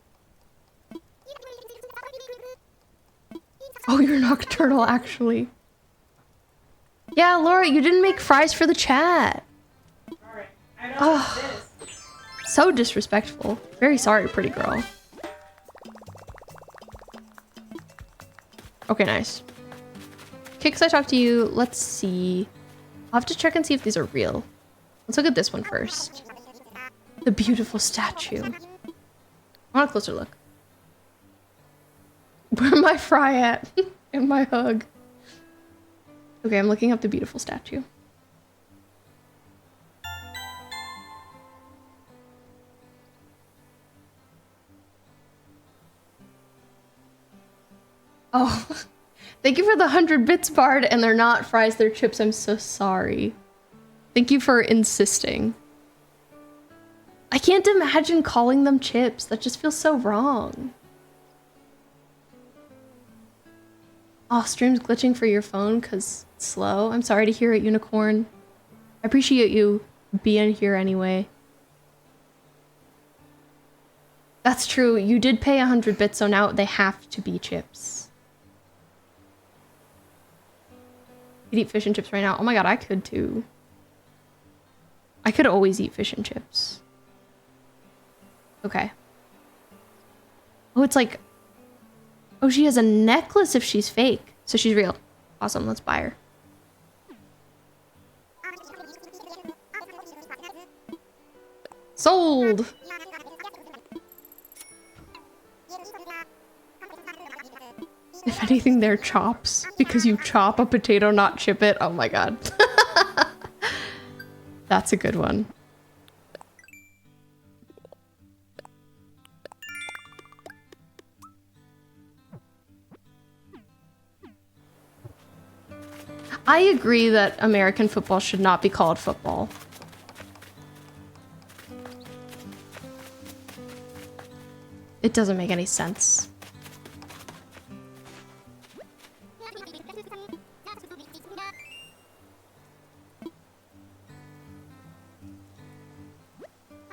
Oh, you're nocturnal, actually. Yeah, Laura, you didn't make fries for the chat. Sorry. I don't know this. So disrespectful. Very sorry, pretty girl. Okay, nice. Kix, I talked to you. Let's see. I'll have to check and see if these are real. Let's look at this one first. The beautiful statue. I want a closer look. Where my fry at? And my hug. Okay, I'm looking up the beautiful statue. Oh, thank you for the 100 bits, Bard, and they're not fries, they're chips. I'm so sorry. Thank you for insisting. I can't imagine calling them chips. That just feels so wrong. Oh, stream's glitching for your phone because it's slow. I'm sorry to hear it, Unicorn. I appreciate you being here anyway. That's true. You did pay 100 bits, so now they have to be chips. You'd eat fish and chips right now. Oh my god, I could too. I could always eat fish and chips. Okay. Oh, it's like... Oh, she has a necklace if she's fake. So she's real. Awesome, let's buy her. Sold! If anything, they're chops. Because you chop a potato, not chip it. Oh my god. That's a good one. I agree that American football should not be called football. It doesn't make any sense.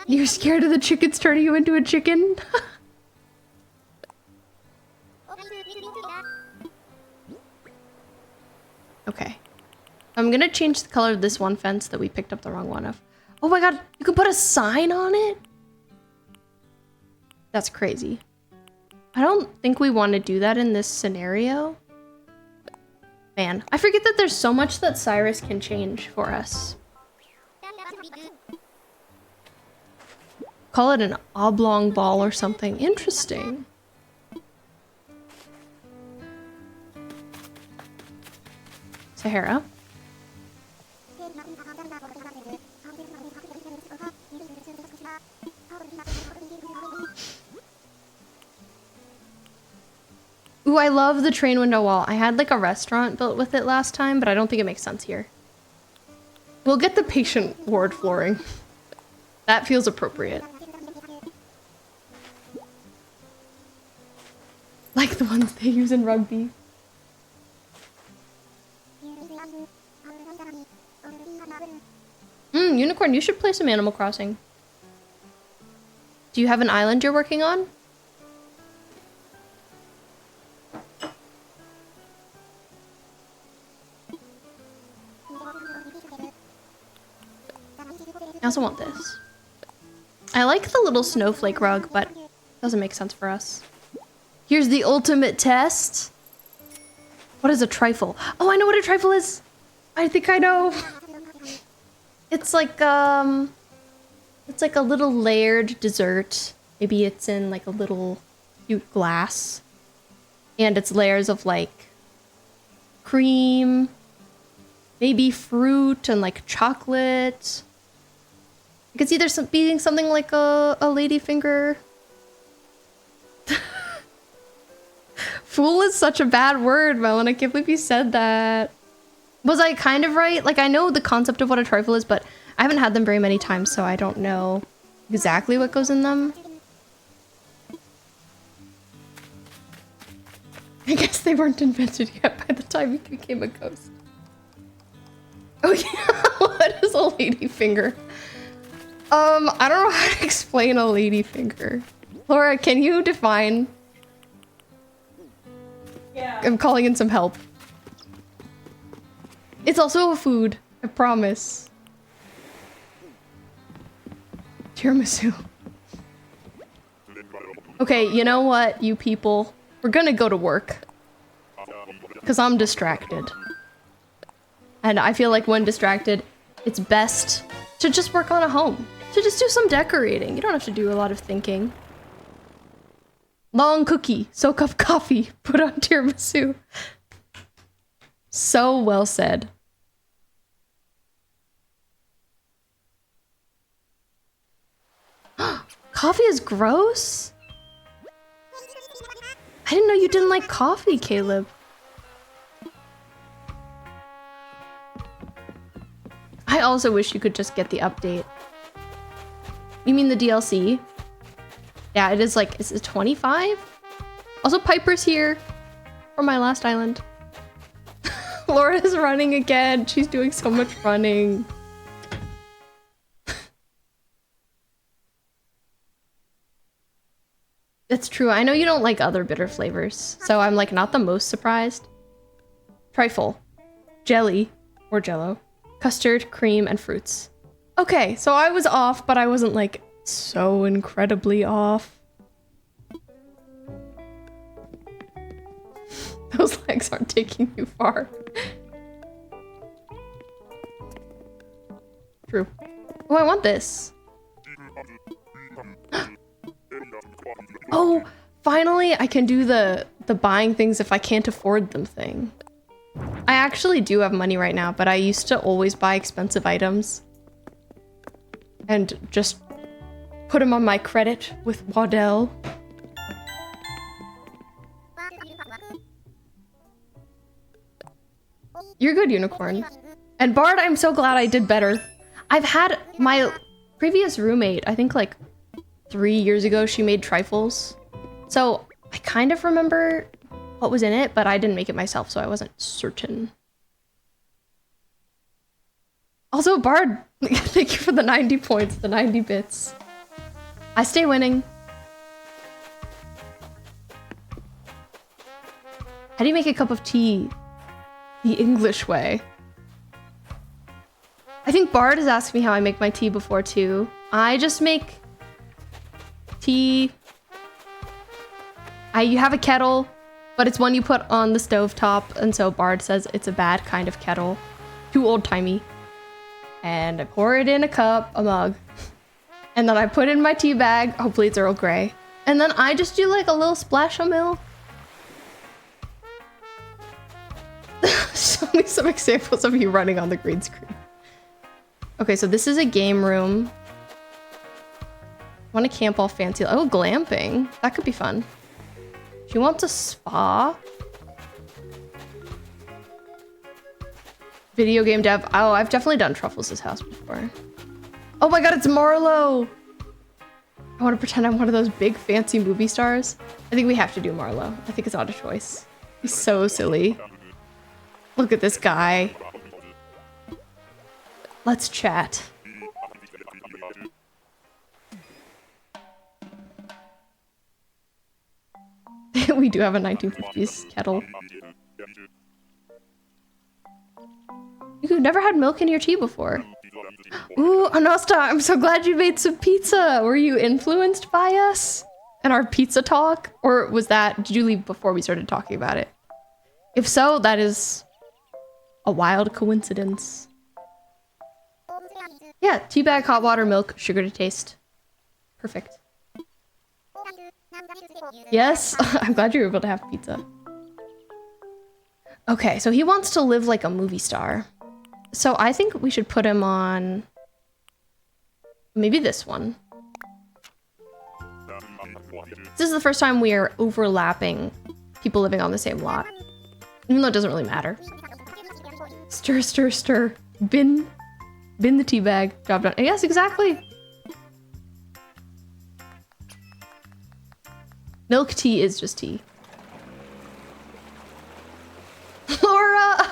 You're scared of the chickens turning you into a chicken? Okay. I'm gonna change the color of this one fence that we picked up the wrong one of. Oh my god, you can put a sign on it? That's crazy. I don't think we want to do that in this scenario. Man, I forget that there's so much that Cyrus can change for us. Call it an oblong ball or something. Interesting. Sahara. Ooh, I love the train window wall. I had like a restaurant built with it last time, but I don't think it makes sense here. We'll get the patient ward flooring. That feels appropriate. Like the ones they use in rugby. Unicorn, you should play some Animal Crossing. Do you have an island you're working on? I also want this. I like the little snowflake rug, but it doesn't make sense for us. Here's the ultimate test. What is a trifle? Oh, I know what a trifle is. I think I know. It's like a little layered dessert. Maybe it's in like a little cute glass. And it's layers of like cream, maybe fruit and like chocolate. I could see there's being something like a ladyfinger. Fool is such a bad word, Melon. I can't believe you said that. Was I kind of right? Like, I know the concept of what a trifle is, but I haven't had them very many times, so I don't know exactly what goes in them. I guess they weren't invented yet by the time he became a ghost. Oh yeah, what is a lady finger? I don't know how to explain a lady finger. Laura, can you define? Yeah. I'm calling in some help. It's also a food, I promise. Tiramisu. Okay, you know what, you people? We're gonna go to work. Because I'm distracted. And I feel like when distracted, it's best to just work on a home. To just do some decorating. You don't have to do a lot of thinking. Long cookie, soak up coffee, put on tiramisu. So well said. Coffee is gross? I didn't know you didn't like coffee, Caleb. I also wish you could just get the update. You mean the DLC? Yeah, it is like, is it 25? Also, Piper's here from my last island. Laura's running again. She's doing so much running. It's true. I know you don't like other bitter flavors, so I'm like not the most surprised. Trifle, jelly, or jello, custard, cream, and fruits. Okay, so I was off, but I wasn't like so incredibly off. Those legs aren't taking you far. True. Oh, I want this. Oh, finally I can do the buying things if I can't afford them thing. I actually do have money right now, but I used to always buy expensive items and just put them on my credit with Waddell. You're good, Unicorn. And Bard, I'm so glad I did better. I've had my previous roommate, I think like 3 years ago, she made trifles. So I kind of remember what was in it, but I didn't make it myself, so I wasn't certain. Also, Bard, thank you for the 90 points, the 90 bits. I stay winning. How do you make a cup of tea the English way? I think Bard has asked me how I make my tea before too. I just make tea. You have a kettle, but it's one you put on the stove top, and so Bard says it's a bad kind of kettle. Too old-timey. And I pour it in a mug. And then I put it in my tea bag. Hopefully it's Earl Grey. And then I just do like a little splash of milk. Show me some examples of you running on the green screen. Okay, so this is a game room. Want to camp all fancy. Oh, glamping. That could be fun. She wants a spa. Video game dev. Oh, I've definitely done Truffles' house before. Oh my god, it's Marlo! I want to pretend I'm one of those big fancy movie stars. I think we have to do Marlo. I think it's not a choice. He's so silly. Look at this guy. Let's chat. We do have a 1950s kettle. You've never had milk in your tea before. Ooh, Anasta, I'm so glad you made some pizza. Were you influenced by us and our pizza talk? Or did you leave before we started talking about it? If so, that is a wild coincidence. Yeah, teabag, hot water, milk, sugar to taste. Perfect. Yes, I'm glad you were able to have pizza. Okay, so he wants to live like a movie star. So I think we should put him on maybe this one. This is the first time we are overlapping people living on the same lot. Even though it doesn't really matter. Stir, stir, stir. Bin the tea bag. Job done. Yes, exactly. Milk tea is just tea. Laura!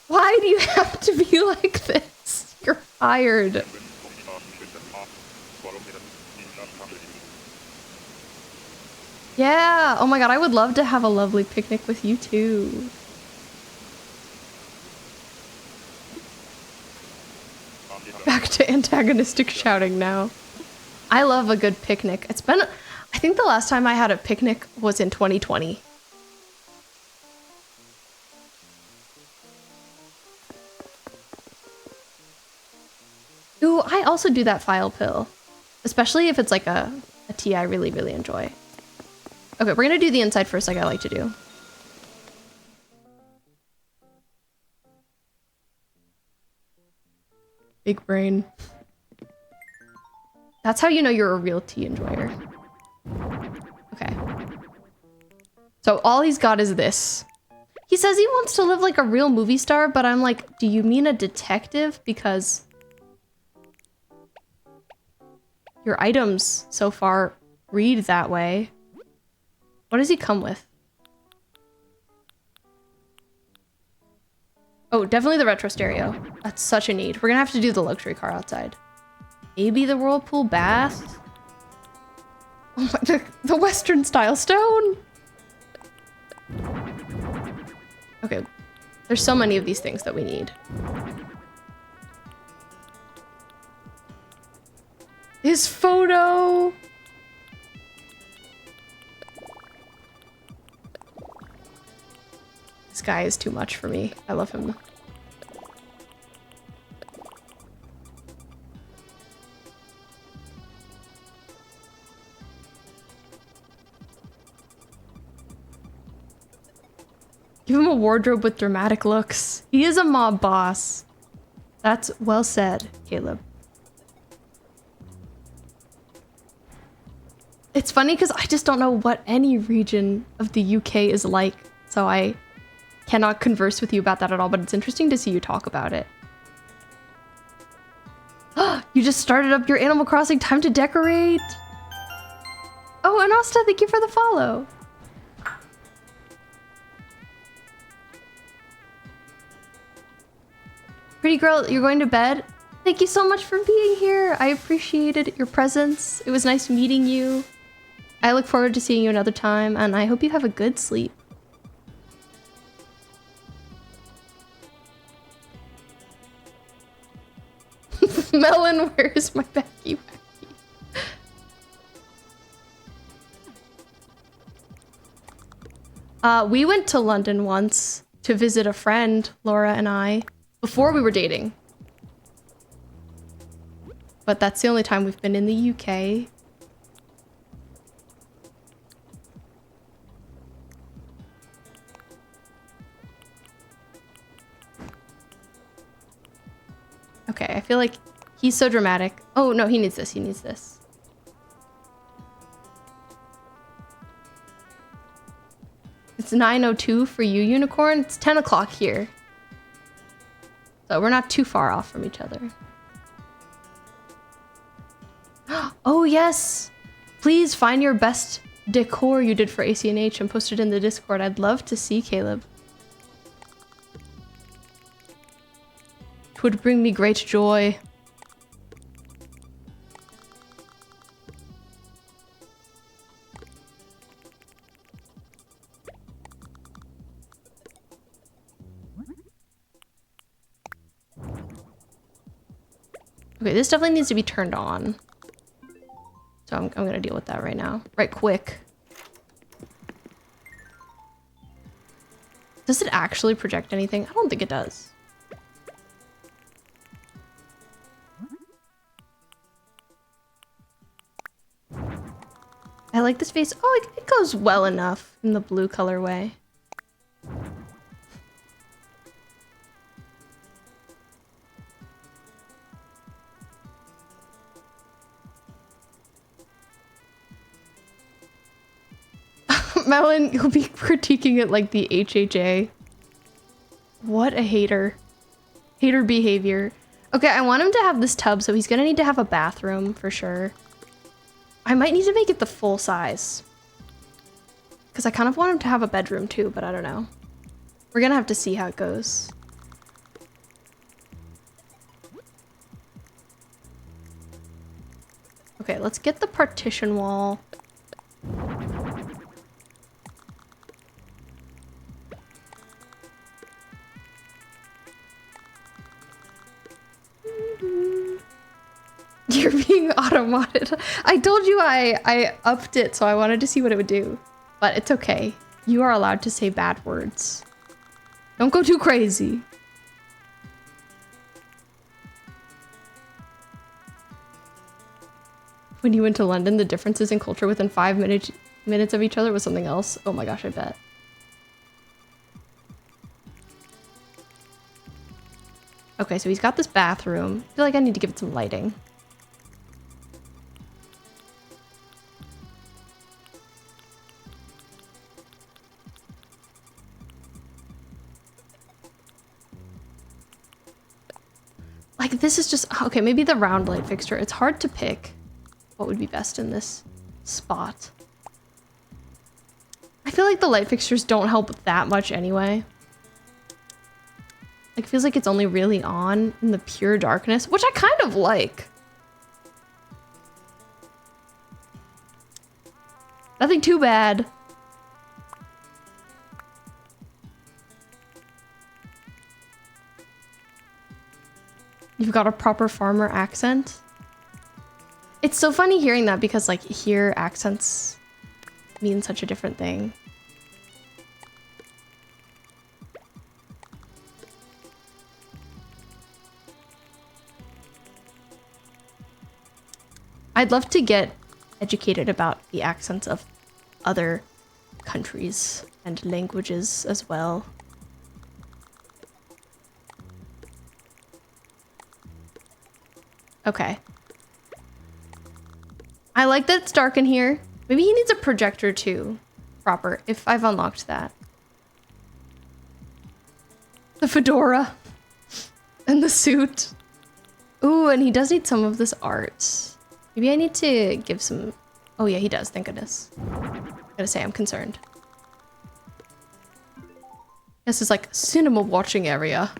Why do you have to be like this? You're hired. Yeah, oh my god, I would love to have a lovely picnic with you too. Back to antagonistic shouting now. I love a good picnic. It's been, I think the last time I had a picnic was in 2020. Ooh, I also do that file pill. Especially if it's like a tea I really, really enjoy. Okay, we're gonna do the inside first like I like to do. Big brain. That's how you know you're a real tea enjoyer. Okay. So all he's got is this. He says he wants to live like a real movie star, but I'm like, do you mean a detective? Because your items so far read that way. What does he come with? Oh, definitely the retro stereo. That's such a need. We're gonna have to do the luxury car outside. Maybe the whirlpool bath? Oh my, the Western style stone! Okay, there's so many of these things that we need. His photo! This guy is too much for me. I love him. Give him a wardrobe with dramatic looks. He is a mob boss. That's well said, Caleb. It's funny because I just don't know what any region of the UK is like, so I cannot converse with you about that at all, but it's interesting to see you talk about it. You just started up your Animal Crossing time to decorate. Oh, and Asta, thank you for the follow. Pretty girl, you're going to bed? Thank you so much for being here. I appreciated your presence. It was nice meeting you. I look forward to seeing you another time, and I hope you have a good sleep. Melon, where's my backy wacky? We went to London once to visit a friend, Laura and I, before we were dating. But that's the only time we've been in the UK. Okay, I feel like he's so dramatic. Oh, no, he needs this. He needs this. It's 9:02 for you, Unicorn. It's 10 o'clock here. So we're not too far off from each other. Oh, yes. Please find your best decor you did for ACNH and post it in the Discord. I'd love to see, Caleb. It would bring me great joy. Okay, this definitely needs to be turned on. So I'm gonna deal with that right now. Right quick. Does it actually project anything? I don't think it does. I like this face. Oh, it goes well enough in the blue colorway. Melon, you'll be critiquing it like the HHA. What a hater. Hater behavior. Okay, I want him to have this tub, so he's gonna need to have a bathroom for sure. I might need to make it the full size. Because I kind of want him to have a bedroom too, but I don't know. We're gonna have to see how it goes. Okay, let's get the partition wall. You're being automated. I told you I upped it, so I wanted to see what it would do. But it's okay. You are allowed to say bad words. Don't go too crazy. When you went to London, the differences in culture within 5 minutes of each other was something else. Oh my gosh, I bet. Okay, so he's got this bathroom. I feel like I need to give it some lighting. Like, this is just... Okay, maybe the round light fixture. It's hard to pick what would be best in this spot. I feel like the light fixtures don't help that much anyway. Like, it feels like it's only really on in the pure darkness, which I kind of like. Nothing too bad. You've got a proper farmer accent. It's so funny hearing that because, like, here accents mean such a different thing. I'd love to get educated about the accents of other countries and languages as well. Okay. I like that it's dark in here. Maybe he needs a projector too. Proper, if I've unlocked that. The fedora. And the suit. Ooh, and he does need some of this art. Maybe I need to give some... Oh yeah, he does, thank goodness. Gotta say, I'm concerned. This is like cinema watching area.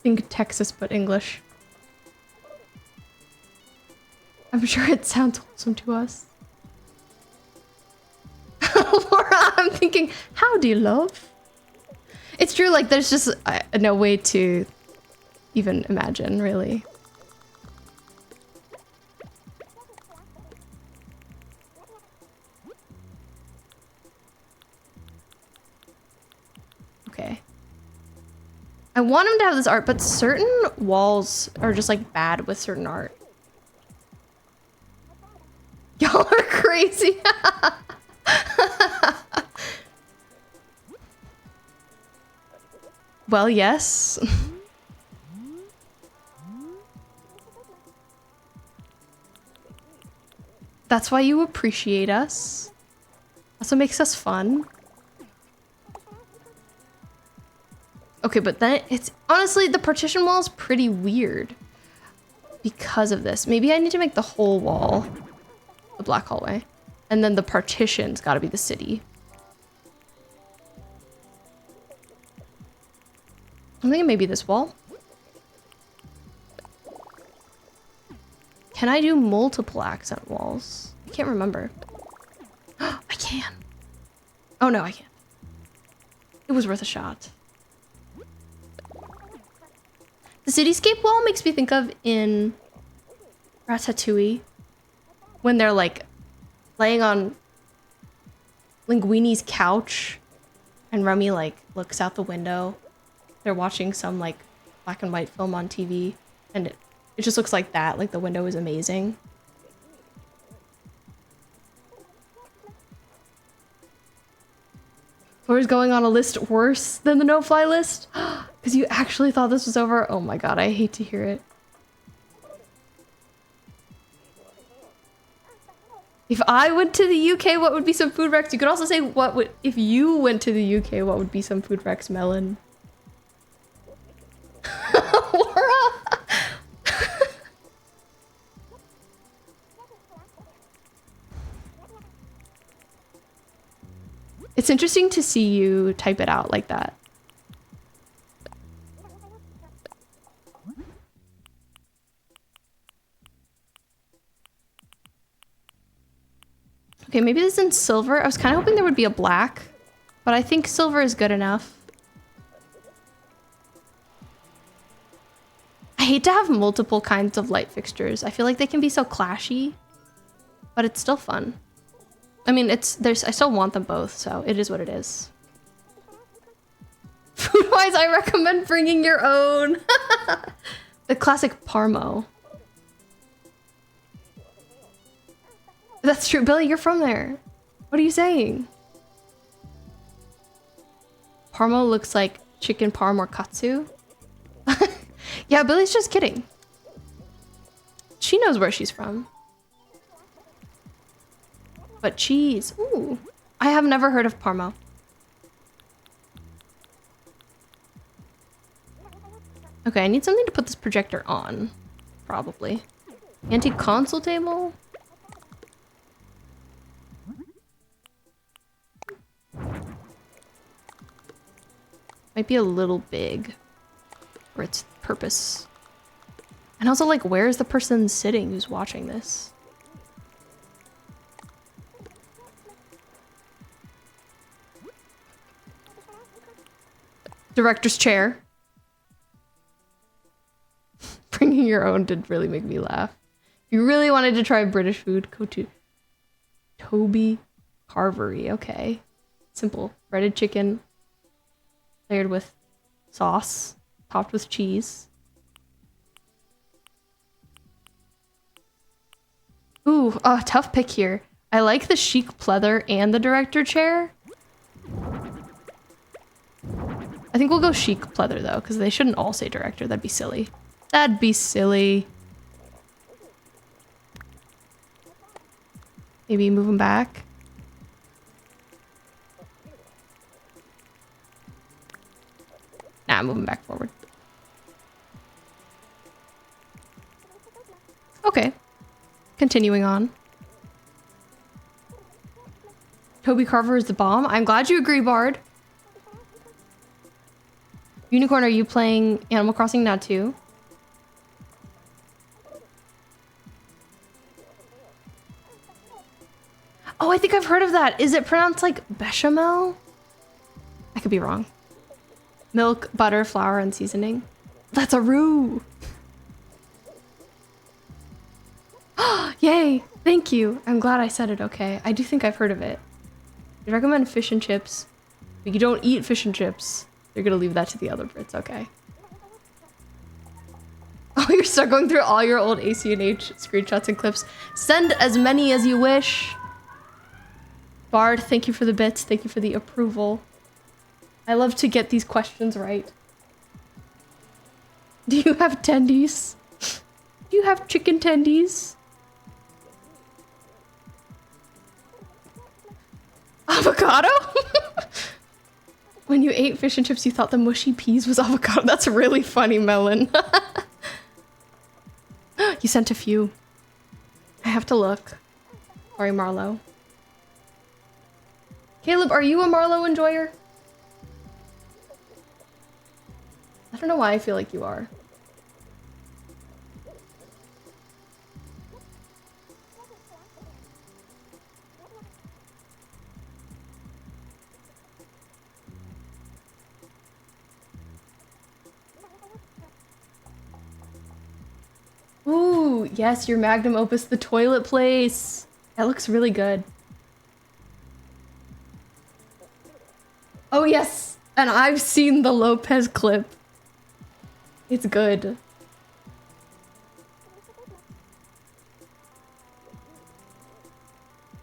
Think Texas, but English. I'm sure it sounds wholesome to us. Laura, I'm thinking, howdy, love. It's true, like, there's just no way to even imagine, really. Okay. I want him to have this art, but certain walls are just, like, bad with certain art. Y'all are crazy. Well, yes. That's why you appreciate us. That's what makes us fun. Okay, but then it's... Honestly, the partition wall is pretty weird because of this. Maybe I need to make the whole wall the black hallway. And then the partition's gotta be the city. I'm thinking maybe this wall. Can I do multiple accent walls? I can't remember. I can. Oh no, I can't. It was worth a shot. The cityscape wall makes me think of in Ratatouille when they're like laying on Linguini's couch and Remy like looks out the window. They're watching some like black and white film on TV and it just looks like that. Like the window is amazing. Floor's going on a list worse than the no-fly list? Because you actually thought this was over? Oh my god, I hate to hear it. If I went to the UK, what would be some food wrecks? You could also say, what would, if you went to the UK, what would be some food wrecks, Melon? It's interesting to see you type it out like that. Okay, maybe this is in silver. I was kind of hoping there would be a black, but I think silver is good enough. I hate to have multiple kinds of light fixtures. I feel like they can be so clashy, but it's still fun. I mean, I still want them both, so it is what it is. Food-wise, I recommend bringing your own. The classic Parmo. That's true. Billy, you're from there. What are you saying? Parmo looks like chicken parm or katsu. Yeah, Billy's just kidding. She knows where she's from. But cheese. Ooh. I have never heard of Parmo. Okay, I need something to put this projector on. Probably. Antique console table? Might be a little big for its purpose. And also, like, where is the person sitting who's watching this? Director's chair. Bringing your own did really make me laugh. If you really wanted to try British food, go to Toby Carvery. Okay. Simple. Breaded chicken. Layered with sauce. Topped with cheese. Ooh, tough pick here. I like the chic pleather and the director chair. I think we'll go chic pleather though, because they shouldn't all say director. That'd be silly. That'd be silly. Maybe move them back. Nah, move them back forward. Okay. Continuing on. Toby Carver is the bomb. I'm glad you agree, Bard. Unicorn, are you playing Animal Crossing now too? Oh, I think I've heard of that. Is it pronounced like bechamel? I could be wrong. Milk, butter, flour, and seasoning. That's a roux. Yay! Thank you. I'm glad I said it okay. I do think I've heard of it. I recommend fish and chips. But you don't eat fish and chips. You're gonna leave that to the other Brits, okay. Oh, you're still going through all your old ACNH screenshots and clips. Send as many as you wish. Bard, thank you for the bits. Thank you for the approval. I love to get these questions right. Do you have tendies? Do you have chicken tendies? Avocado? When you ate fish and chips, you thought the mushy peas was avocado. That's really funny, Melon. You sent a few. I have to look. Sorry, Marlo. Caleb, are you a Marlo enjoyer? I don't know why I feel like you are. Ooh, yes, your magnum opus, the toilet place. That looks really good. Oh yes, and I've seen the Lopez clip. It's good.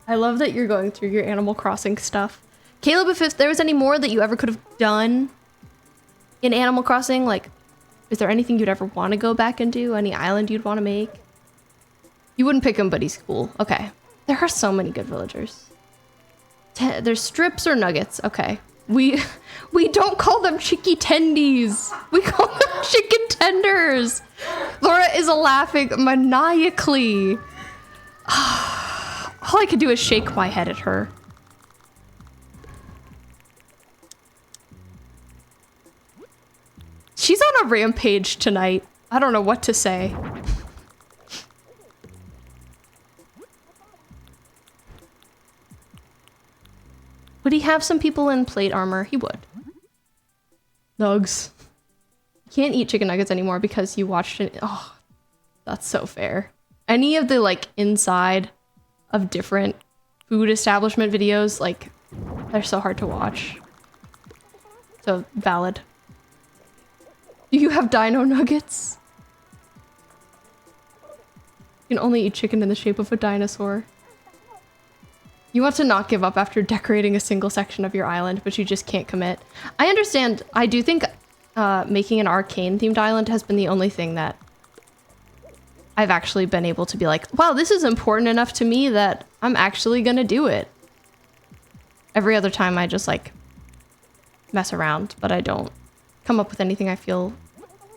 I love that you're going through your Animal Crossing stuff. Caleb, if there was any more that you ever could have done in Animal Crossing, like, is there anything you'd ever want to go back and do? Any island you'd want to make? You wouldn't pick him, but he's cool. Okay. There are so many good villagers. There's strips or nuggets. Okay. We don't call them chicky tendies. We call them chicken tenders. Laura is laughing maniacally. All I could do is shake my head at her. rampage tonight. I don't know what to say. Would he have some people in plate armor? He would. Nugs. You can't eat chicken nuggets anymore because you watched it. Oh, that's so fair. Any of the like inside of different food establishment videos, like they're so hard to watch. So valid. Do you have dino nuggets? You can only eat chicken in the shape of a dinosaur. You want to not give up after decorating a single section of your island, but you just can't commit. I understand. I do think making an arcane themed island has been the only thing that I've actually been able to be like, wow, this is important enough to me that I'm actually gonna do it. Every other time I just like mess around, but I don't come up with anything I feel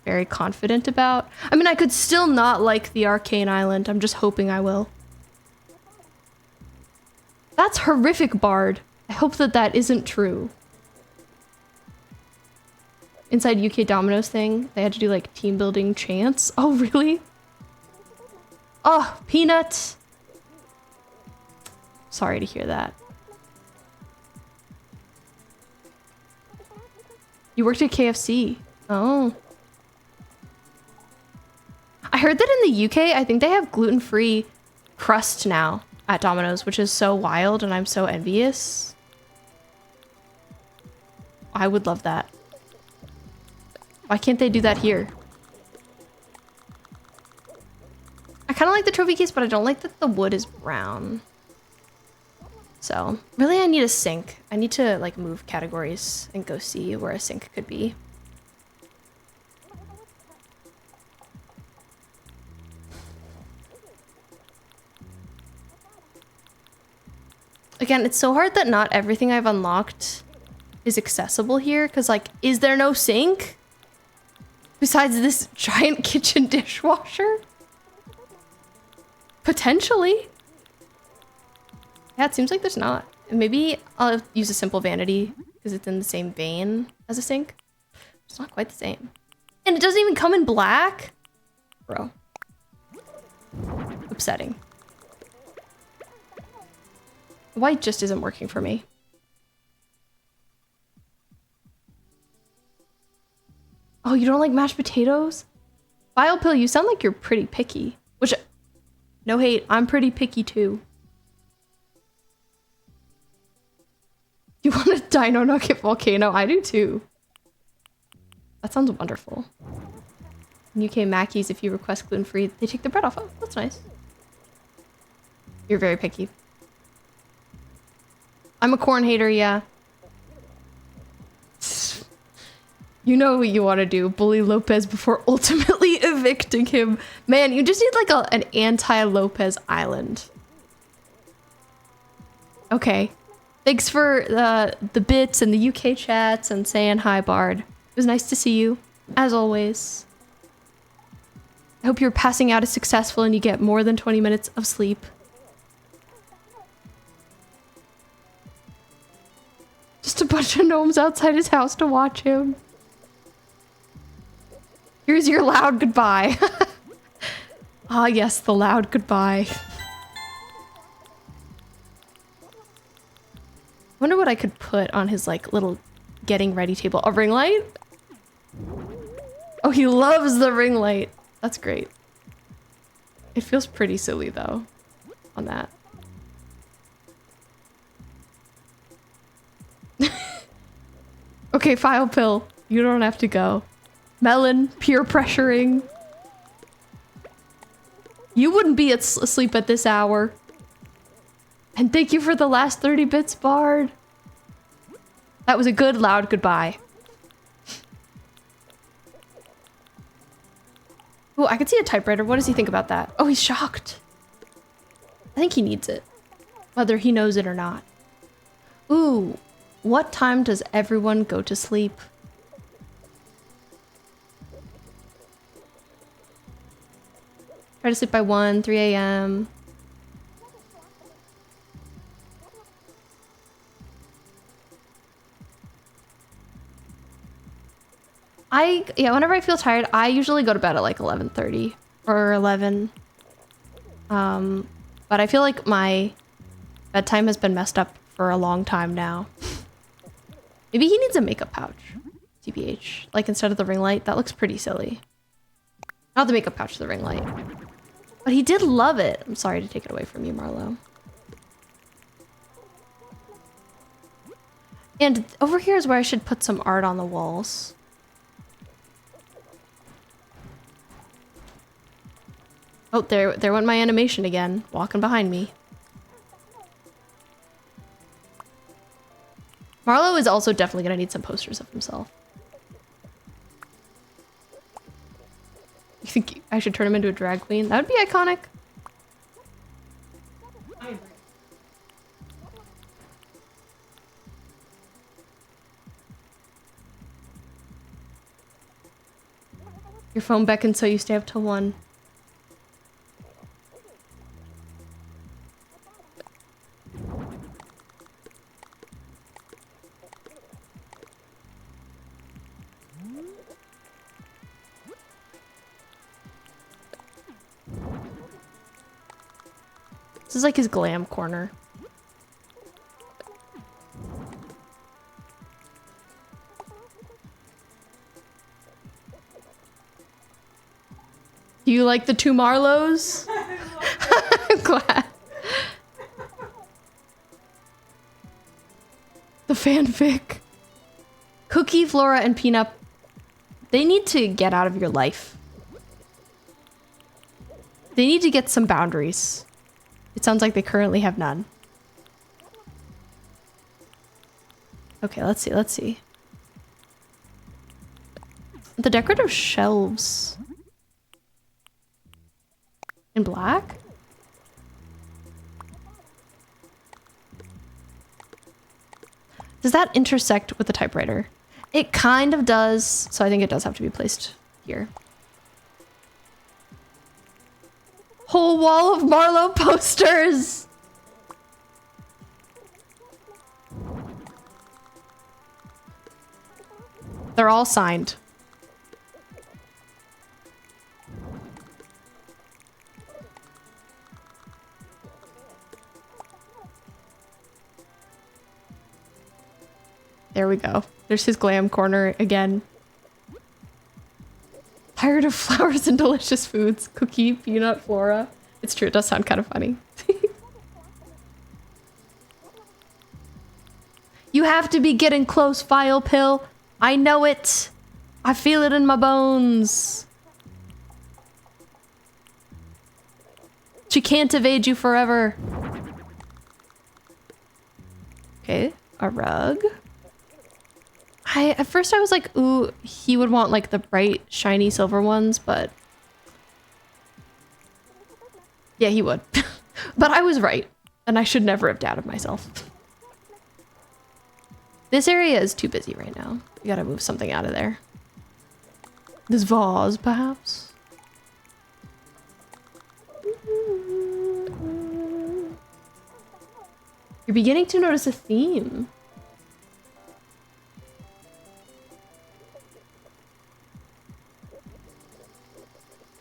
very confident about. I mean, I could still not like the arcane island. I'm just hoping I will. That's horrific, Bard. I hope that that isn't true. Inside UK Domino's thing, they had to do like team building chants. Oh, really? Oh, Peanut. Sorry to hear that. You worked at KFC. Oh. I heard that in the UK, I think they have gluten-free crust now at Domino's, which is so wild and I'm so envious. I would love that. Why can't they do that here? I kind of like the trophy case, but I don't like that the wood is brown. So, really I need a sink. I need to like move categories and go see where a sink could be. Again, it's so hard that not everything I've unlocked is accessible here, because like, is there no sink? Besides this giant kitchen dishwasher? Potentially. Yeah, it seems like there's not. Maybe I'll use a simple vanity because it's in the same vein as a sink. It's not quite the same. And it doesn't even come in black? Bro. Upsetting. White just isn't working for me. Oh, you don't like mashed potatoes? Bile Pill, you sound like you're pretty picky. Which, no hate, I'm pretty picky too. You want a Dino Nugget volcano? I do too. That sounds wonderful. UK Mackies, if you request gluten-free, they take the bread off. Oh, that's nice. You're very picky. I'm a corn hater, yeah. You know what you want to do. Bully Lopez before ultimately evicting him. Man, you just need like an anti-Lopez island. Okay. Thanks for the bits and the UK chats and saying hi, Bard. It was nice to see you, as always. I hope your passing out is successful and you get more than 20 minutes of sleep. Just a bunch of gnomes outside his house to watch him. Here's your loud goodbye. Ah, yes, the loud goodbye. Wonder what I could put on his like little getting ready table. A ring light? Oh, he loves the ring light. That's great. It feels pretty silly though on that. Okay, File Pill. You don't have to go. Melon, peer pressuring. You wouldn't be asleep at this hour. And thank you for the last 30 bits, Bard. That was a good, loud goodbye. Oh, I could see a typewriter. What does he think about that? Oh, he's shocked. I think he needs it. Whether he knows it or not. Ooh, what time does everyone go to sleep? Try to sleep by 1, 3 a.m. Yeah, whenever I feel tired, I usually go to bed at like 11:30 or 11. But I feel like my bedtime has been messed up for a long time now. Maybe he needs a makeup pouch. TBH. Like instead of the ring light, that looks pretty silly. Not the makeup pouch, the ring light. But he did love it. I'm sorry to take it away from you, Marlo. And over here is where I should put some art on the walls. Oh, there went my animation again, walking behind me. Marlo is also definitely gonna need some posters of himself. You think I should turn him into a drag queen? That would be iconic. I agree. Your phone beckons, so you stay up till 1. This is like his glam corner. Do you like the 2 Marlos? I'm glad. The fanfic. Cookie, Flora, and Peanut. They need to get out of your life. They need to get some boundaries. It sounds like they currently have none. Okay, let's see, let's see. The decorative shelves. In black? Does that intersect with the typewriter? It kind of does, so I think it does have to be placed here. Whole wall of Marlo posters! They're all signed. There we go. There's his glam corner again. Tired of flowers and delicious foods. Cookie, peanut, Flora. It's true, it does sound kind of funny. You have to be getting close, File Pill. I know it. I feel it in my bones. She can't evade you forever. Okay, a rug. At first I was like, ooh, he would want like the bright, shiny silver ones, but yeah, he would. But I was right, and I should never have doubted myself. This area is too busy right now. We gotta move something out of there. This vase, perhaps? You're beginning to notice a theme.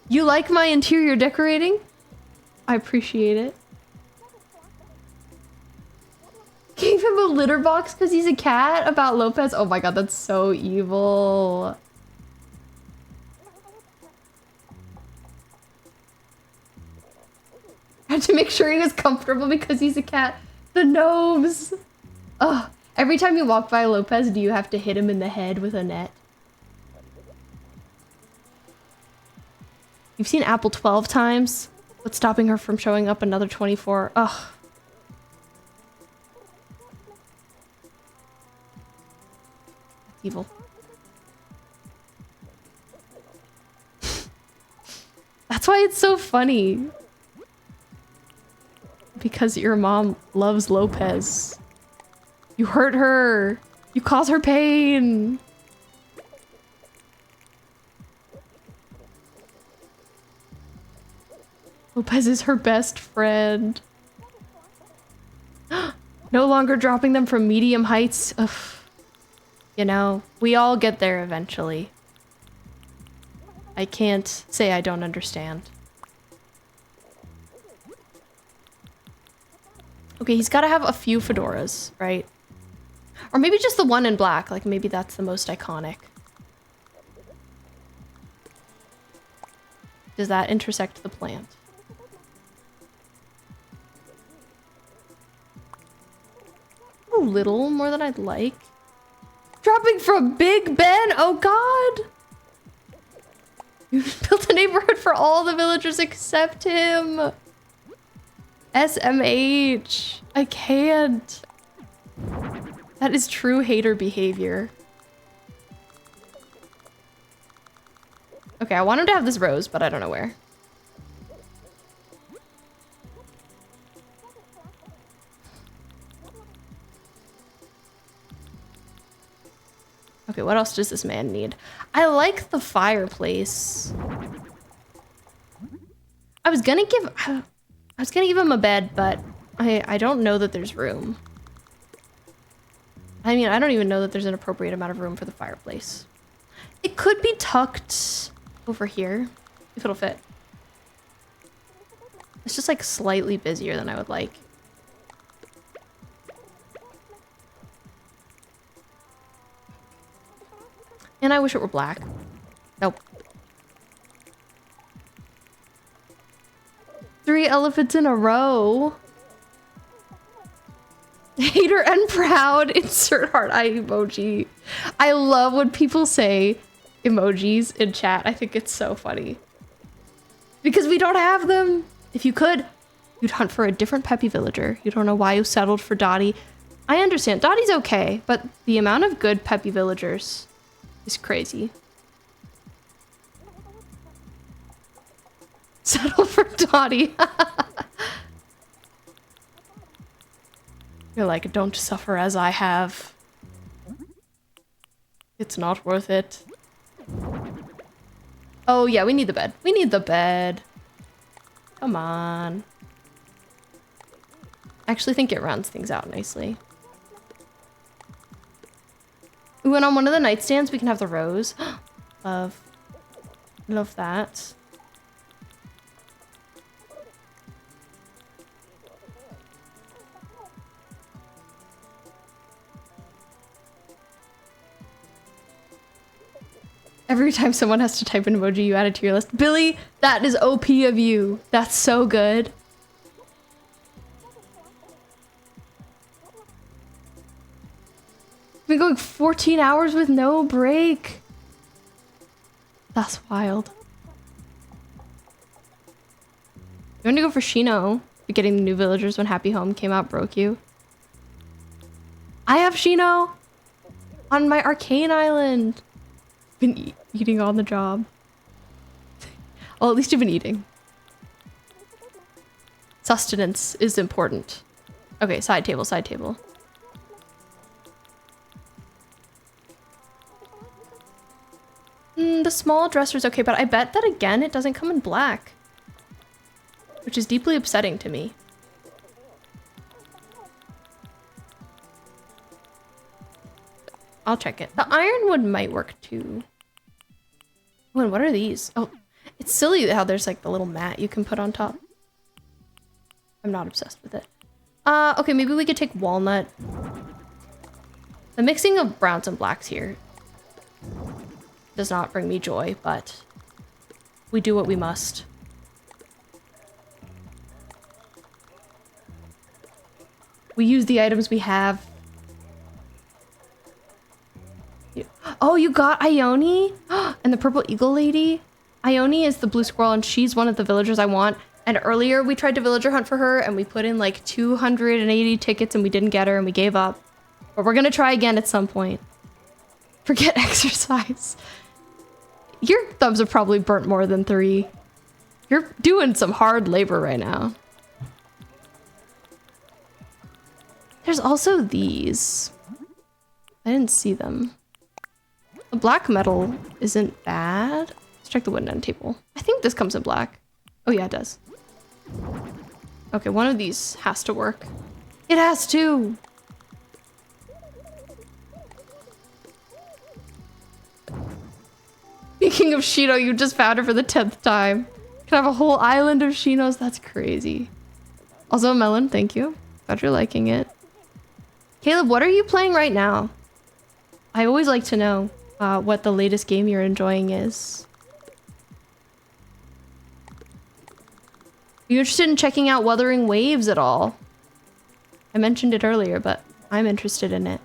You like my interior decorating? I appreciate it. Gave him a litter box because he's a cat about Lopez? Oh my god, that's so evil. I had to make sure he was comfortable because he's a cat. The gnomes! Ugh. Every time you walk by Lopez, do you have to hit him in the head with a net? You've seen Apple 12 times? What's stopping her from showing up another 24? Ugh. That's evil. That's why it's so funny. Because your mom loves Lopez. You hurt her. You cause her pain. Lopez is her best friend. No longer dropping them from medium heights. Ugh. You know, we all get there eventually. I can't say I don't understand. Okay, he's got to have a few fedoras, right? Or maybe just the one in black. Like, maybe that's the most iconic. Does that intersect the plant? A little more than I'd like. Dropping from Big Ben? Oh, God! You built a neighborhood for all the villagers except him. SMH. I can't. That is true hater behavior. Okay, I want him to have this rose, but I don't know where. Okay, what else does this man need? I like the fireplace. I was gonna give him a bed, but I don't know that there's room. I mean, I don't even know that there's an appropriate amount of room for the fireplace. It could be tucked over here, if it'll fit. It's just like slightly busier than I would like. And I wish it were black. Nope. 3 elephants in a row. Hater and proud. Insert heart eye emoji. I love when people say emojis in chat. I think it's so funny. Because we don't have them. If you could, you'd hunt for a different peppy villager. You don't know why you settled for Dottie. I understand. Dottie's okay, but the amount of good peppy villagers is crazy. Settle for Dottie. You're like, don't suffer as I have. It's not worth it. Oh yeah, we need the bed. We need the bed. Come on. I actually think it rounds things out nicely. Ooh, and on one of the nightstands, we can have the rose. Love that. Every time someone has to type an emoji, you add it to your list. Billy, that is OP of you. That's so good. We've been going 14 hours with no break. That's wild. You want to go for Shino? For getting the new villagers when Happy Home came out broke you? I have Shino on my Arcane Island. Been eating on the job. Well, at least you've been eating. Sustenance is important. Okay, side table, side table. The small dresser's okay, but I bet that again, it doesn't come in black. Which is deeply upsetting to me. I'll check it. The ironwood might work too. Oh, and what are these? Oh, it's silly how there's like the little mat you can put on top. I'm not obsessed with it. Okay, maybe we could take walnut. The mixing of browns and blacks here does not bring me joy, but we do what we must. We use the items we have. Oh, you got Ione? And the purple eagle lady? Ione is the blue squirrel and she's one of the villagers I want. And earlier we tried to villager hunt for her and we put in like 280 tickets and we didn't get her and we gave up. But we're gonna try again at some point. Forget exercise. Your thumbs have probably burnt more than 3. You're doing some hard labor right now. There's also these. I didn't see them. The black metal isn't bad. Let's check the wooden end table. I think this comes in black. Oh yeah, it does. Okay, one of these has to work. It has to! Speaking of Shino, you just found her for the 10th time. You can have a whole island of Shinos. That's crazy. Also, Melon, thank you. Glad you're liking it. Caleb, what are you playing right now? I always like to know what the latest game you're enjoying is. Are you interested in checking out Wuthering Waves at all? I mentioned it earlier, but I'm interested in it.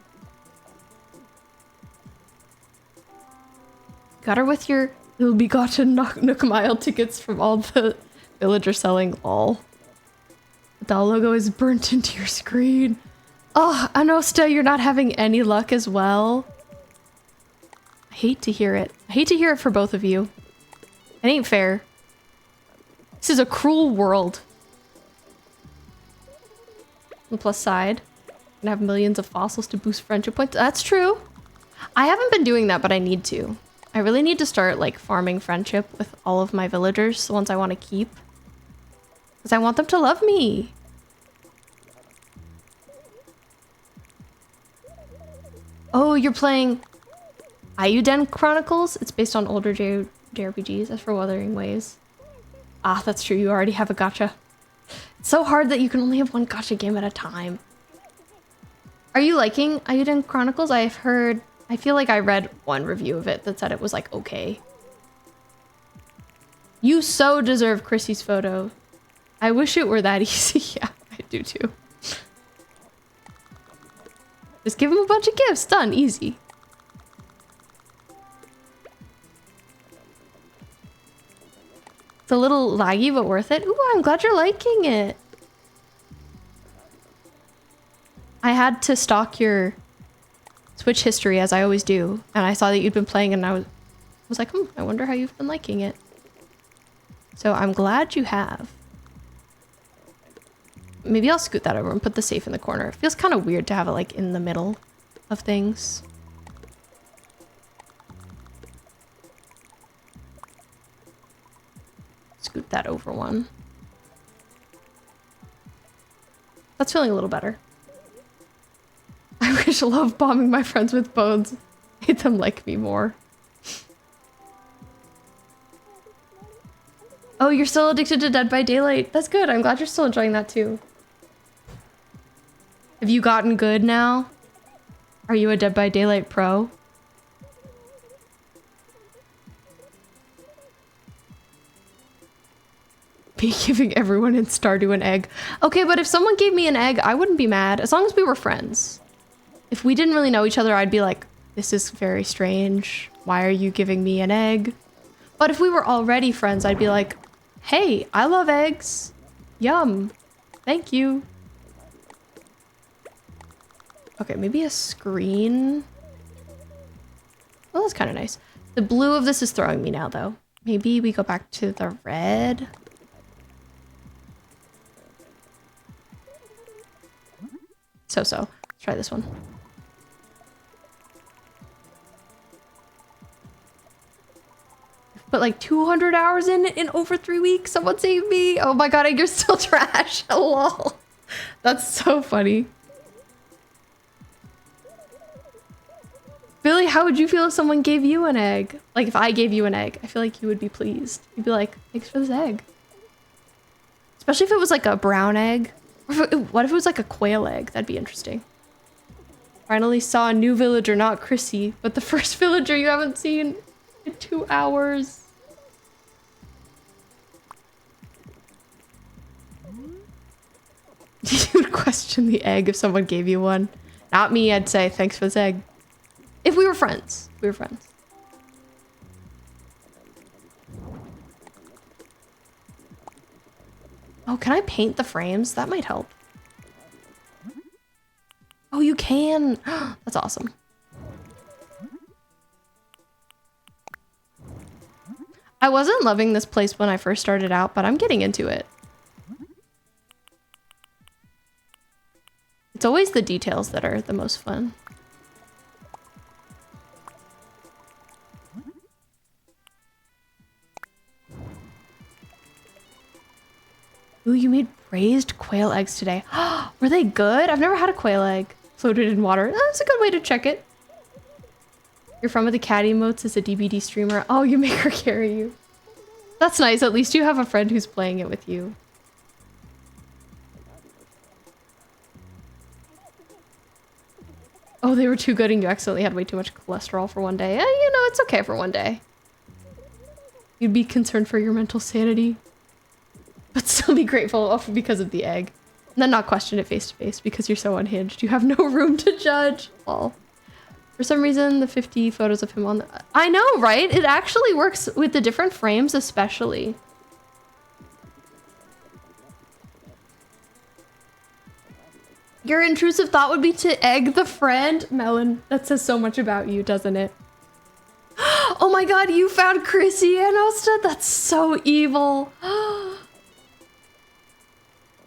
Got her with your ill-begotten Nook Mile tickets from all the villagers selling all. The doll logo is burnt into your screen. Oh, Anosta, you're not having any luck as well. I hate to hear it. I hate to hear it for both of you. It ain't fair. This is a cruel world. On the plus side, I'm gonna have millions of fossils to boost friendship points. That's true. I haven't been doing that, but I need to. I really need to start like farming friendship with all of my villagers, the ones I want to keep. Because I want them to love me. Oh, you're playing Ayuden Chronicles? It's based on older JRPGs. As for Wuthering Waves. Ah, that's true. You already have a gacha. It's so hard that you can only have one gacha game at a time. Are you liking Ayuden Chronicles? I've heard... I feel like I read one review of it that said it was like, okay. You so deserve Chrissy's photo. I wish it were that easy. Yeah, I do too. Just give him a bunch of gifts. Done. Easy. It's a little laggy, but worth it. Ooh, I'm glad you're liking it. I had to stalk your Switch history, as I always do, and I saw that you'd been playing, and I was like, I wonder how you've been liking it. So I'm glad you have. Maybe I'll scoot that over and put the safe in the corner. It feels kind of weird to have it like in the middle of things. Scoot that over one. That's feeling a little better. I wish love bombing my friends with bones made them like me more. Oh, you're still addicted to Dead by Daylight. That's good. I'm glad you're still enjoying that too. Have you gotten good now? Are you a Dead by Daylight pro? Be giving everyone in Stardew an egg. Okay, but if someone gave me an egg, I wouldn't be mad, as long as we were friends. If we didn't really know each other, I'd be like, this is very strange. Why are you giving me an egg? But if we were already friends, I'd be like, hey, I love eggs. Yum. Thank you. Okay, maybe a screen. Well, that's kind of nice. The blue of this is throwing me now, though. Maybe we go back to the red. So-so. Let's try this one. Put like 200 hours in over 3 weeks. Someone save me. Oh my god, you're still trash. Lol. That's so funny. Billy, how would you feel if someone gave you an egg? Like if I gave you an egg, I feel like you would be pleased. You'd be like, thanks for this egg. Especially if it was like a brown egg. What if it was like a quail egg? That'd be interesting. Finally saw a new villager, not Chrissy, but the first villager you haven't seen in 2 hours. You would question the egg if someone gave you one. Not me, I'd say thanks for this egg. If we were friends. We were friends. Oh, can I paint the frames? That might help. Oh, you can. That's awesome. I wasn't loving this place when I first started out, but I'm getting into it. It's always the details that are the most fun. Ooh, you made braised quail eggs today. Were they good? I've never had a quail egg floated in water. That's a good way to check it. Your friend with the cat emotes is a DBD streamer. Oh, you make her carry you. That's nice. At least you have a friend who's playing it with you. Oh, they were too good and you accidentally had way too much cholesterol for one day. You know, it's okay for one day. You'd be concerned for your mental sanity, but still be grateful because of the egg. And then not question it face to face because you're so unhinged. You have no room to judge. Lol. For some reason, the 50 photos of him on the... I know, right? It actually works with the different frames, especially. Your intrusive thought would be to egg the friend? Melon, that says so much about you, doesn't it? Oh my god, you found Chrissy and Osta? That's so evil.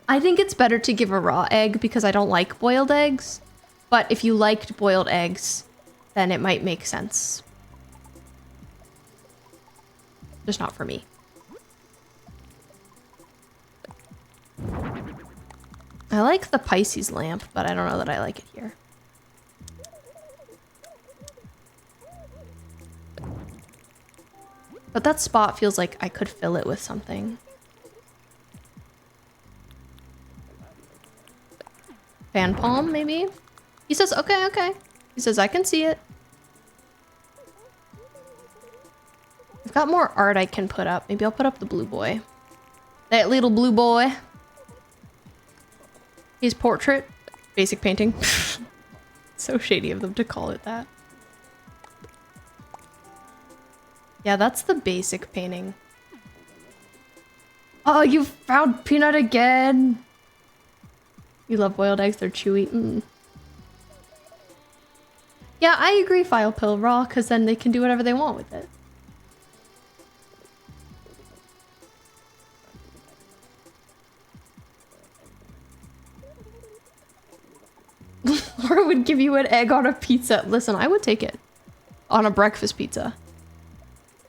I think it's better to give a raw egg because I don't like boiled eggs. But if you liked boiled eggs, then it might make sense. Just not for me. I like the Pisces lamp, but I don't know that I like it here. But that spot feels like I could fill it with something. Fan palm, maybe? He says, okay, okay. He says, I can see it. I've got more art I can put up. Maybe I'll put up the blue boy. That little blue boy. His portrait. Basic painting. So shady of them to call it that. Yeah, that's the basic painting. Oh, you found Peanut again. You love boiled eggs, they're chewy. Mm. Yeah, I agree, File Pill raw, because then they can do whatever they want with it. Laura would give you an egg on a pizza. Listen, I would take it. On a breakfast pizza.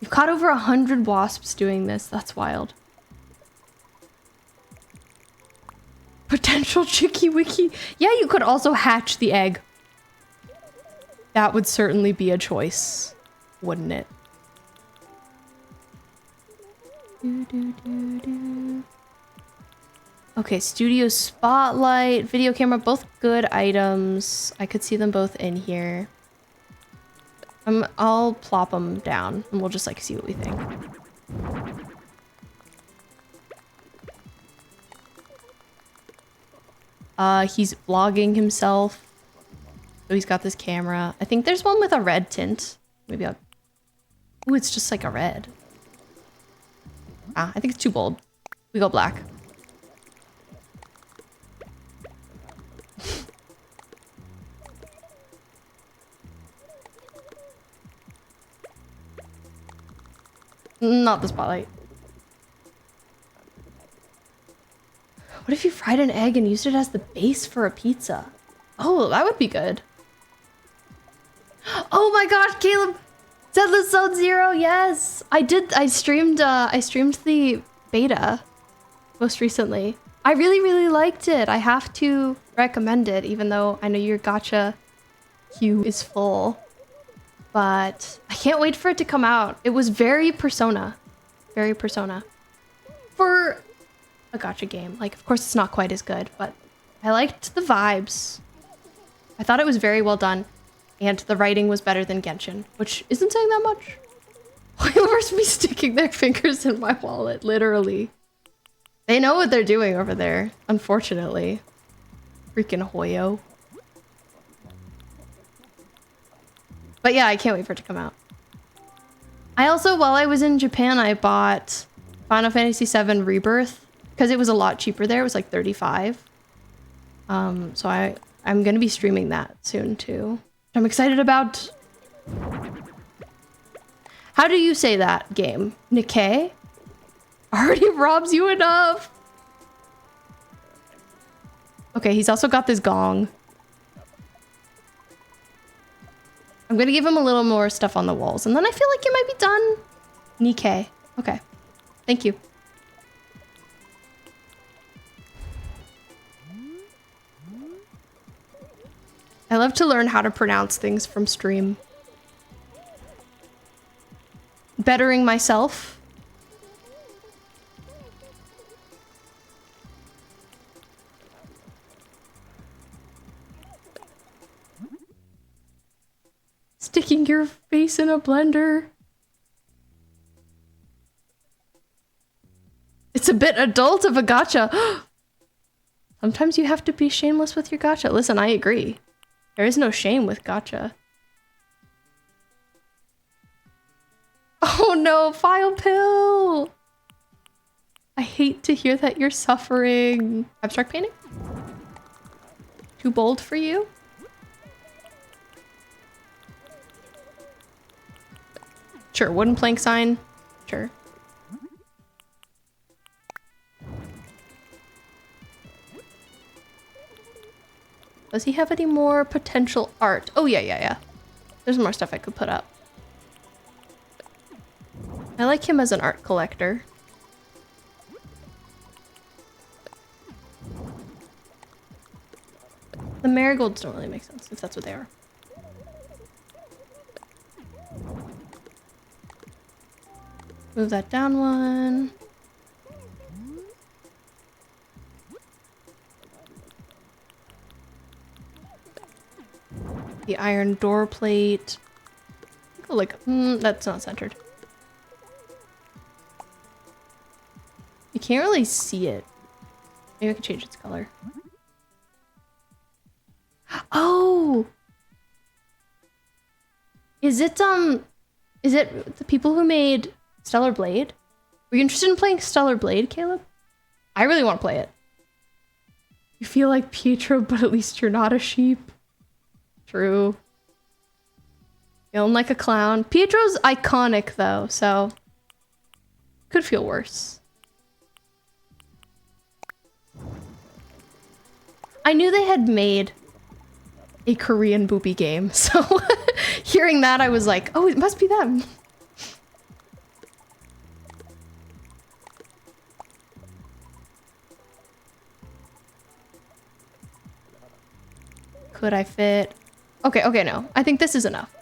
You've caught over 100 wasps doing this. That's wild. Potential chicky wiki. Yeah, you could also hatch the egg. That would certainly be a choice, wouldn't it? Okay, studio spotlight, video camera, both good items. I could see them both in here. I'll plop them down and we'll just like see what we think. He's vlogging himself. So he's got this camera. I think there's one with a red tint. Maybe I'll... Ooh, it's just like a red. Ah, I think it's too bold. We go black. Not the spotlight. What if you fried an egg and used it as the base for a pizza? Oh, that would be good. Oh my gosh, Caleb! Deadless Zone Zero, yes! I streamed the beta most recently. I really, really liked it. I have to recommend it, even though I know your gacha queue is full. But I can't wait for it to come out. It was very Persona. Very Persona. For a gacha game. Like, of course it's not quite as good, but I liked the vibes. I thought it was very well done. And the writing was better than Genshin, which isn't saying that much. Whalers be sticking their fingers in my wallet, literally. They know what they're doing over there, unfortunately. Freaking Hoyo. But yeah, I can't wait for it to come out. I also, while I was in Japan, I bought Final Fantasy VII Rebirth because it was a lot cheaper there. It was like 35. So I'm gonna be streaming that soon too. I'm excited about. How do you say that game? Nikkei? Already robs you enough. Okay, he's also got this gong. I'm gonna give him a little more stuff on the walls, and then I feel like you might be done. Nikkei. Okay. Thank you. I love to learn how to pronounce things from stream. bettering myself. Sticking your face in a blender. It's a bit adult of a gacha. Sometimes you have to be shameless with your gacha. Listen, I agree. There is no shame with gacha. Oh no, file pill! I hate to hear that you're suffering. Abstract painting? Too bold for you? Sure, wooden plank sign. Sure. Does he have any more potential art? Oh yeah. There's more stuff I could put up. I like him as an art collector. The marigolds don't really make sense, if that's what they are. Move that down one. The iron door plate. Oh, like, that's not centered. You can't really see it. Maybe I could change its color. Oh! Is it the people who made Stellar Blade? Were you interested in playing Stellar Blade, Caleb? I really want to play it. You feel like Pietro, but at least you're not a sheep. True. Feeling like a clown. Pietro's iconic though, so could feel worse. I knew they had made a Korean boopy game, so hearing that I was like, oh, it must be them. Could I fit? Okay, no. I think this is enough.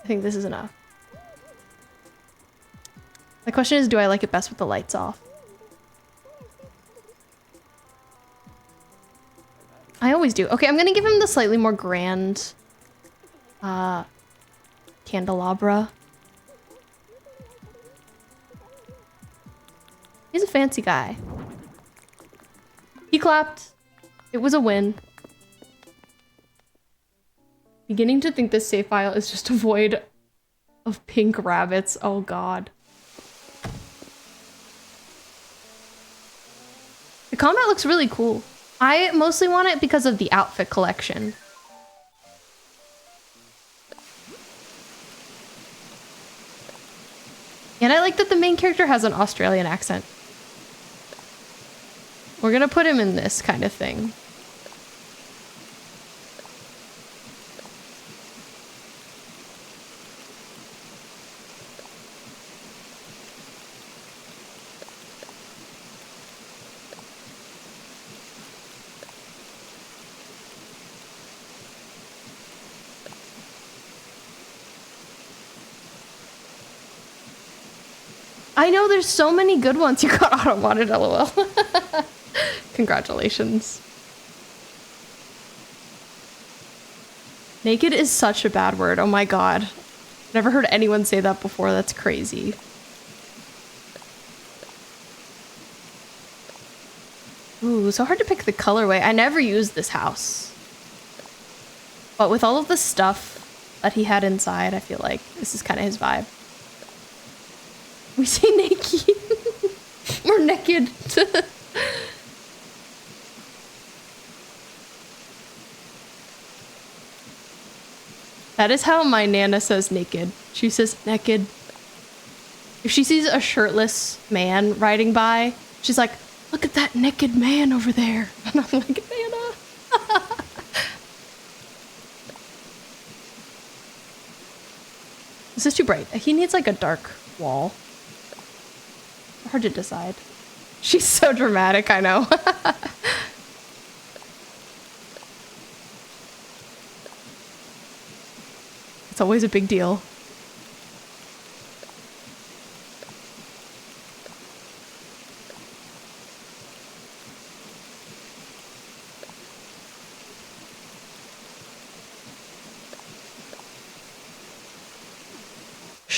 The question is, do I like it best with the lights off? I always do. Okay, I'm gonna give him the slightly more grand candelabra. He's a fancy guy. He clapped. It was a win. Beginning to think this save file is just a void of pink rabbits. Oh god. The combat looks really cool. I mostly want it because of the outfit collection. And I like that the main character has an Australian accent. We're gonna put him in this kind of thing. I know there's so many good ones. You got auto-modded, lol. Congratulations. Naked is such a bad word. Oh my god. Never heard anyone say that before. That's crazy. Ooh, so hard to pick the colorway. I never used this house. But with all of the stuff that he had inside, I feel like this is kind of his vibe. We say naked. We're naked. That is how my Nana says naked. She says naked. If she sees a shirtless man riding by, she's like, look at that naked man over there. And I'm like, Nana. This is too bright. He needs like a dark wall. Hard to decide. She's so dramatic, I know. It's always a big deal.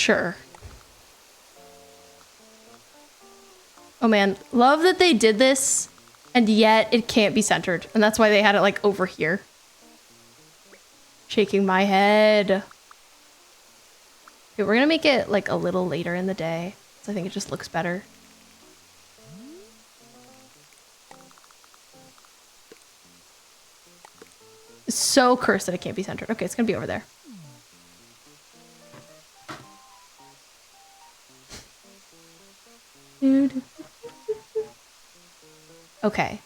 Sure. Oh man, love that they did this, and yet it can't be centered. And that's why they had it like over here. Shaking my head. Okay, we're gonna make it like a little later in the day. So I think it just looks better. It's so cursed that it can't be centered. Okay, it's gonna be over there. Okay.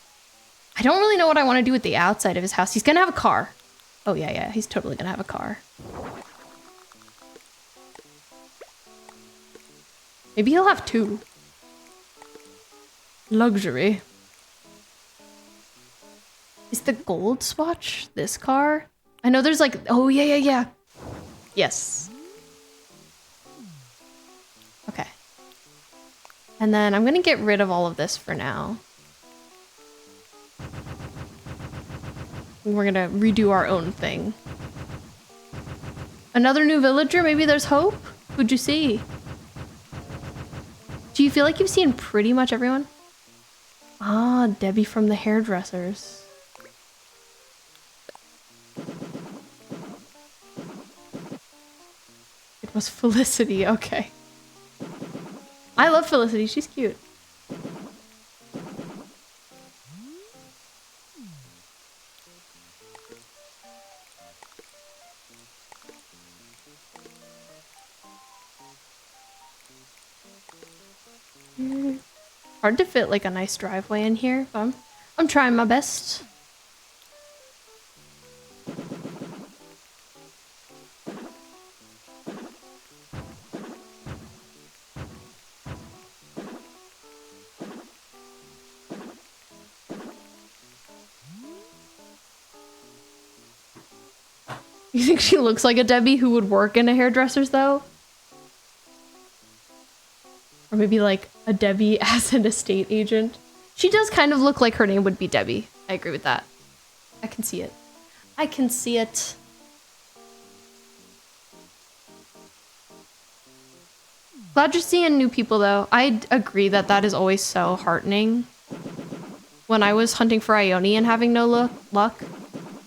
I don't really know what I want to do with the outside of his house. He's gonna have a car. Oh yeah, he's totally gonna have a car. Maybe he'll have two. Luxury. Is the gold swatch this car? I know there's like, oh yeah. Yes. Okay. And then I'm gonna get rid of all of this for now. We're gonna redo our own thing. Another new villager? Maybe there's hope? Who'd you see? Do you feel like you've seen pretty much everyone? Ah, Debbie from the hairdressers. It was Felicity, okay. I love Felicity, she's cute. Hard to fit like a nice driveway in here, but I'm trying my best. You think she looks like a Debbie who would work in a hairdresser's though? Or maybe like a Debbie as an estate agent. She does kind of look like her name would be Debbie. I agree with that. I can see it. I can see it. Glad you're seeing new people though. I agree that that is always so heartening. When I was hunting for Ione and having no luck,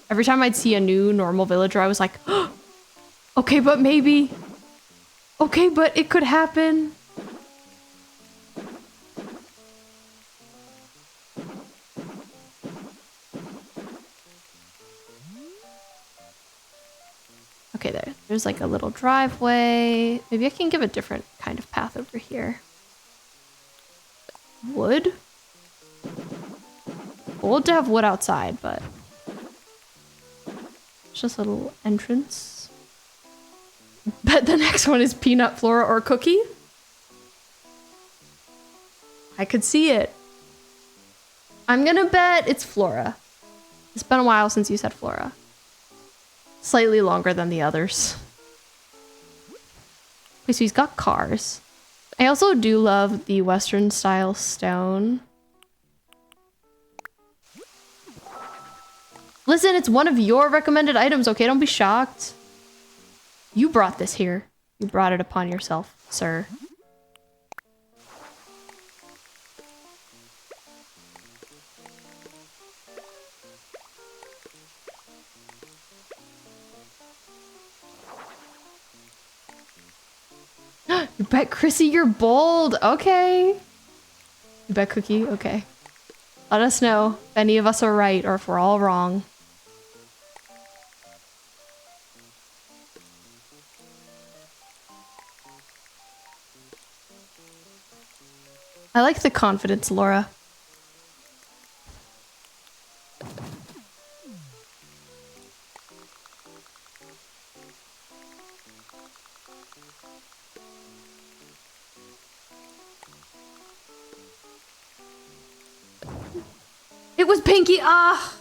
every time I'd see a new normal villager, I was like, oh, okay, but maybe. Okay, but it could happen. Okay, there's like a little driveway. Maybe I can give a different kind of path over here. Wood? Cool to have wood outside, but it's just a little entrance. Bet the next one is peanut, Flora, or cookie. I could see it. I'm gonna bet it's Flora. It's been a while since you said Flora. Slightly longer than the others. Okay, so he's got cars. I also do love the Western style stone. Listen, it's one of your recommended items, okay? Don't be shocked. You brought this here. You brought it upon yourself, sir. You bet Chrissy you're bold. Okay. You bet Cookie. Okay. Let us know if any of us are right or if we're all wrong. I like the confidence, Laura. It was Pinky! Ah!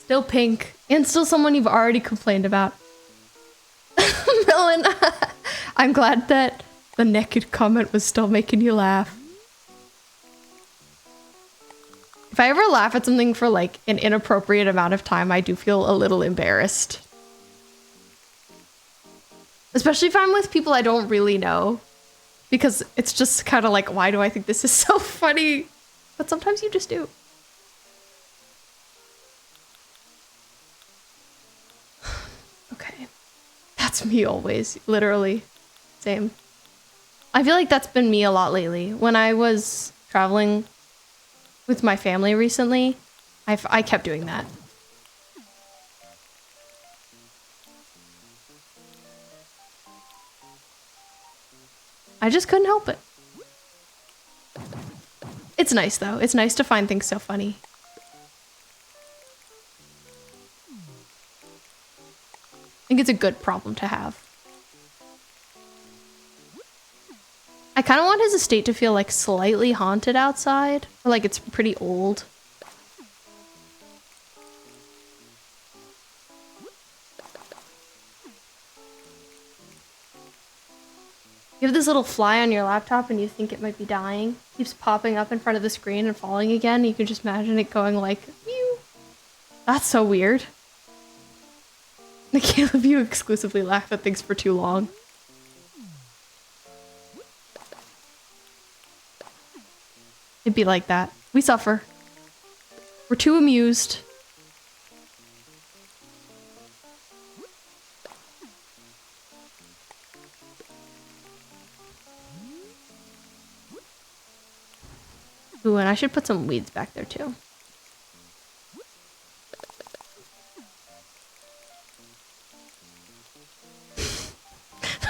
Still pink. And still someone you've already complained about. Melon, I'm glad that the naked comment was still making you laugh. If I ever laugh at something for like an inappropriate amount of time, I do feel a little embarrassed. Especially if I'm with people I don't really know. Because it's just kind of like, why do I think this is so funny? But sometimes you just do. Okay. That's me always, literally. Same. I feel like that's been me a lot lately. When I was traveling with my family recently, I kept doing that. I just couldn't help it. It's nice though. It's nice to find things so funny. I think it's a good problem to have. I kind of want his estate to feel like slightly haunted outside, or like it's pretty old. You have this little fly on your laptop and you think it might be dying. It keeps popping up in front of the screen and falling again. You can just imagine it going like, mew. That's so weird. I can't let you exclusively laugh at things for too long. It'd be like that. We suffer. We're too amused. Ooh, and I should put some weeds back there too.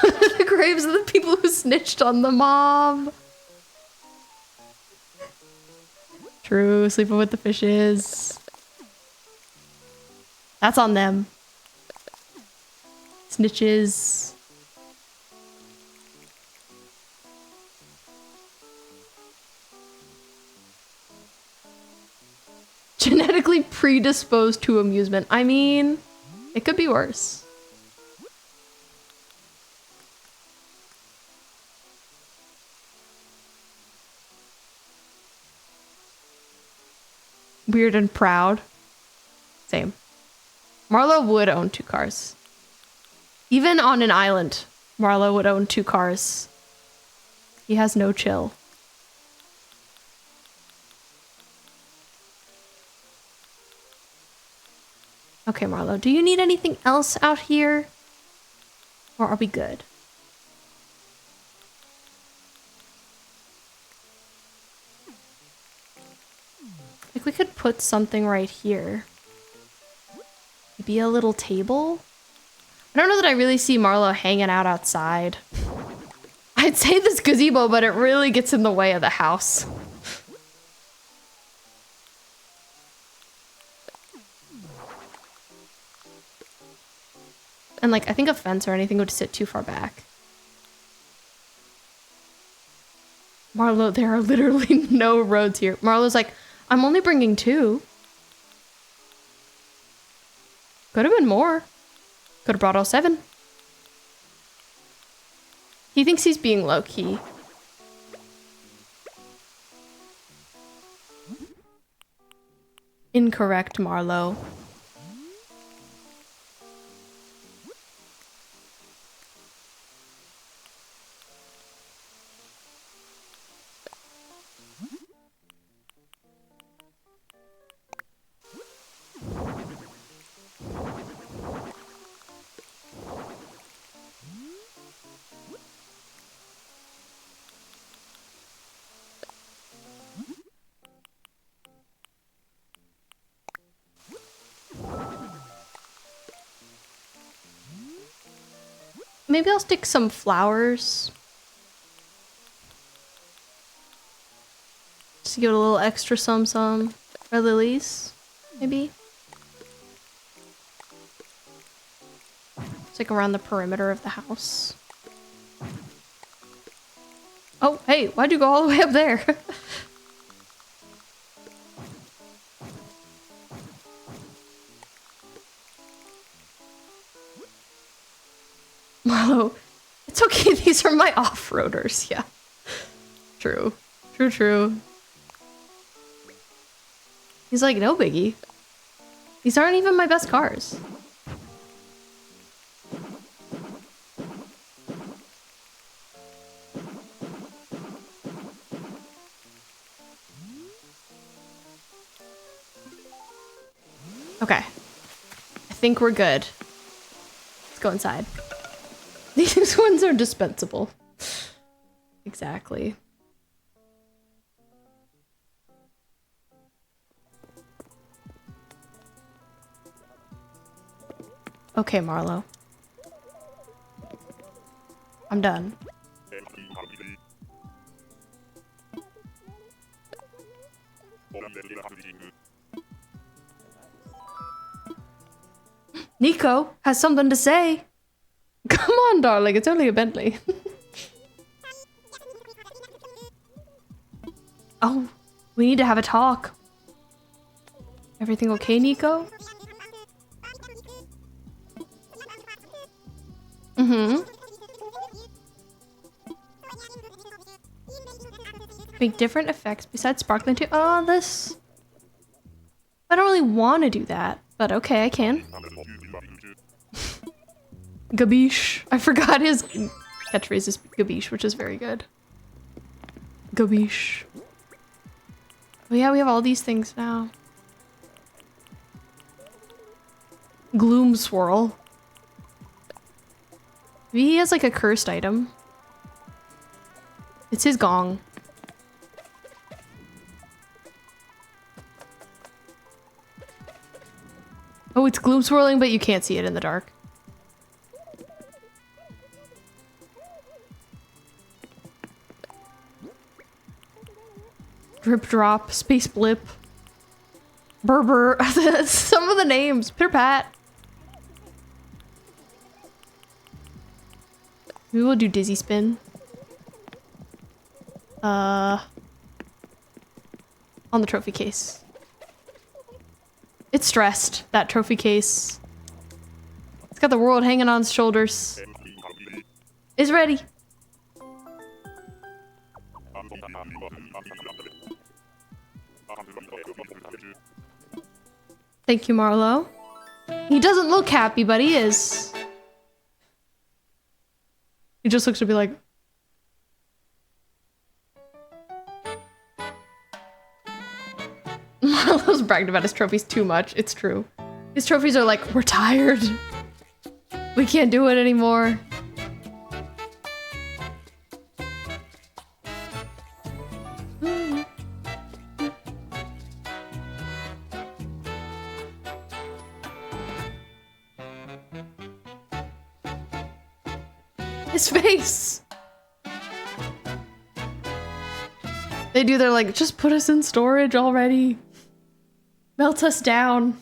The graves of the people who snitched on the mom. True, sleeping with the fishes. That's on them. Snitches. Genetically predisposed to amusement. I mean, it could be worse. Weird and proud. Same. Marlo would own 2 cars. Even on an island, Marlo would own 2 cars. He has no chill. Okay, Marlo, do you need anything else out here? Or are we good? Like, we could put something right here. Maybe a little table? I don't know that I really see Marlo hanging out outside. I'd say this gazebo, but it really gets in the way of the house. And like, I think a fence or anything would sit too far back. Marlo, there are literally no roads here. Marlo's like, I'm only bringing 2. Could have been more. Could have brought all 7. He thinks he's being low-key. Incorrect, Marlo. Maybe I'll stick some flowers. Just to give it a little extra some. Or lilies, maybe. It's like around the perimeter of the house. Oh, hey, why'd you go all the way up there? Marlo, it's okay, these are my off-roaders, yeah. True. True. He's like, no biggie. These aren't even my best cars. Okay. I think we're good. Let's go inside. These ones are dispensable. Exactly. Okay, Marlo. I'm done. Nico has something to say. Come on, darling. It's only a Bentley. Oh, we need to have a talk. Everything okay, Nico? Mm-hmm. Make different effects besides sparkling too. Oh, this. I don't really want to do that, but okay, I can. Gabish. I forgot his catchphrase is Gabish, which is very good. Gabish. Oh yeah, we have all these things now. Gloom Swirl. Maybe he has like a cursed item. It's his gong. Oh, it's gloom swirling, but you can't see it in the dark. Drip drop, space blip. Berber. Some of the names. Pitter pat. Maybe we'll do dizzy spin. On the trophy case. It's stressed, that trophy case. It's got the world hanging on its shoulders. It's ready. Thank you, Marlo. He doesn't look happy, but he is. He just looks to be like... Marlo's bragged about his trophies too much. It's true. His trophies are like, we're tired. We can't do it anymore. His face. They do, they're like, just put us in storage already. Melt us down.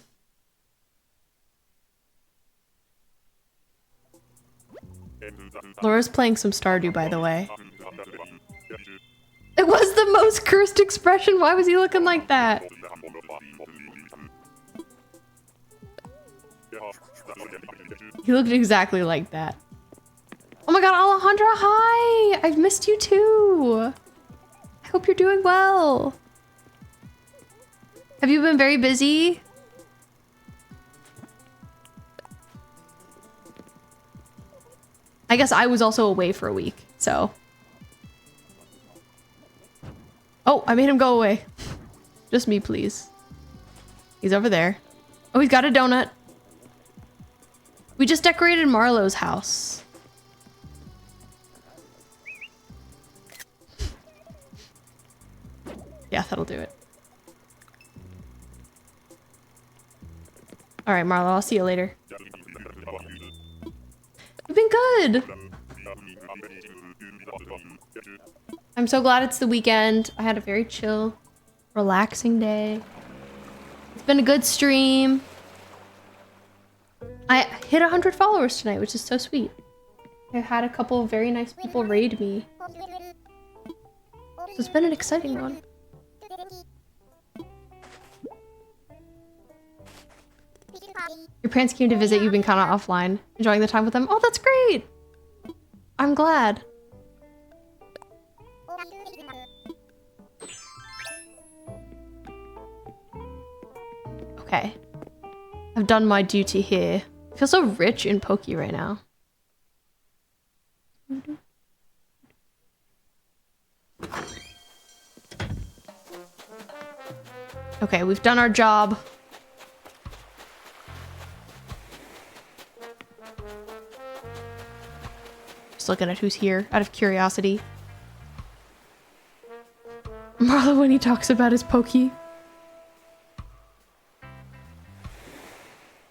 Laura's playing some Stardew, by the way. It was the most cursed expression. Why was he looking like that? He looked exactly like that. Oh my god, Alejandra, hi! I've missed you too. I hope you're doing well. Have you been very busy? I guess I was also away for a week, so. Oh, I made him go away. Just me, please. He's over there. Oh, he's got a donut. We just decorated Marlo's house. Yeah, that'll do it. All right, Marlo, I'll see you later. You've been good. I'm so glad it's the weekend. I had a very chill, relaxing day. It's been a good stream. I hit 100 followers tonight, which is so sweet. I had a couple of very nice people raid me. So it's been an exciting one. Your parents came to visit. You've been kind of offline. Enjoying the time with them? Oh, that's great! I'm glad. Okay. I've done my duty here. I feel so rich in Pokey right now. Okay, we've done our job. just looking at who's here out of curiosity. Marlo when he talks about his pokey.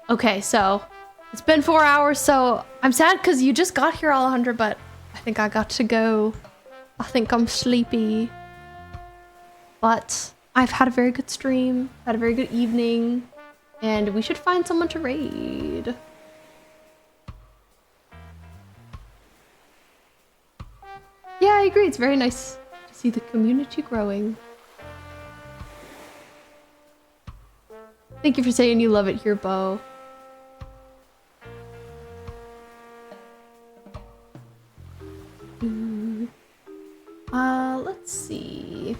Okay, so it's been 4 hours, so I'm sad because you just got here, Alejandra, but I think I got to go. I think I'm sleepy. But I've had a very good stream, had a very good evening, and we should find someone to raid. Yeah, I agree. It's very nice to see the community growing. Thank you for saying you love it here, Bo. Let's see.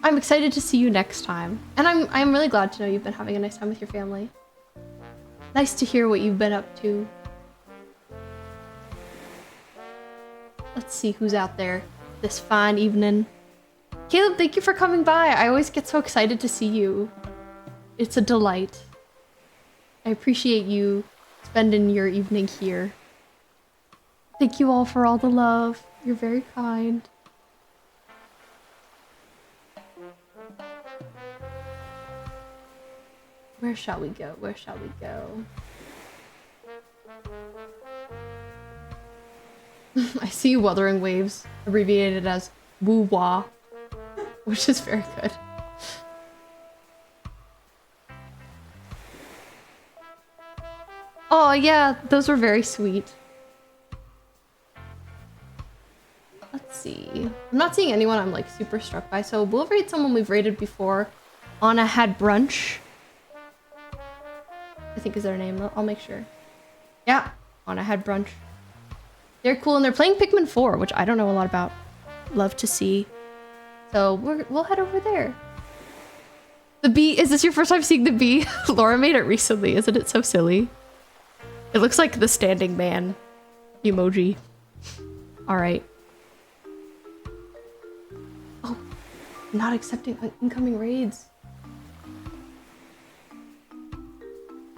I'm excited to see you next time. And I'm really glad to know you've been having a nice time with your family. Nice to hear what you've been up to. Let's see who's out there this fine evening. Caleb, thank you for coming by. I always get so excited to see you. It's a delight. I appreciate you spending your evening here. Thank you all for all the love. You're very kind. Where shall we go? Where shall we go? I see Wuthering Waves, abbreviated as woo-wah, which is very good. Oh yeah, those were very sweet. Let's see. I'm not seeing anyone I'm like super struck by, so we'll raid someone we've raided before. Anna had brunch. I think is their name. I'll make sure. Yeah, Anna had brunch. They're cool and they're playing Pikmin 4, which I don't know a lot about. Love to see. So we'll head over there. The bee, is this your first time seeing the bee? Laura made it recently, isn't it so silly? It looks like the standing man emoji. All right. Oh, not accepting incoming raids.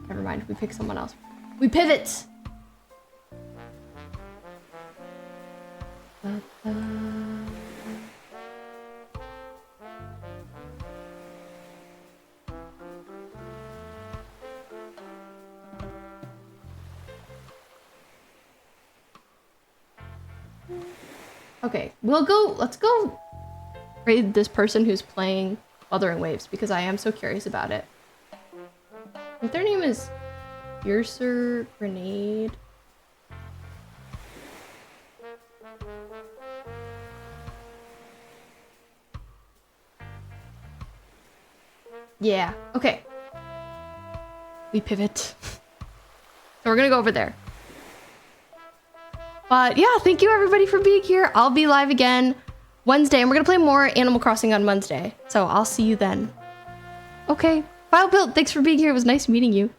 Never mind, we pick someone else. We pivot! Okay, let's go raid this person who's playing Wuthering Waves because I am so curious about it. I think their name is Fiercer Grenade. Yeah, okay. We pivot. So we're gonna go over there. But yeah, thank you everybody for being here. I'll be live again Wednesday, and we're gonna play more Animal Crossing on Wednesday. So I'll see you then. Okay, Bile Built, thanks for being here. It was nice meeting you.